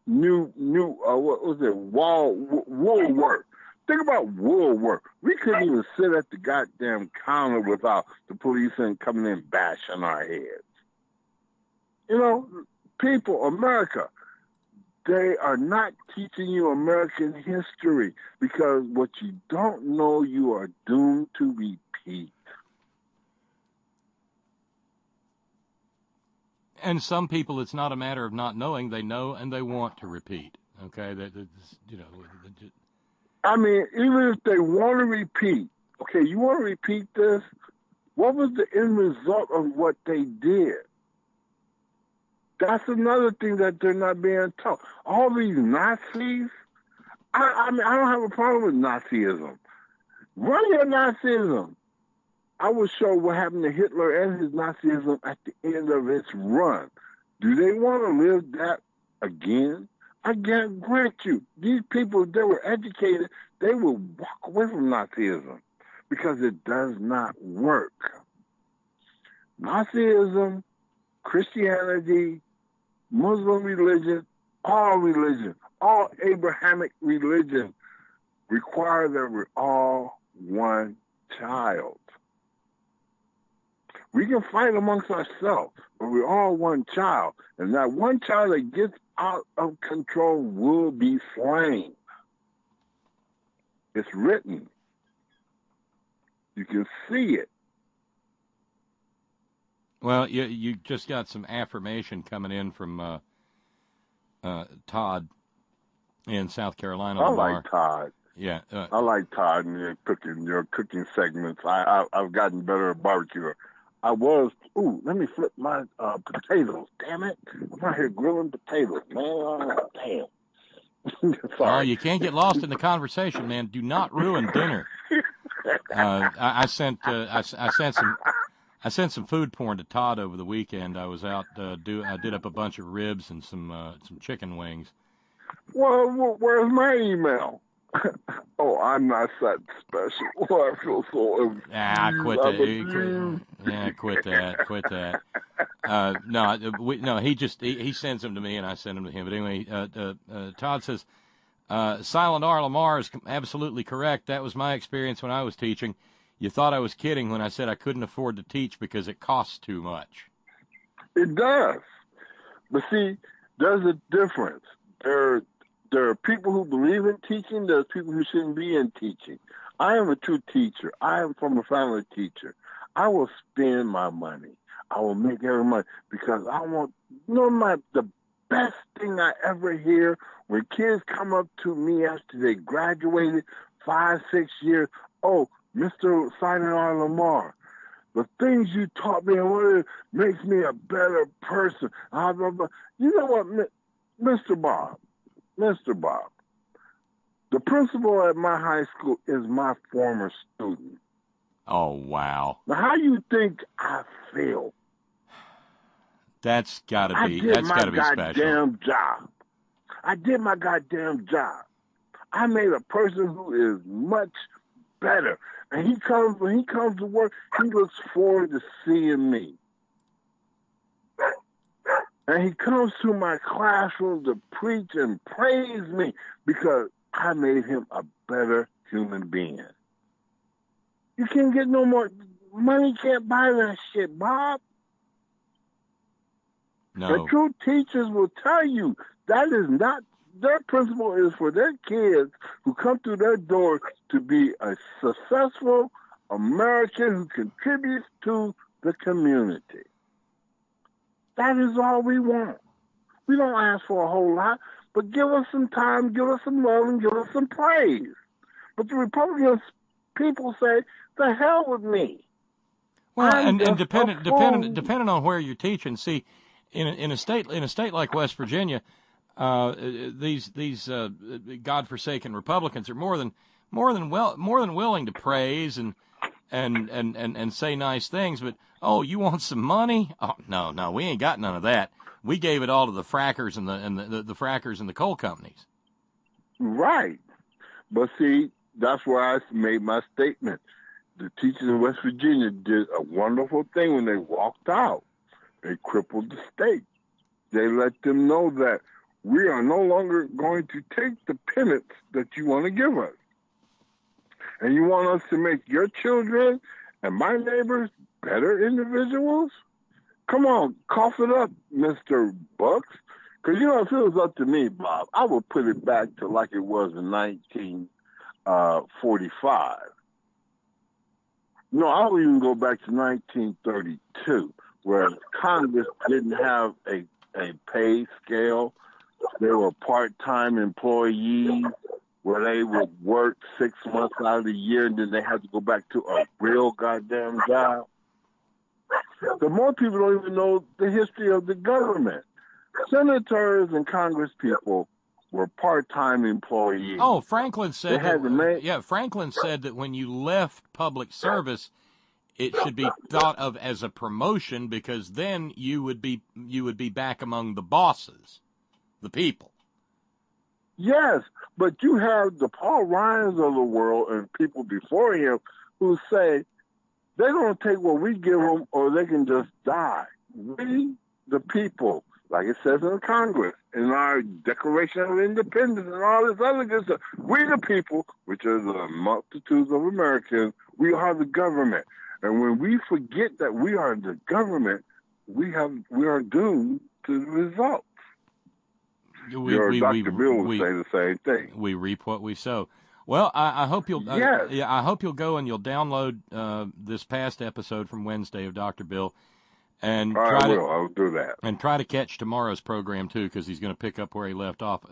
What was it? Wool work. Think about wool work. We couldn't even sit at the goddamn counter without the police coming in bashing our heads. You know, people, America, they are not teaching you American history because what you don't know, you are doomed to repeat. And some people, it's not a matter of not knowing; they know and they want to repeat. Okay, you know. I mean, even if they want to repeat, okay, you want to repeat this? What was the end result of what they did? That's another thing that they're not being taught. All these Nazis, I mean, I don't have a problem with Nazism. Run your Nazism. I will show what happened to Hitler and his Nazism at the end of its run. Do they want to live that again? I can't grant you. These people, they were educated, they will walk away from Nazism because it does not work. Nazism, Christianity, Muslim religion, all Abrahamic religion require that we're all one child. We can fight amongst ourselves, but we're all one child. And that one child that gets out of control will be slain. It's written. You can see it. Well, you just got some affirmation coming in from Todd in South Carolina. I Lamar. like Todd. Yeah, I like Todd and your cooking segments. I've gotten better at barbecue. Let me flip my potatoes. Damn it! I'm out here grilling potatoes, man. Oh, damn. Oh, you can't get lost in the conversation, man. Do not ruin dinner. I sent some food porn to Todd over the weekend. I was out I did up a bunch of ribs and some chicken wings. Well, where's my email? Oh, I'm not that special. I feel so. Quit that. Yeah, quit that. No. He sends them to me and I send them to him. But anyway, Todd says, Silent R. Lamar is absolutely correct. That was my experience when I was teaching. You thought I was kidding when I said I couldn't afford to teach because it costs too much. It does. But see, there's a difference. There are people who believe in teaching. There's people who shouldn't be in teaching. I am a true teacher. I am from a family teacher. I will spend my money. I will make every money because I want, the best thing I ever hear when kids come up to me after they graduated 5, 6 years, oh, Mr. Silent R. Lamar, the things you taught me and what it makes me a better person. You know what, Mr. Bob, the principal at my high school is my former student. Oh, wow. Now, how you think I feel? That's got to be special. I did my goddamn job. I made a person who is much better. And when he comes to work, he looks forward to seeing me. And he comes to my classroom to preach and praise me because I made him a better human being. You can't get no more. Money can't buy that shit, Bob. No. The true teachers will tell you that is not, their principle is for their kids who come through their door to be a successful American who contributes to the community. That is all we want. We don't ask for a whole lot, but give us some time, give us some love, and give us some praise. But the Republican people say, the hell with me. Well, and depending on where you're teaching, see, in a state like West Virginia, these godforsaken Republicans are more than willing to praise and say nice things, but you want some money? Oh no, we ain't got none of that. We gave it all to the frackers and the frackers and the coal companies. Right, but see, that's where I made my statement. The teachers in West Virginia did a wonderful thing when they walked out. They crippled the state. They let them know that we are no longer going to take the penance that you want to give us. And you want us to make your children and my neighbors better individuals? Come on, cough it up, Mr. Bucks. Because, if it was up to me, Bob, I would put it back to like it was in 1945. No, I would even go back to 1932, where Congress didn't have a pay scale. They were part-time employees where they would work 6 months out of the year and then they had to go back to a real goddamn job. The more people don't even know the history of the government. Senators and Congress people were part-time employees. Oh, Franklin said Franklin said that when you left public service, it should be thought of as a promotion because then you would be back among the bosses, the people. Yes, but you have the Paul Ryans of the world and people before him who say they're going to take what we give them or they can just die. We, the people, like it says in Congress, in our Declaration of Independence and all this other good stuff, we the people, which are the multitudes of Americans, we are the government. And when we forget that we are the government, we are doomed to the results. Dr. Bill would say the same thing. We reap what we sow. Well, I hope you'll. Yes. I hope you'll go and you'll download this past episode from Wednesday of Dr. Bill, and I'll do that. And try to catch tomorrow's program too, because he's going to pick up where he left off.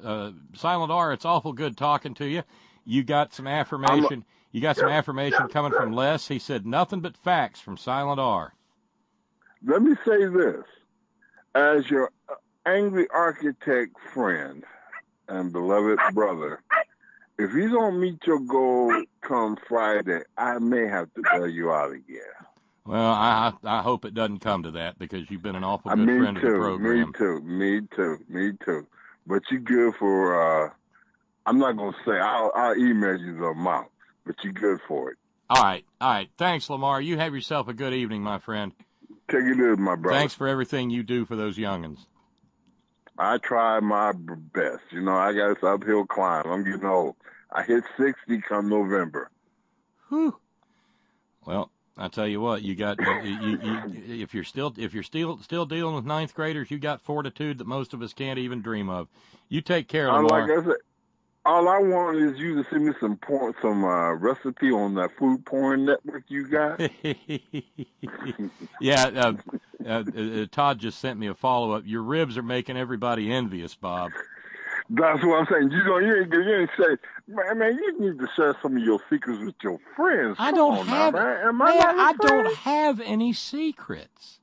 Silent R, it's awful good talking to you. You got some affirmation. Affirmation coming from Les. He said nothing but facts from Silent R. Let me say this, as your angry architect friend and beloved brother, if you don't meet your goal come Friday, I may have to bail you out again. Well, I hope it doesn't come to that, because you've been an awful good friend of the program. Me too. But you're good for, I'm not going to say, I'll email you the amount, but you're good for it. All right. Thanks, Lamar. You have yourself a good evening, my friend. Take it easy, my brother. Thanks for everything you do for those youngins. I try my best. You know, I got this uphill climb. I'm getting old. I hit 60 come November. Whew. Well, I tell you what, you got if you're still dealing with ninth graders, you got fortitude that most of us can't even dream of. You take care, Lamar. Like I said, all I want is you to send me some recipe on that food porn network you got. Yeah, Todd just sent me a follow-up. Your ribs are making everybody envious, Bob. That's what I'm saying. You ain't say, man, you need to share some of your secrets with your friends. I don't have any secrets.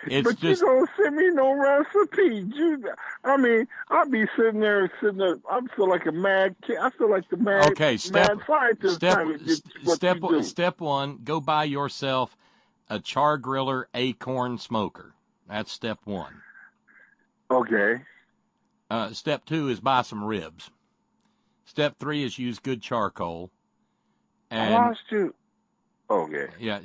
But you don't send me no recipe. I'll be sitting there. I feel like a mad kid. I feel like the mad scientist. Step one, go buy yourself a char griller acorn smoker. That's step one. Okay. Step two is buy some ribs. Step three is use good charcoal. And, I lost you. Okay. Yeah.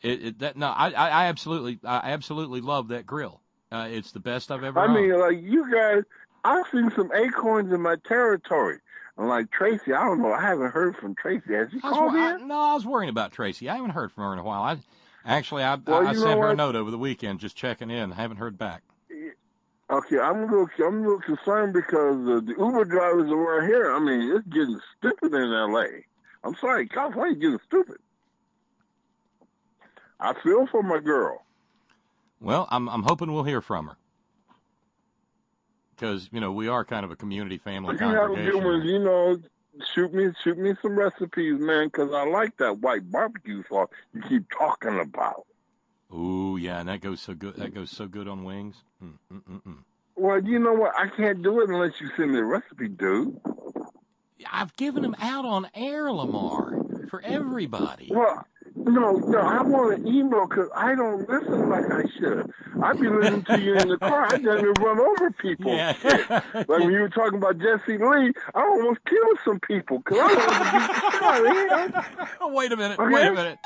I absolutely love that grill. It's the best I've ever owned. Like you guys, I've seen some acorns in my territory. And like Tracy, I don't know. I haven't heard from Tracy. Has she called in? No, I was worrying about Tracy. I haven't heard from her in a while. I sent her a note over the weekend just checking in. I haven't heard back. Okay, I'm a little concerned because the Uber drivers around here, it's getting stupid in L.A. I'm sorry, California's getting stupid. I feel for my girl. Well, I'm hoping we'll hear from her. Because, we are kind of a community family congregation. You have shoot me some recipes, man, because I like that white barbecue sauce you keep talking about. Ooh, yeah, and that goes so good. That goes so good on wings. Well, you know what? I can't do it unless you send me a recipe, dude. I've given them out on air, Lamar, for everybody. Well, no, I want an email because I don't listen like I should. I be listening to you in the car. I done run over people. Yeah. Like when you were talking about Jesse Lee, I almost killed some people because I wanted to be out of here. Oh, wait a minute. Okay? Wait a minute.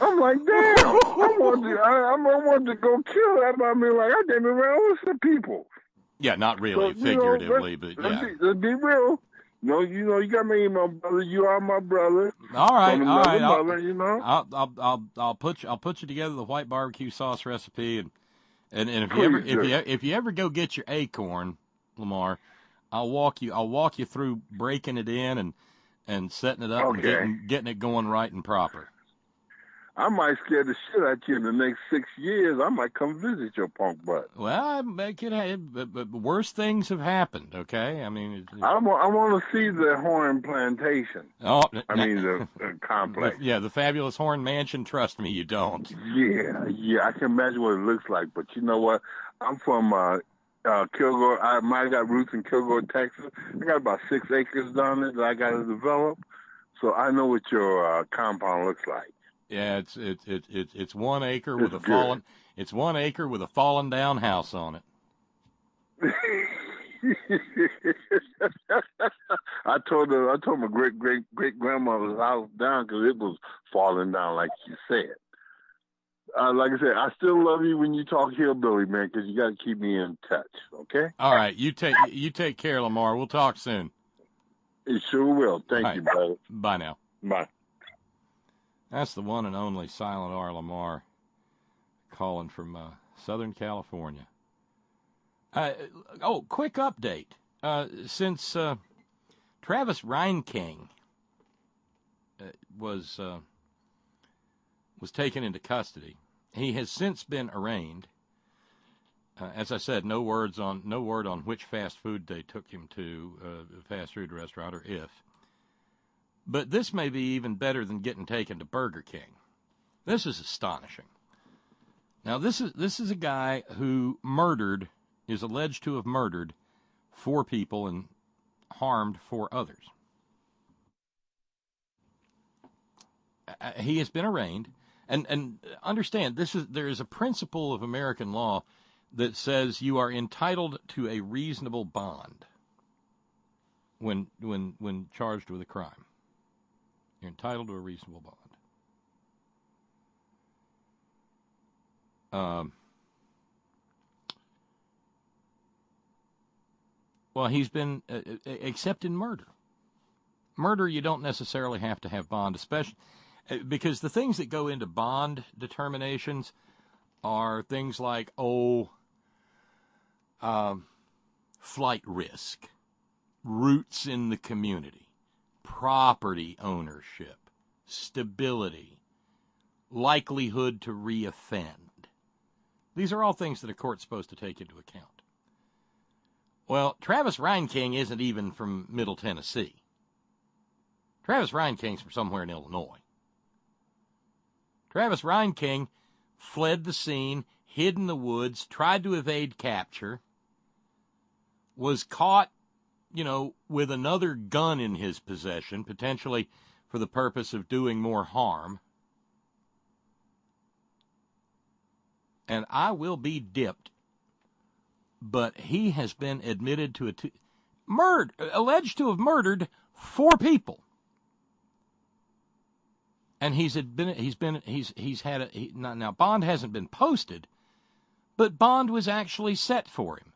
I'm like, damn. I wanted to go kill that, but I didn't run over some people. Yeah, not really, so, figuratively, but yeah. Let's be real. No, you got my email, brother. You are my brother. All right. Mother, I'll put you together the white barbecue sauce recipe, and if you ever go get your acorn, Lamar, I'll walk you through breaking it in and setting it up and getting it going right and proper. I might scare the shit out of you in the next 6 years. I might come visit your punk butt. Well, but worse things have happened, okay? I want to see the Horn Plantation. The complex. The fabulous Horn Mansion. Trust me, you don't. Yeah, I can imagine what it looks like. But you know what? I'm from Kilgore. I got roots in Kilgore, Texas. I got about 6 acres down there that I got to develop. So I know what your compound looks like. Yeah, it's 1 acre with a fallen. It's 1 acre with a fallen down house on it. I told my great grandmother's house down because it was falling down like you said. Like I said, I still love you when you talk hillbilly, man, because you got to keep me in touch. Okay. All right, you take care, Lamar. We'll talk soon. It sure will. Thank you, brother. Bye now. Bye. That's the one and only Silent R. Lamar calling from Southern California. Quick update. Since Travis Reinking was taken into custody, he has since been arraigned. As I said, no word on which fast food they took him to, a fast food restaurant, or if. But this may be even better than getting taken to Burger King. This is astonishing. Now, this is a guy who is alleged to have murdered 4 people and harmed 4 others. He has been arraigned, and understand there is a principle of American law that says you are entitled to a reasonable bond when charged with a crime. You're entitled to a reasonable bond. Well, he's been, except in murder. Murder, you don't necessarily have to have bond, especially because the things that go into bond determinations are things like, flight risk, roots in the community, property ownership, stability, likelihood to reoffend. These are all things that a court's supposed to take into account. Well, Travis Reinking isn't even from Middle Tennessee. Travis Reinking's from somewhere in Illinois. Travis Reinking fled the scene, hid in the woods, tried to evade capture, was caught, with another gun in his possession, potentially for the purpose of doing more harm. And I will be dipped, but he has been admitted to alleged to have murdered 4 people. And now bond hasn't been posted, but bond was actually set for him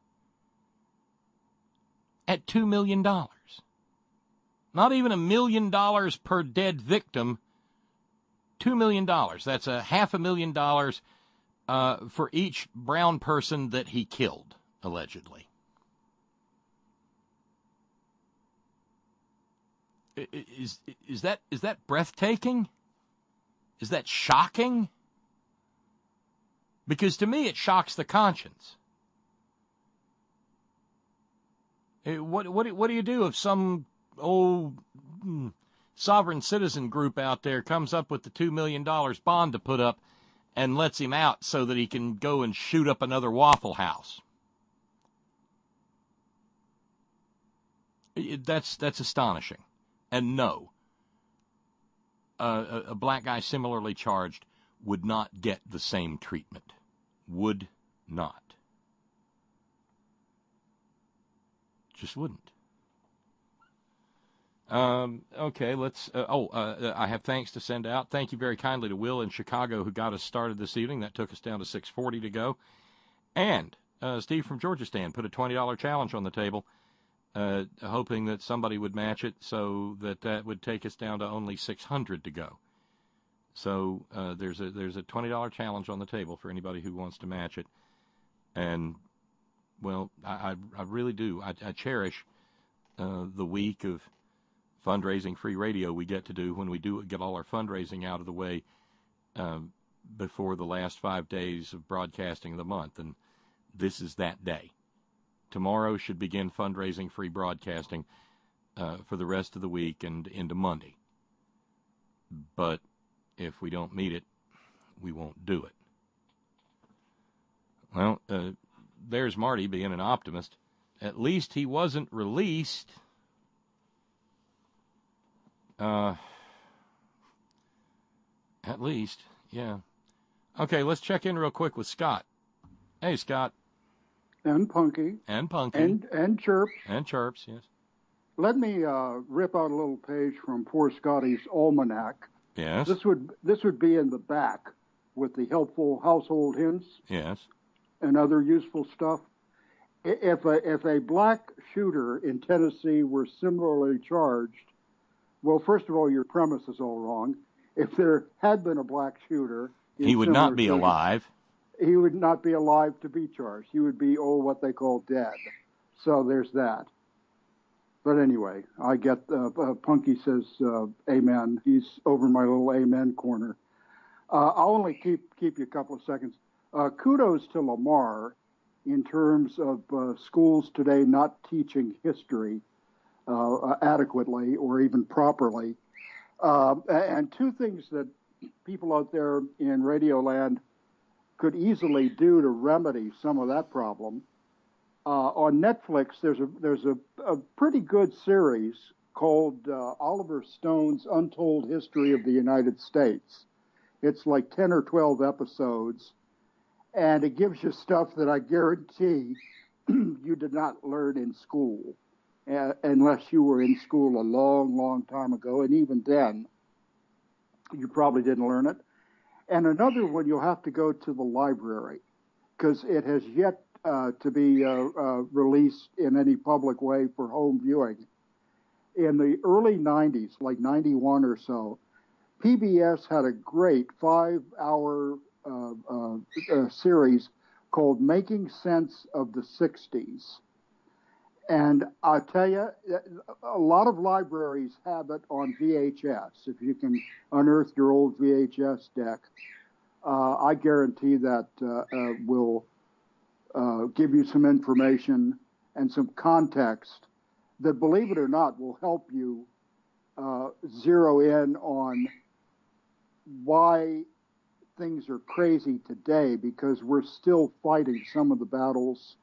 at $2 million. Not even $1 million per dead victim. $2 million. That's $500,000 for each brown person that he killed, allegedly. Is that breathtaking? Is that shocking? Because to me, it shocks the conscience. What do you do if some old sovereign citizen group out there comes up with the $2 million bond to put up and lets him out so that he can go and shoot up another Waffle House? That's astonishing. And no, a black guy similarly charged would not get the same treatment. Would not. Just wouldn't. Okay, let's... I have thanks to send out. Thank you very kindly to Will in Chicago who got us started this evening. That took us down to 6:40 to go. And Steve from Georgistan put a $20 challenge on the table, hoping that somebody would match it so that would take us down to only 600 to go. So there's a $20 challenge on the table for anybody who wants to match it. And, well, I really do. I cherish the week of fundraising free radio we get to do when we do get all our fundraising out of the way before the last 5 days of broadcasting of the month. And this is that day. Tomorrow should begin fundraising free broadcasting for the rest of the week and into Monday. But if we don't meet it, we won't do it. Well, there's Marty being an optimist. At least he wasn't released. At least, yeah. Okay, let's check in real quick with Scott. Hey, Scott. And Punky. And Punky. And Chirps. And Chirps, yes. Let me rip out a little page from poor Scotty's almanac. Yes. This would be in the back with the helpful household hints. Yes. And other useful stuff. if a black shooter in Tennessee were similarly charged, well, first of all, your premise is all wrong. If there had been a black shooter, he would not be alive. He would not be alive to be charged. He would be, what they call dead. So there's that. But anyway, I get Punky says amen. He's over my little amen corner. I'll only keep you a couple of seconds. Kudos to Lamar in terms of schools today not teaching history adequately or even properly. And two things that people out there in Radioland could easily do to remedy some of that problem. On Netflix, there's a pretty good series called Oliver Stone's Untold History of the United States. It's like 10 or 12 episodes, and it gives you stuff that I guarantee you did not learn in school, unless you were in school a long, long time ago, and even then, you probably didn't learn it. And another one, you'll have to go to the library, because it has yet to be released in any public way for home viewing. In the early 90s, like 91 or so, PBS had a great 5-hour series called Making Sense of the 60s. And I tell you, a lot of libraries have it on VHS. If you can unearth your old VHS deck, I guarantee that will give you some information and some context that, believe it or not, will help you zero in on why things are crazy today, because we're still fighting some of the battles.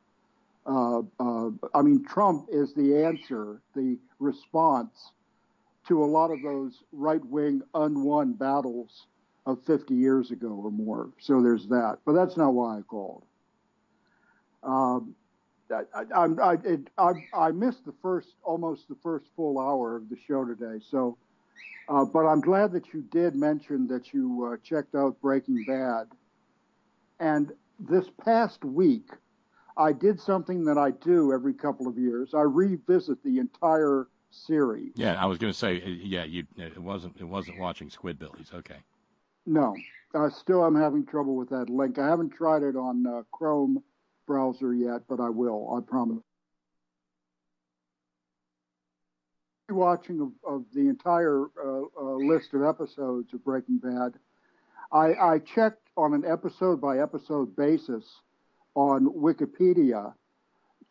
I mean, Trump is the answer, the response to a lot of those right-wing unwon battles of 50 years ago or more. So there's that. But that's not why I called. I missed almost the first full hour of the show today. So, but I'm glad that you did mention that you checked out Breaking Bad. And this past week, I did something that I do every couple of years. I revisit the entire series. Yeah, I was going to say, it wasn't watching Squidbillies. Okay. No, still I'm having trouble with that link. I haven't tried it on Chrome browser yet, but I will. I promise. Watching of the entire list of episodes of Breaking Bad, I checked on an episode by episode basis on Wikipedia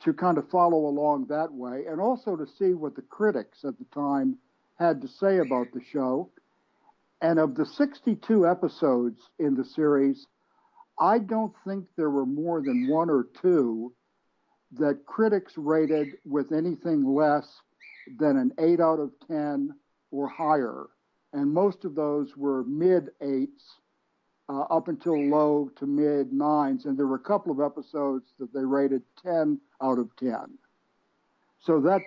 to kind of follow along that way, and also to see what the critics at the time had to say about the show. And of the 62 episodes in the series, I don't think there were more than one or two that critics rated with anything less than an 8 out of 10 or higher. And most of those were mid-8s up until low to mid-9s. And there were a couple of episodes that they rated 10 out of 10. So that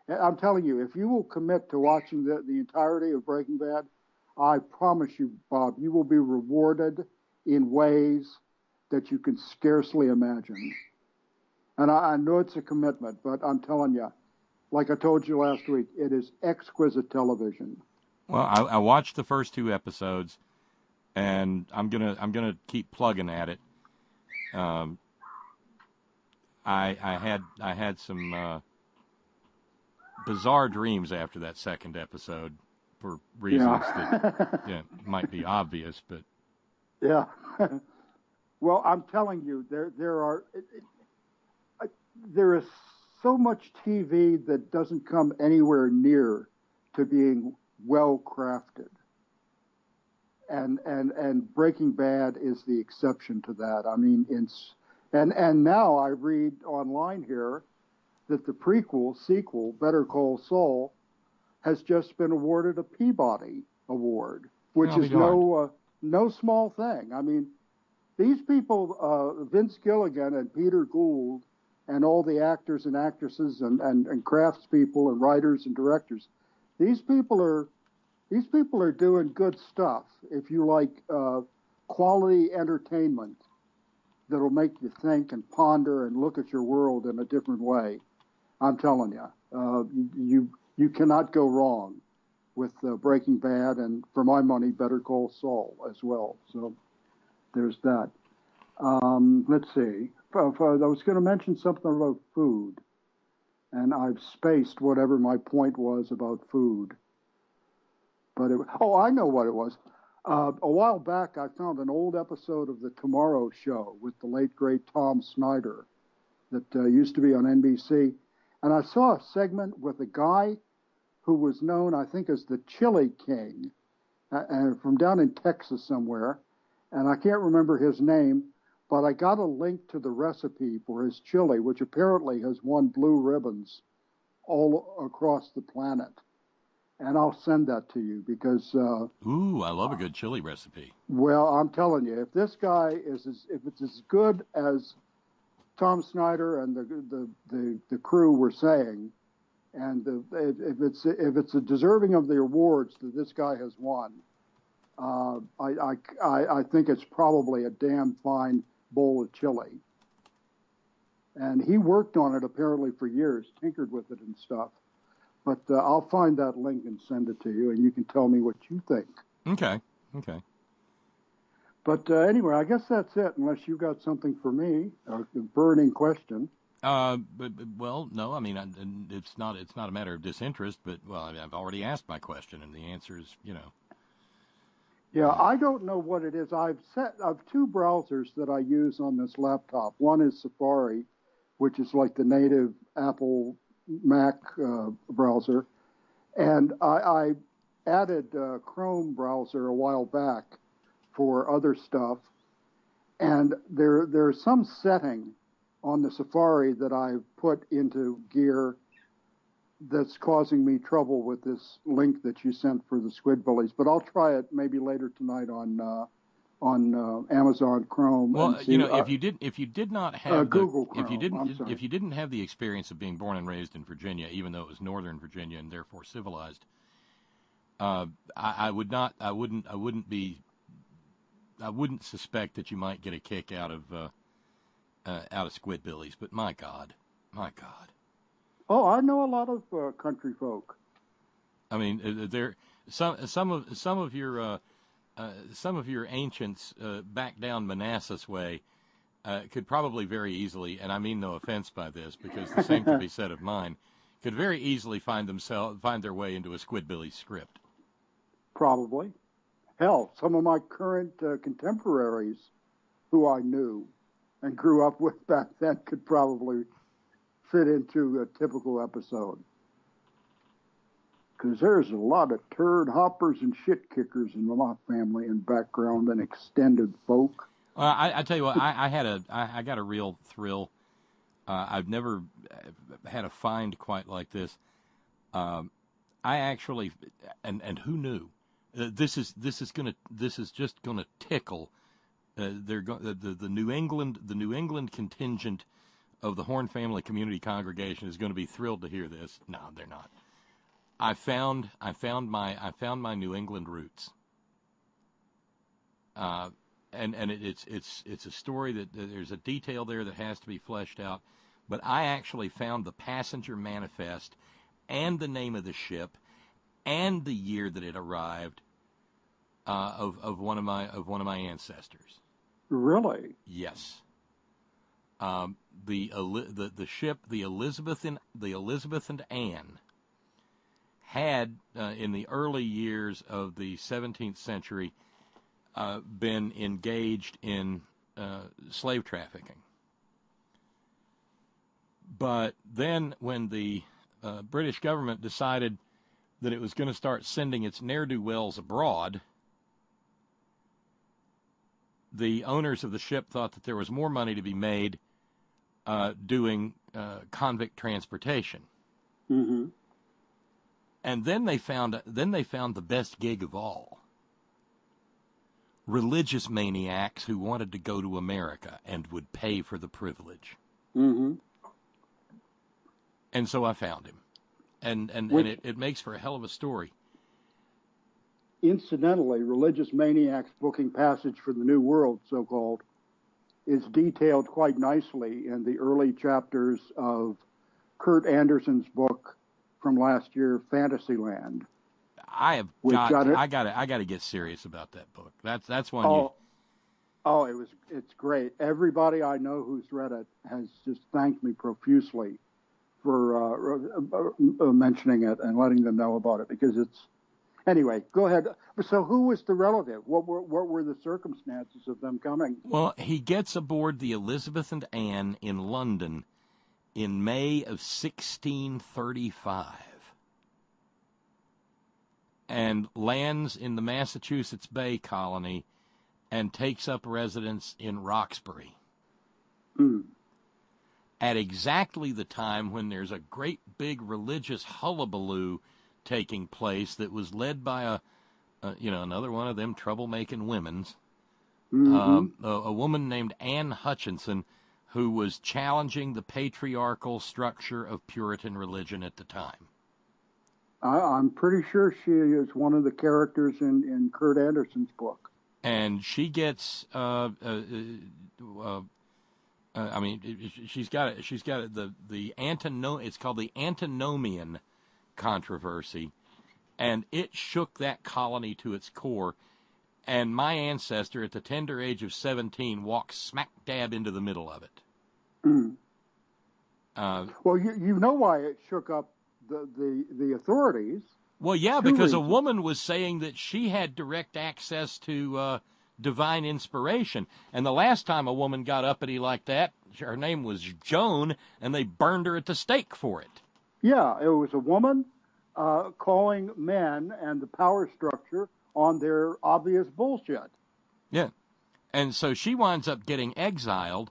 I'm telling you, if you will commit to watching the entirety of Breaking Bad, I promise you, Bob, you will be rewarded in ways that you can scarcely imagine. And I know it's a commitment, but I'm telling you, like I told you last week, it is exquisite television. Well, I watched the first 2 episodes, and I'm gonna keep plugging at it. I had some bizarre dreams after that second episode for reasons that might be obvious, but yeah. Well, I'm telling you, there is so much TV that doesn't come anywhere near to being well crafted. And Breaking Bad is the exception to that. I mean, and now I read online here that the sequel, Better Call Saul, has just been awarded a Peabody Award, which is no small thing. I mean, these people, Vince Gilligan and Peter Gould, and all the actors and actresses and craftspeople and writers and directors, these people are doing good stuff. If you like quality entertainment, that'll make you think and ponder and look at your world in a different way. I'm telling you, you cannot go wrong with Breaking Bad, and for my money, Better Call Saul as well. So there's that. Let's see. I was going to mention something about food, and I've spaced whatever my point was about food. But I know what it was. A while back, I found an old episode of The Tomorrow Show with the late, great Tom Snyder that used to be on NBC. And I saw a segment with a guy who was known, I think, as the Chili King, from down in Texas somewhere. And I can't remember his name, but I got a link to the recipe for his chili, which apparently has won blue ribbons all across the planet. And I'll send that to you because... ooh, I love a good chili recipe. Well, I'm telling you, if this guy if it's as good as Tom Snyder and the crew were saying, and if it's deserving of the awards that this guy has won, I think it's probably a damn fine bowl of chili. And he worked on it apparently for years, tinkered with it and stuff. But I'll find that link and send it to you, and you can tell me what you think. Okay. But anyway, I guess that's it, unless you got something for me, a burning question. Well, no, I mean, it's not a matter of disinterest, but, well, I've already asked my question, and the answer is, Yeah, I don't know what it is. I've two browsers that I use on this laptop. One is Safari, which is like the native Apple Mac browser, and I added Chrome browser a while back for other stuff, and there's some setting on the Safari that I've put into gear that's causing me trouble with this link that you sent for the Squidbillies, but I'll try it maybe later tonight on Amazon Chrome. Well, see, if you did not have Google Chrome, if you didn't have the experience of being born and raised in Virginia, even though it was Northern Virginia and therefore civilized, I wouldn't suspect that you might get a kick out of Squidbillies. But my God. Oh, I know a lot of country folk. I mean, there some of your ancients back down Manassas way could probably very easily, and I mean no offense by this, because the same could be said of mine, could very easily find their way into a Squidbillies script. Probably. Hell, some of my current contemporaries who I knew and grew up with back then could probably fit into a typical episode. Because there's a lot of turd hoppers and shit kickers in my family and background and extended folk. Well, I tell you what, I got a real thrill. I've never had a find quite like this. I actually, and who knew? This is just gonna tickle. The New England contingent of the Horn Family Community Congregation is going to be thrilled to hear this. No, they're not. I found my New England roots. And it's a story that there's a detail there that has to be fleshed out. But I actually found the passenger manifest and the name of the ship and the year that it arrived of one of my ancestors. Really? Yes. The ship, the Elizabeth and Anne, had in the early years of the 17th century been engaged in slave trafficking. But then when the British government decided that it was going to start sending its ne'er-do-wells abroad, the owners of the ship thought that there was more money to be made doing convict transportation. Mm-hmm. And then they found the best gig of all. Religious maniacs who wanted to go to America and would pay for the privilege. Mm-hmm. And so I found him. And it makes for a hell of a story. Incidentally, religious maniacs booking passage for the New World, so-called. is detailed quite nicely in the early chapters of Kurt Anderson's book from last year, Fantasyland. I got to get serious about that book. That's one. It's great. Everybody I know who's read it has just thanked me profusely for mentioning it and letting them know about it, because it's. Anyway, go ahead. So, who was the relative? What were the circumstances of them coming? Well, he gets aboard the Elizabeth and Anne in London in May of 1635 and lands in the Massachusetts Bay Colony and takes up residence in Roxbury. At exactly the time when there's a great big religious hullabaloo taking place that was led by another one of them troublemaking women's, a woman named Anne Hutchinson, who was challenging the patriarchal structure of Puritan religion at the time. I'm pretty sure she is one of the characters in Kurt Anderson's book. And she gets, she's got it's called the Antinomian controversy, and it shook that colony to its core. And my ancestor, at the tender age of 17, walked smack dab into the middle of it. Well, you know why it shook up the authorities. Well, yeah, because a woman was saying that she had direct access to divine inspiration. And the last time a woman got uppity like that, her name was Joan, and they burned her at the stake for it. Yeah, it was a woman calling men and the power structure on their obvious bullshit. Yeah. And so she winds up getting exiled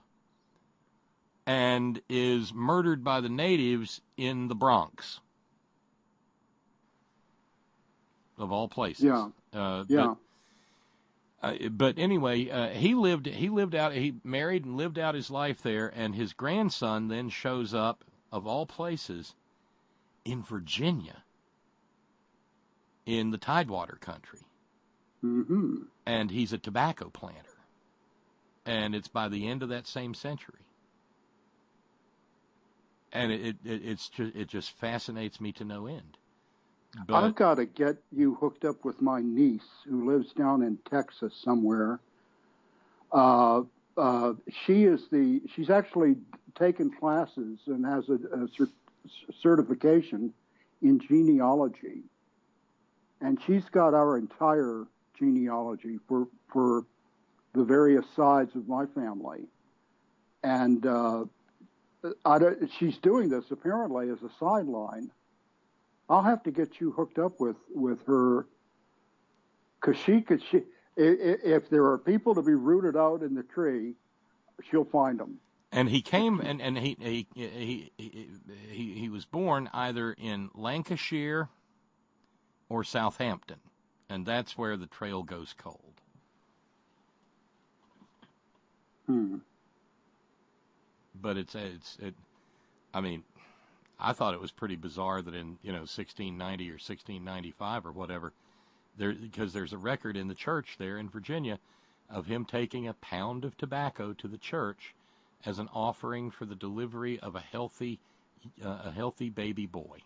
and is murdered by the natives in the Bronx, of all places. Yeah. But anyway, he married and lived out his life there, and his grandson then shows up, of all places, in Virginia, in the Tidewater country. And he's a tobacco planter. And it's by the end of that same century. And it just fascinates me to no end. But I've got to get you hooked up with my niece who lives down in Texas somewhere. She's actually taken classes and has a certification in genealogy, and she's got our entire genealogy for the various sides of my family, and she's doing this apparently as a sideline. I'll have to get you hooked up with her, because if there are people to be rooted out in the tree, she'll find them. And he came, and he was born either in Lancashire or Southampton, and that's where the trail goes cold. But I thought it was pretty bizarre that in 1690 or 1695 or whatever, because there's a record in the church there in Virginia of him taking a pound of tobacco to the church as an offering for the delivery of a healthy baby boy.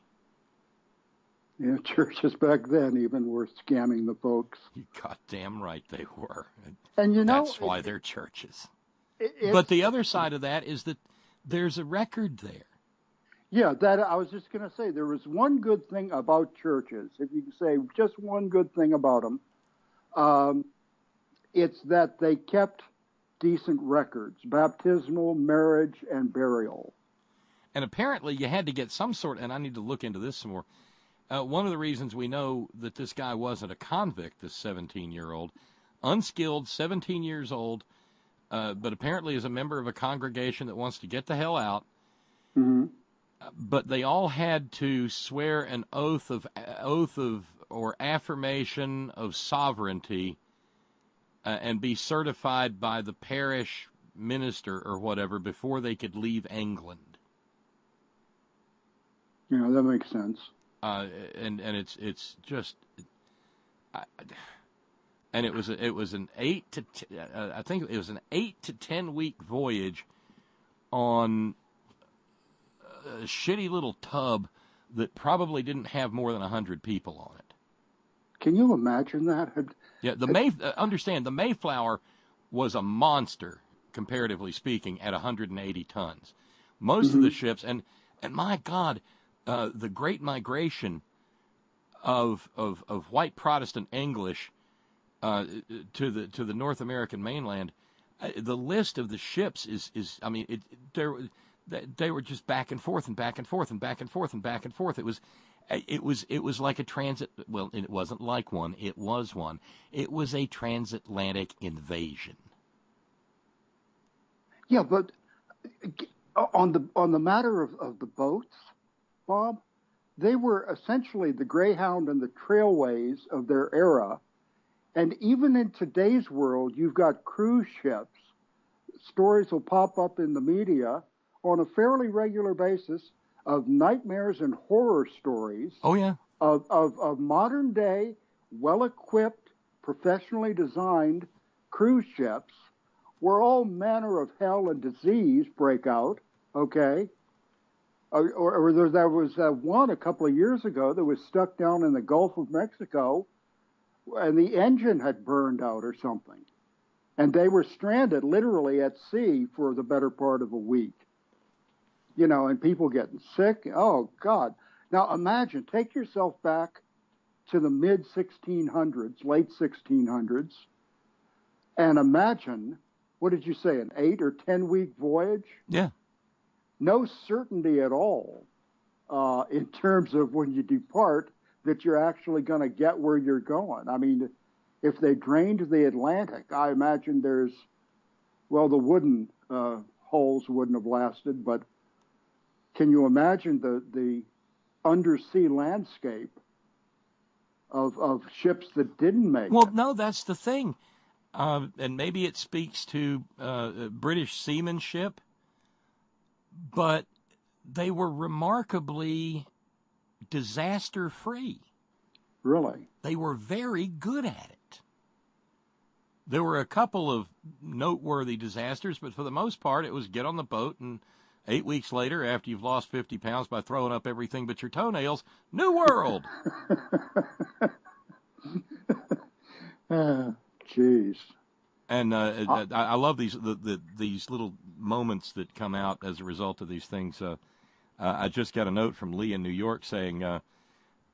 Yeah, churches back then even were scamming the folks. You goddamn right they were. And that's why they're churches. But the other side of that is that there's a record there. Yeah, that I was just going to say, there was one good thing about churches. If you can say just one good thing about them, it's that they kept decent records: baptismal, marriage, and burial. And apparently you had to get some sort, and I need to look into this some more. One of the reasons we know that this guy wasn't a convict, this 17-year-old, unskilled, 17 years old, but apparently is a member of a congregation that wants to get the hell out. But they all had to swear an oath of or affirmation of sovereignty and be certified by the parish minister or whatever before they could leave England. Yeah, that makes sense. And it's just And it was an 8 to I think it was an 8 to 10 week voyage on a shitty little tub that probably didn't have more than 100 people on it. Can you imagine that? Yeah, understand the Mayflower was a monster, comparatively speaking, at 180 tons. Most of the ships, and my God, the Great Migration of white Protestant English to the North American mainland, the list of the ships is I mean, they were just back and forth and back and forth and back and forth and back and forth. It was like a transit. Well, it wasn't like one. It was one. It was a transatlantic invasion. Yeah, but on the matter of the boats, Bob, they were essentially the Greyhound and the Trailways of their era. And even in today's world, you've got cruise ships. Stories will pop up in the media on a fairly regular basis of nightmares and horror stories. Oh, yeah. Of modern day, well-equipped, professionally designed cruise ships where all manner of hell and disease break out, okay? Or there was one a couple of years ago that was stuck down in the Gulf of Mexico, and the engine had burned out or something. And they were stranded literally at sea for the better part of a week. You know, and people getting sick. Oh, God. Now, imagine, take yourself back to the mid-1600s, late 1600s, and imagine, what did you say, an 8 or 10 week voyage? Yeah. No certainty at all in terms of when you depart that you're actually going to get where you're going. I mean, if they drained the Atlantic, I imagine the wooden hulls wouldn't have lasted, but can you imagine the undersea landscape of ships that didn't make it? Well, no, that's the thing. And maybe it speaks to British seamanship, but they were remarkably disaster-free. Really? They were very good at it. There were a couple of noteworthy disasters, but for the most part, it was get on the boat, and 8 weeks later, after you've lost 50 pounds by throwing up everything but your toenails, New World! Jeez. And I love these little moments that come out as a result of these things. I just got a note from Lee in New York saying,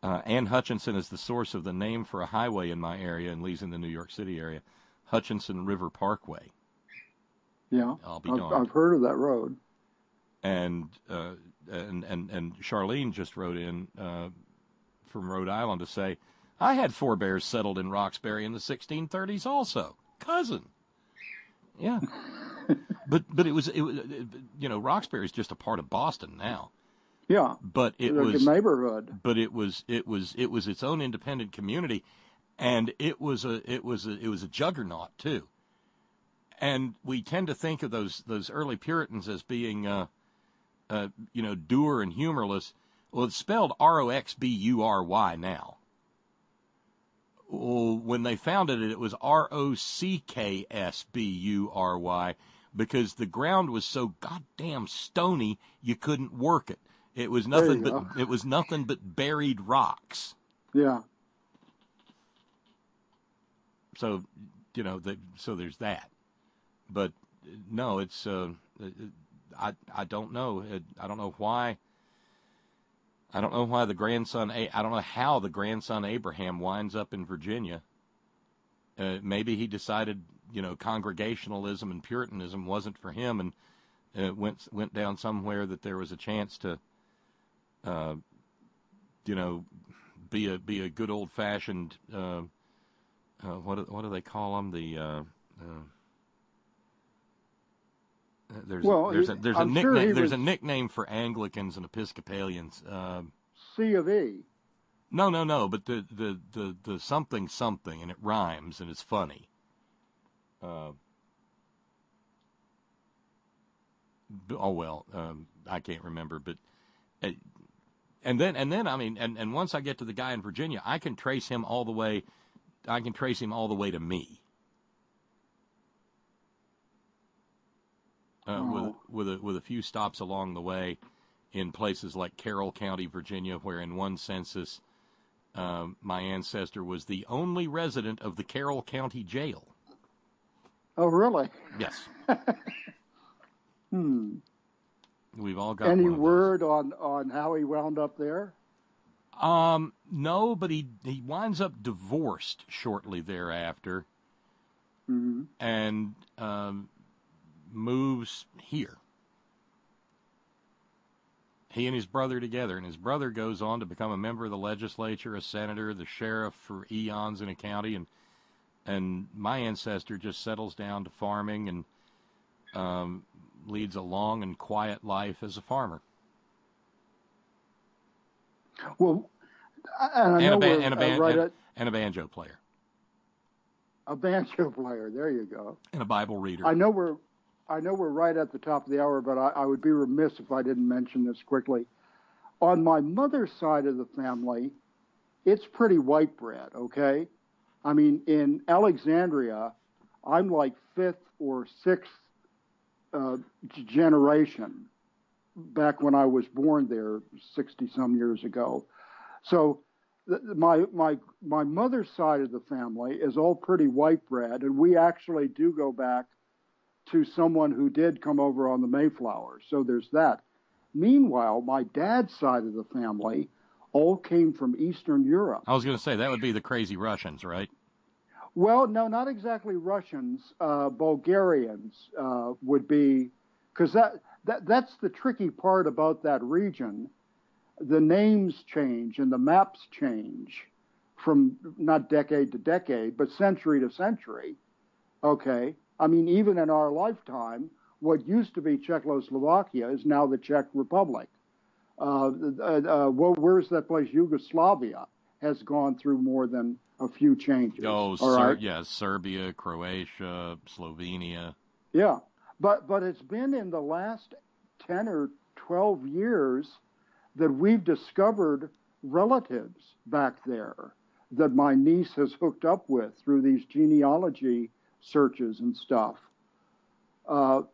Ann Hutchinson is the source of the name for a highway in my area, and Lee's in the New York City area, Hutchinson River Parkway. Yeah, I'll be darned. I've heard of that road. And Charlene just wrote in from Rhode Island to say, I had forebears settled in Roxbury in the 1630s also. Cousin. Yeah. but it was Roxbury is just a part of Boston now. Yeah. But it like was a neighborhood. But it was its own independent community, and it was a juggernaut too. And we tend to think of those early Puritans as being dour and humorless. Well, it's spelled Roxbury now. Well, when they founded it, it was Rocksbury, because the ground was so goddamn stony you couldn't work it. It was nothing but buried rocks. Yeah. So, so there's that. But no, it's I don't know. I don't know why. I don't know why I don't know how the grandson Abraham winds up in Virginia. Maybe he decided, Congregationalism and Puritanism wasn't for him, and went down somewhere that there was a chance to, be a good old fashioned. What do they call them? There's a nickname for Anglicans and Episcopalians. C of E. No, but the something, and it rhymes and it's funny. I can't remember, but and then I mean, and once I get to the guy in Virginia, I can trace him all the way trace him all the way to me. With a few stops along the way in places like Carroll County, Virginia, where in one census my ancestor was the only resident of the Carroll County Jail. Oh, really? Yes. We've all got Any one of word on how he wound up there? No, but he winds up divorced shortly thereafter, and moves here. He and his brother together, and his brother goes on to become a member of the legislature, a senator, the sheriff for eons in a county, and my ancestor just settles down to farming and leads a long and quiet life as a farmer. Well, and I know and a banjo player. A banjo player. There you go. And a Bible reader. I know we're right at the top of the hour, but I would be remiss if I didn't mention this quickly. On my mother's side of the family, it's pretty white bread, okay? I mean, in Alexandria, I'm like fifth or sixth generation back when I was born there 60-some years ago. So my mother's side of the family is all pretty white bread, and we actually do go back to someone who did come over on the Mayflower. So there's that. Meanwhile, my dad's side of the family all came from Eastern Europe. I was going to say, that would be the crazy Russians, right? Well, no, not exactly Russians. Bulgarians would be, because that's the tricky part about that region. The names change and the maps change from not decade to decade, but century to century. Okay? I mean, even in our lifetime, what used to be Czechoslovakia is now the Czech Republic. Where's that place? Yugoslavia has gone through more than a few changes. Yeah, Serbia, Croatia, Slovenia. Yeah, but it's been in the last 10 or 12 years that we've discovered relatives back there that my niece has hooked up with through these genealogy searches and stuff. And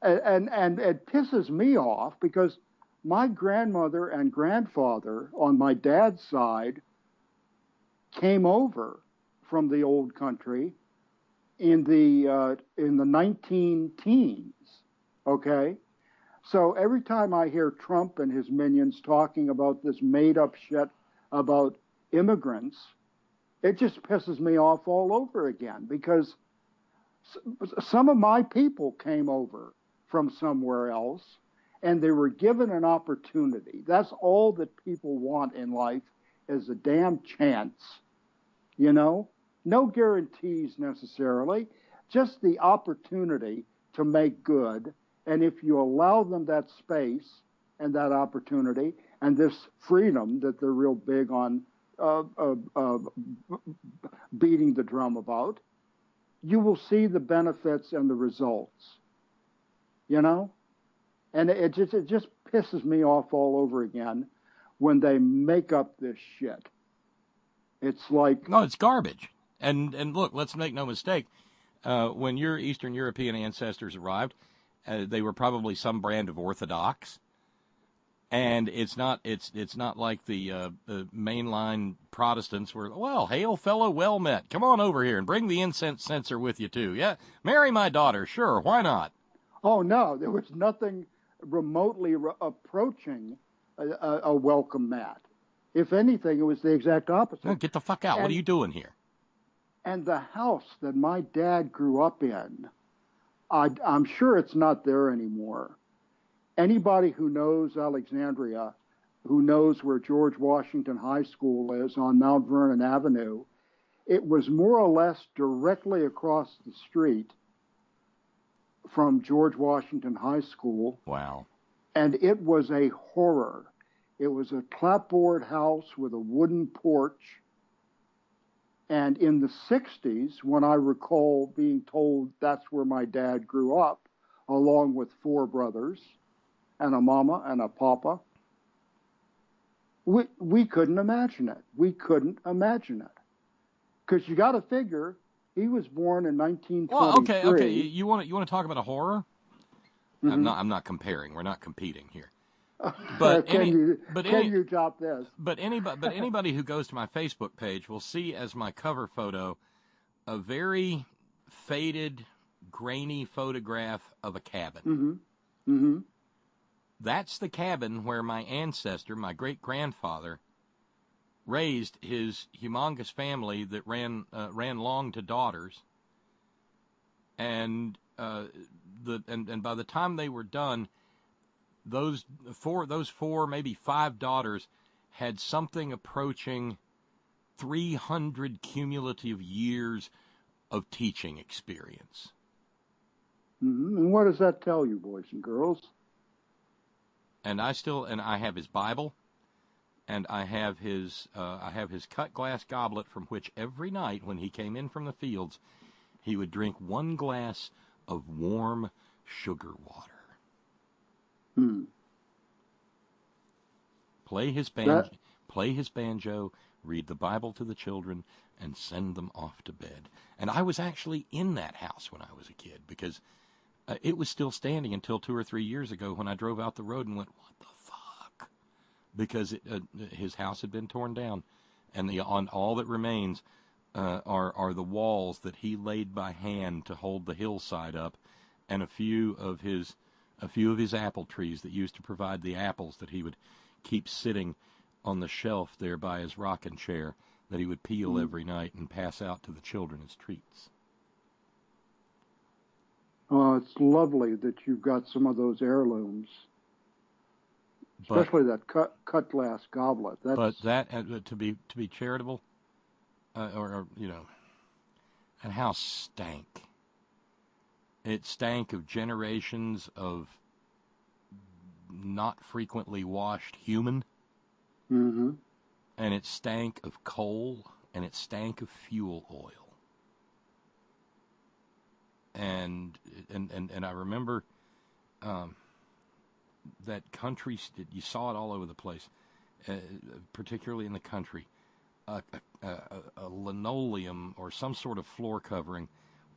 it pisses me off because my grandmother and grandfather on my dad's side came over from the old country in the 19 teens. Okay, so every time I hear Trump and his minions talking about this made-up shit about immigrants, it just pisses me off all over again because some of my people came over from somewhere else and they were given an opportunity. That's all that people want in life is a damn chance, you know? No guarantees necessarily, just the opportunity to make good. And if you allow them that space and that opportunity and this freedom that they're real big on beating the drum about, you will see the benefits and the results, you know? And it just pisses me off all over again when they make up this shit. It's like... No, it's garbage. And look, let's make no mistake. When your Eastern European ancestors arrived, they were probably some brand of Orthodox. And it's not like the mainline Protestants were, well, hail fellow, well met. Come on over here and bring the incense censer with you too. Yeah, marry my daughter. Sure, why not? Oh no, there was nothing remotely approaching a welcome mat. If anything, it was the exact opposite. No, get the fuck out. What are you doing here? And the house that my dad grew up in, I'm sure it's not there anymore. Anybody who knows Alexandria, who knows where George Washington High School is on Mount Vernon Avenue, it was more or less directly across the street from George Washington High School. Wow. And it was a horror. It was a clapboard house with a wooden porch. And in the 60s, when I recall being told that's where my dad grew up, along with 4 brothers, and a mama and a papa, We couldn't imagine it. We couldn't imagine it. Because you got to figure he was born in 1923. Well, okay. You want to talk about a horror? Mm-hmm. I'm not comparing. We're not competing here. But can you top this? But anybody who goes to my Facebook page will see as my cover photo a very faded, grainy photograph of a cabin. Mm-hmm. Mm-hmm. That's the cabin where my ancestor, my great-grandfather, raised his humongous family that ran long to daughters, and by the time they were done, those four, maybe 5 daughters had something approaching 300 cumulative years of teaching experience. Mm-hmm. And what does that tell you, boys and girls? And I have his Bible, and I have his cut glass goblet from which every night when he came in from the fields, he would drink 1 glass of warm sugar water. Play his banjo, read the Bible to the children, and send them off to bed. And I was actually in that house when I was a kid, because it was still standing until 2 or 3 years ago when I drove out the road and went, what the fuck? Because his house had been torn down, and all that remains are the walls that he laid by hand to hold the hillside up, and a few of his apple trees that used to provide the apples that he would keep sitting on the shelf there by his rocking chair that he would peel every night and pass out to the children as treats. Oh, it's lovely that you've got some of those heirlooms, especially that cut glass goblet. But that to be charitable, or that house stank. It stank of generations of not frequently washed human. Mm-hmm. And it stank of coal, and it stank of fuel oil. And I remember that country, you saw it all over the place, particularly in the country, a linoleum or some sort of floor covering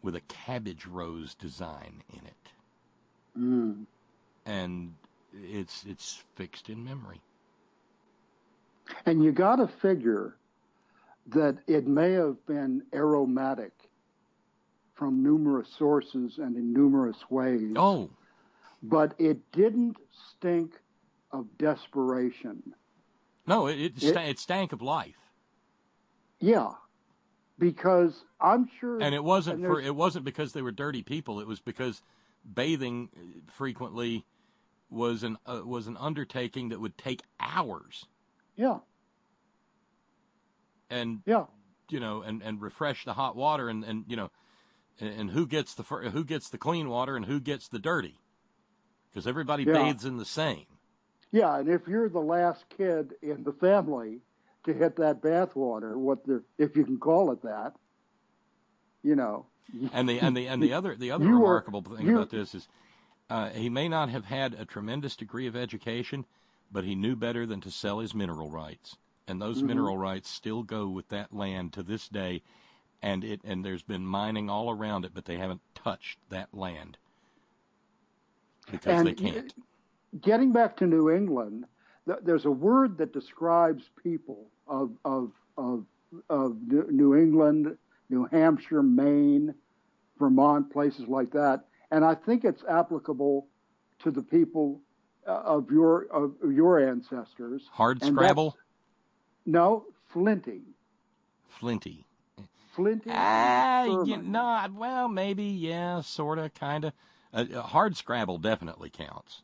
with a cabbage rose design in it. And it's fixed in memory. And you got to figure that it may have been aromatic from numerous sources and in numerous ways. Oh. But it didn't stink of desperation. No, it stank of life. Yeah. Because I'm sure... And it wasn't because they were dirty people. It was because bathing frequently was an undertaking that would take hours. Yeah. And yeah. And refresh the hot water, and who gets the clean water and who gets the dirty, because everybody bathes in the same. Yeah, and if you're the last kid in the family to hit that bath water, if you can call it that, And the other remarkable thing about this is, he may not have had a tremendous degree of education, but he knew better than to sell his mineral rights. And those mineral rights still go with that land to this day, and there's been mining all around it, but they haven't touched that land because they can't. Getting back to New England, there's a word that describes people of New England, New Hampshire, Maine, Vermont, places like that, and I think it's applicable to the people of your ancestors. Hard scrabble? No, flinty. Flinty. Flinty? Well, maybe, yeah, sort of, kind of. Hard scrabble definitely counts.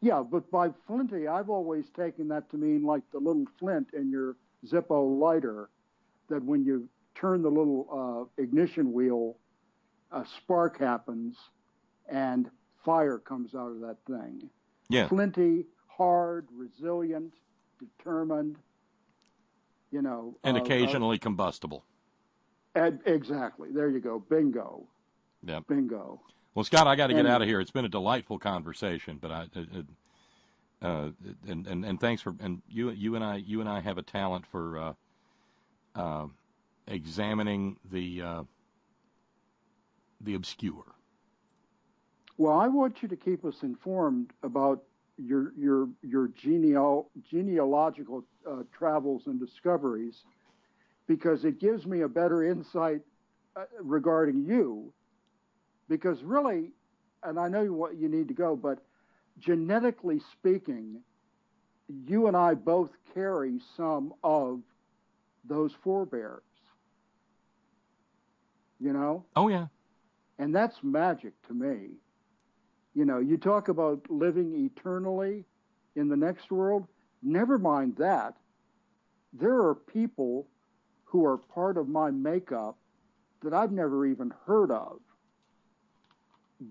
Yeah, but by flinty, I've always taken that to mean like the little flint in your Zippo lighter, that when you turn the little ignition wheel, a spark happens and fire comes out of that thing. Yeah. Flinty, hard, resilient, determined, and occasionally combustible. Exactly. There you go. Bingo. Yep. Bingo. Well, Scott, I got to get out of here. It's been a delightful conversation, but And thanks for, and you and I have a talent for examining the obscure. Well, I want you to keep us informed about your genealogical travels and discoveries, because it gives me a better insight regarding you. Because really, and I know what you need to go, but genetically speaking, you and I both carry some of those forebears. You know? Oh, yeah. And that's magic to me. You know, you talk about living eternally in the next world. Never mind that. There are people who are part of my makeup that I've never even heard of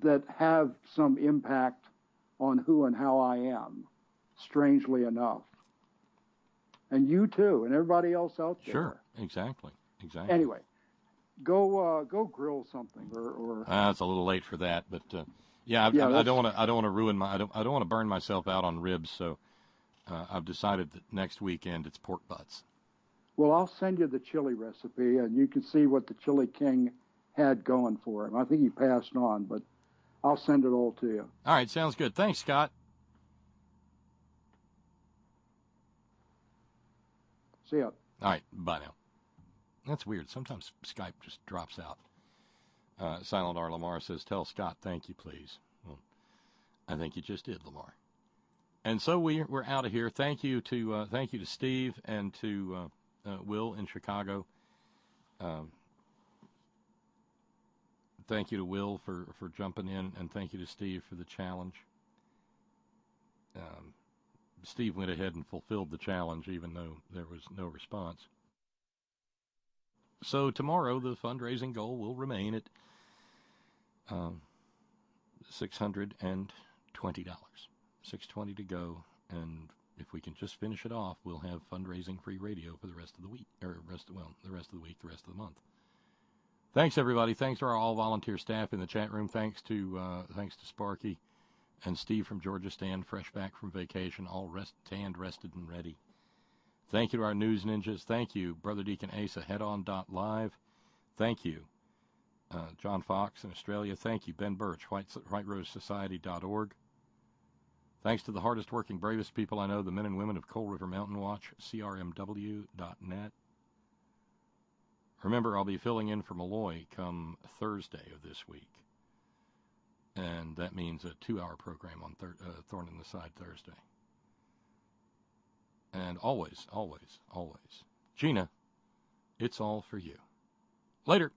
that have some impact on who and how I am, strangely enough. And you too, and everybody else out there. Sure, exactly. Anyway, go grill something, or. It's a little late for that, but I don't want to ruin my. I don't want to burn myself out on ribs, so I've decided that next weekend it's pork butts. Well, I'll send you the chili recipe, and you can see what the Chili King had going for him. I think he passed on, but I'll send it all to you. All right, sounds good. Thanks, Scott. See ya. All right, bye now. That's weird. Sometimes Skype just drops out. Silent R. Lamar says, tell Scott, thank you, please. Well, I think you just did, Lamar. And so we're out of here. Thank you to Steve and to Will in Chicago. Thank you to Will for jumping in, and thank you to Steve for the challenge. Steve went ahead and fulfilled the challenge, even though there was no response. So tomorrow, the fundraising goal will remain at $620. $620 to go, and if we can just finish it off, we'll have fundraising-free radio for the rest of the week, the rest of the week, the rest of the month. Thanks, everybody. Thanks to our all-volunteer staff in the chat room. Thanks to Sparky and Steve from Georgia Stan, fresh back from vacation, all tanned, rested, and ready. Thank you to our news ninjas. Thank you, Brother Deacon Asa, headon.live. Thank you, John Fox in Australia. Thank you, Ben Birch, whiterosesociety.org. Thanks to the hardest working, bravest people I know, the men and women of Coal River Mountain Watch, crmw.net. Remember, I'll be filling in for Malloy come Thursday of this week. And that means a 2-hour program on Thorn in the Side Thursday. And always, always, always, Gina, it's all for you. Later.